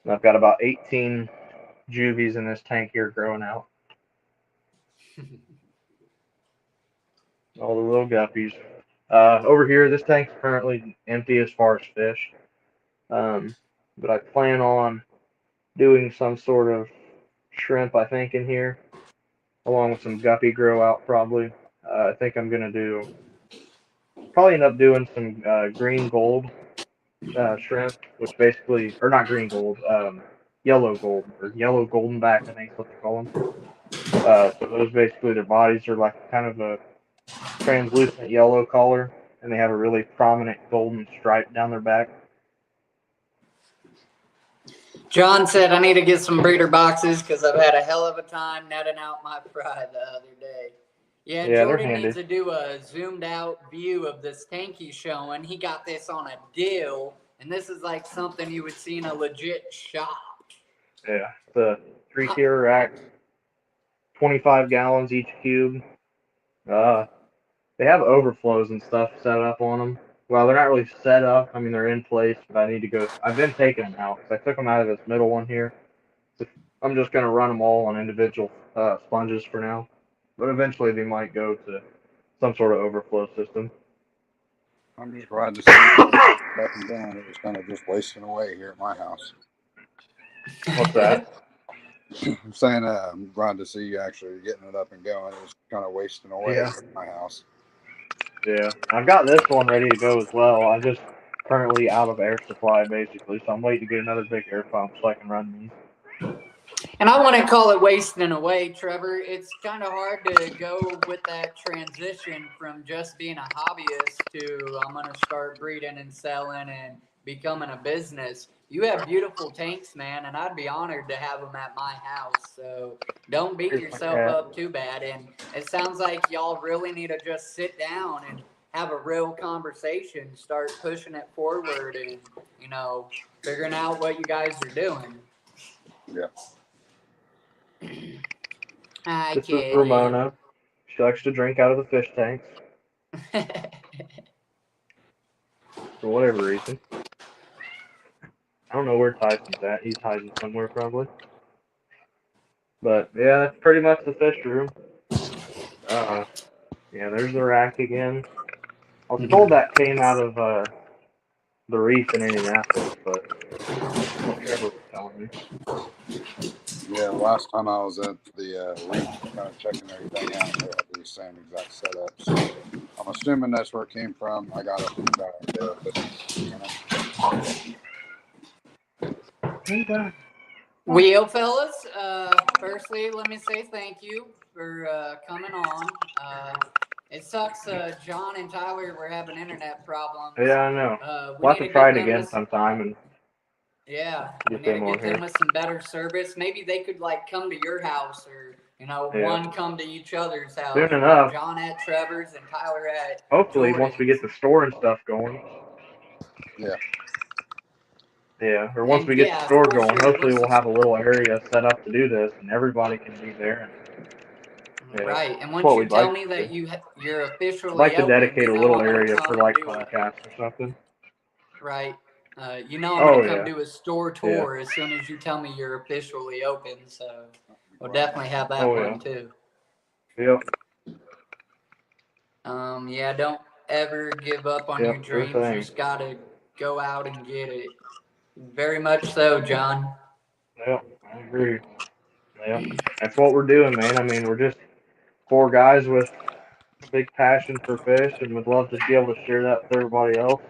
Speaker 2: And I've got about 18 juvies in this tank here growing out. All the little guppies. Over here, this tank's currently empty as far as fish. But I plan on doing some sort of shrimp, I think, in here, along with some guppy grow out probably. I think I'm going to probably end up doing some green gold shrimp, which basically, or not green gold, yellow gold, or yellow golden back, I think is what they call them. So those basically, their bodies are like kind of a translucent yellow color, and they have a really prominent golden stripe down their back.
Speaker 3: John said I need to get some breeder boxes because I've had a hell of a time netting out my fry the other day. Yeah, Jordan needs to do a zoomed out view of this tank he's showing. He got this on a deal, and this is like something you would see in a legit shop.
Speaker 2: Yeah, the 3-tier rack, 25 gallons each cube. They have overflows and stuff set up on them. Well, they're not really set up. I mean, they're in place, but I need to go. I've been taking them out because I took them out of this middle one here. So I'm just going to run them all on individual sponges for now. But eventually they might go to some sort of overflow system.
Speaker 1: I'm just glad to see it up and down. It was kind of just wasting away here at my house.
Speaker 2: What's that?
Speaker 1: I'm saying I'm glad to see you actually getting it up and going. It was kind of wasting away at my house.
Speaker 2: Yeah, I've got this one ready to go as well. I'm just currently out of air supply, basically, so I'm waiting to get another big air pump so I can run these.
Speaker 3: And I want to call it wasting away, Trevor. It's kind of hard to go with that transition from just being a hobbyist to I'm going to start breeding and selling and becoming a business. You have beautiful tanks, man, and I'd be honored to have them at my house. So don't beat yourself up too bad. And it sounds like y'all really need to just sit down and have a real conversation, start pushing it forward and, figuring out what you guys are doing.
Speaker 1: Yeah.
Speaker 2: This is Ramona. She likes to drink out of the fish tanks. For whatever reason. I don't know where Tyson's at. He's hiding somewhere probably. But yeah, that's pretty much the fish room. Yeah, there's the rack again. I was told that came out of the reef in Indianapolis, but Trevor was telling me.
Speaker 1: Yeah, the last time I was at the link, kind of checking everything out, they had the same exact setup. So I'm assuming that's where it came from. I got it from their
Speaker 3: Well, fellas, firstly, let me say thank you for coming on. It sucks. John and Tyler were having internet problems.
Speaker 2: Yeah, I know.
Speaker 3: We
Speaker 2: We'll
Speaker 3: need
Speaker 2: have to
Speaker 3: to
Speaker 2: try
Speaker 3: get
Speaker 2: it
Speaker 3: them
Speaker 2: again
Speaker 3: with,
Speaker 2: sometime and
Speaker 3: yeah, we
Speaker 2: get
Speaker 3: need to
Speaker 2: them on
Speaker 3: get them
Speaker 2: here.
Speaker 3: with some better service. Maybe they could like come to your house, or
Speaker 2: Yeah.
Speaker 3: one come to each other's house.
Speaker 2: Soon enough.
Speaker 3: John at Trevor's and Tyler at
Speaker 2: Hopefully, once we get the store and stuff going.
Speaker 1: Yeah.
Speaker 2: Yeah, or once
Speaker 3: And
Speaker 2: we get the store
Speaker 3: for
Speaker 2: going,
Speaker 3: sure,
Speaker 2: hopefully
Speaker 3: once
Speaker 2: we'll have a little area set up to do this, and everybody can be there. Yeah,
Speaker 3: right, and
Speaker 2: that's
Speaker 3: once
Speaker 2: what
Speaker 3: you
Speaker 2: we'd
Speaker 3: tell
Speaker 2: like
Speaker 3: me
Speaker 2: to
Speaker 3: that
Speaker 2: do.
Speaker 3: you're officially
Speaker 2: I'd like to
Speaker 3: open,
Speaker 2: dedicate a
Speaker 3: I'm
Speaker 2: little
Speaker 3: gonna
Speaker 2: area
Speaker 3: come
Speaker 2: for like
Speaker 3: do a
Speaker 2: podcasts or something.
Speaker 3: right. I'm
Speaker 2: Oh,
Speaker 3: gonna come
Speaker 2: yeah.
Speaker 3: do a store tour as soon as you tell me you're officially open. So we'll definitely have that
Speaker 2: Oh,
Speaker 3: one
Speaker 2: yeah.
Speaker 3: too.
Speaker 2: Yep.
Speaker 3: Yeah, don't ever give up on your
Speaker 2: Yep, sure
Speaker 3: dreams. You
Speaker 2: thing.
Speaker 3: just gotta go out and get it. Very much so, John.
Speaker 2: Yep, I agree. Yep, that's what we're doing, man. I mean, we're just 4 guys with a big passion for fish, and would love to be able to share that with everybody else.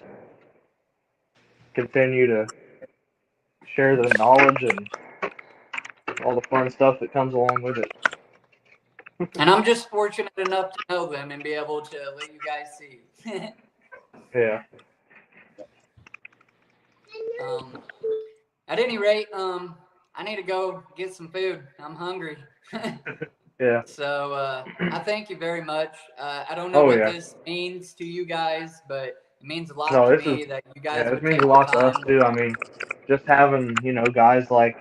Speaker 2: Continue to share the knowledge and all the fun stuff that comes along with it.
Speaker 3: And I'm just fortunate enough to know them and be able to let you guys see.
Speaker 2: Yeah.
Speaker 3: At any rate, I need to go get some food. I'm hungry.
Speaker 2: Yeah.
Speaker 3: So I thank you very much. I don't know
Speaker 2: Oh,
Speaker 3: what
Speaker 2: yeah.
Speaker 3: this means to you guys, but it means a lot
Speaker 2: No,
Speaker 3: to
Speaker 2: this
Speaker 3: me
Speaker 2: is,
Speaker 3: that you
Speaker 2: yeah,
Speaker 3: guys
Speaker 2: this
Speaker 3: would
Speaker 2: means
Speaker 3: take
Speaker 2: a
Speaker 3: the
Speaker 2: lot to us
Speaker 3: time.
Speaker 2: too. I mean, just having, guys like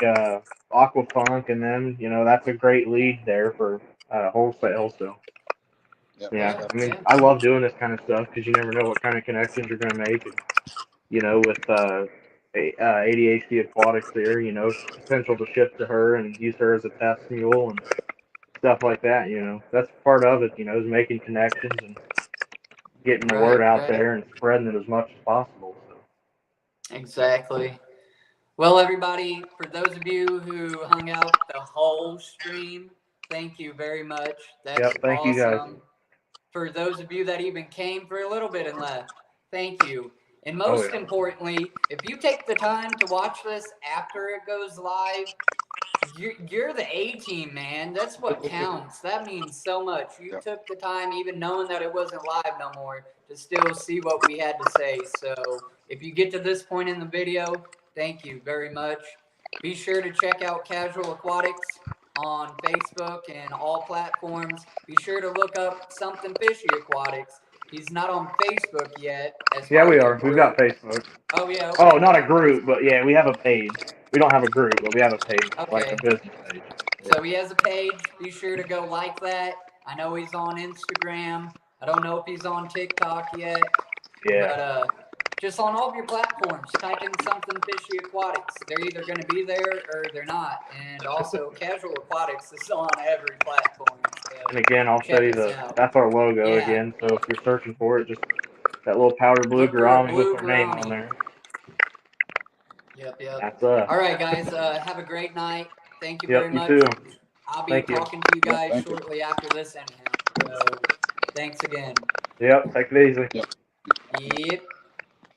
Speaker 2: Aquafunk and them, that's a great lead there for wholesale. So,
Speaker 1: Yep.
Speaker 2: yeah, I mean,
Speaker 3: Yeah.
Speaker 2: I love doing this kind of stuff because you never know what kind of connections you're going to make. And, with ADHD Aquatics there, potential to ship to her and use her as a test mule and stuff like that. That's part of it, is making connections and getting the word out there and spreading it as much as possible. So.
Speaker 3: Exactly. Well, everybody, for those of you who hung out the whole stream, thank you very much. That's
Speaker 2: thank
Speaker 3: awesome.
Speaker 2: you guys.
Speaker 3: For those of you that even came for a little bit and left, thank you. And most importantly, if you take the time to watch this after it goes live, you're the A team, man. That's what counts. That means so much. You took the time, even knowing that it wasn't live no more, to still see what we had to say. So if you get to this point in the video, thank you very much. Be sure to check out Casual Aquatics on Facebook and all platforms. Be sure to look up Something Fishy Aquatics. He's not on Facebook yet.
Speaker 2: Yeah, we are. We've got Facebook.
Speaker 3: Oh, yeah.
Speaker 2: Okay. Oh, not a group, but yeah, we have a page. We don't have a group, but we have a page, like a business page.
Speaker 3: So he has a page. Be sure to go like that. I know he's on Instagram. I don't know if he's on TikTok yet.
Speaker 2: Yeah.
Speaker 3: But just on all of your platforms, type in Something Fishy Aquatics. They're either going to be there or they're not. And also, Casual Aquatics is on every platform. So
Speaker 2: and again, I'll show you that's our logo again. So if you're searching for it, just that little powder blue gourami with our name on there.
Speaker 3: Yep.
Speaker 2: That's us.
Speaker 3: All right, guys. Have a great night. Thank you very much.
Speaker 2: You too.
Speaker 3: I'll be talking to you guys shortly after this anyhow. So thanks again.
Speaker 2: Yep. Take it easy.
Speaker 1: Yep.
Speaker 3: Yep.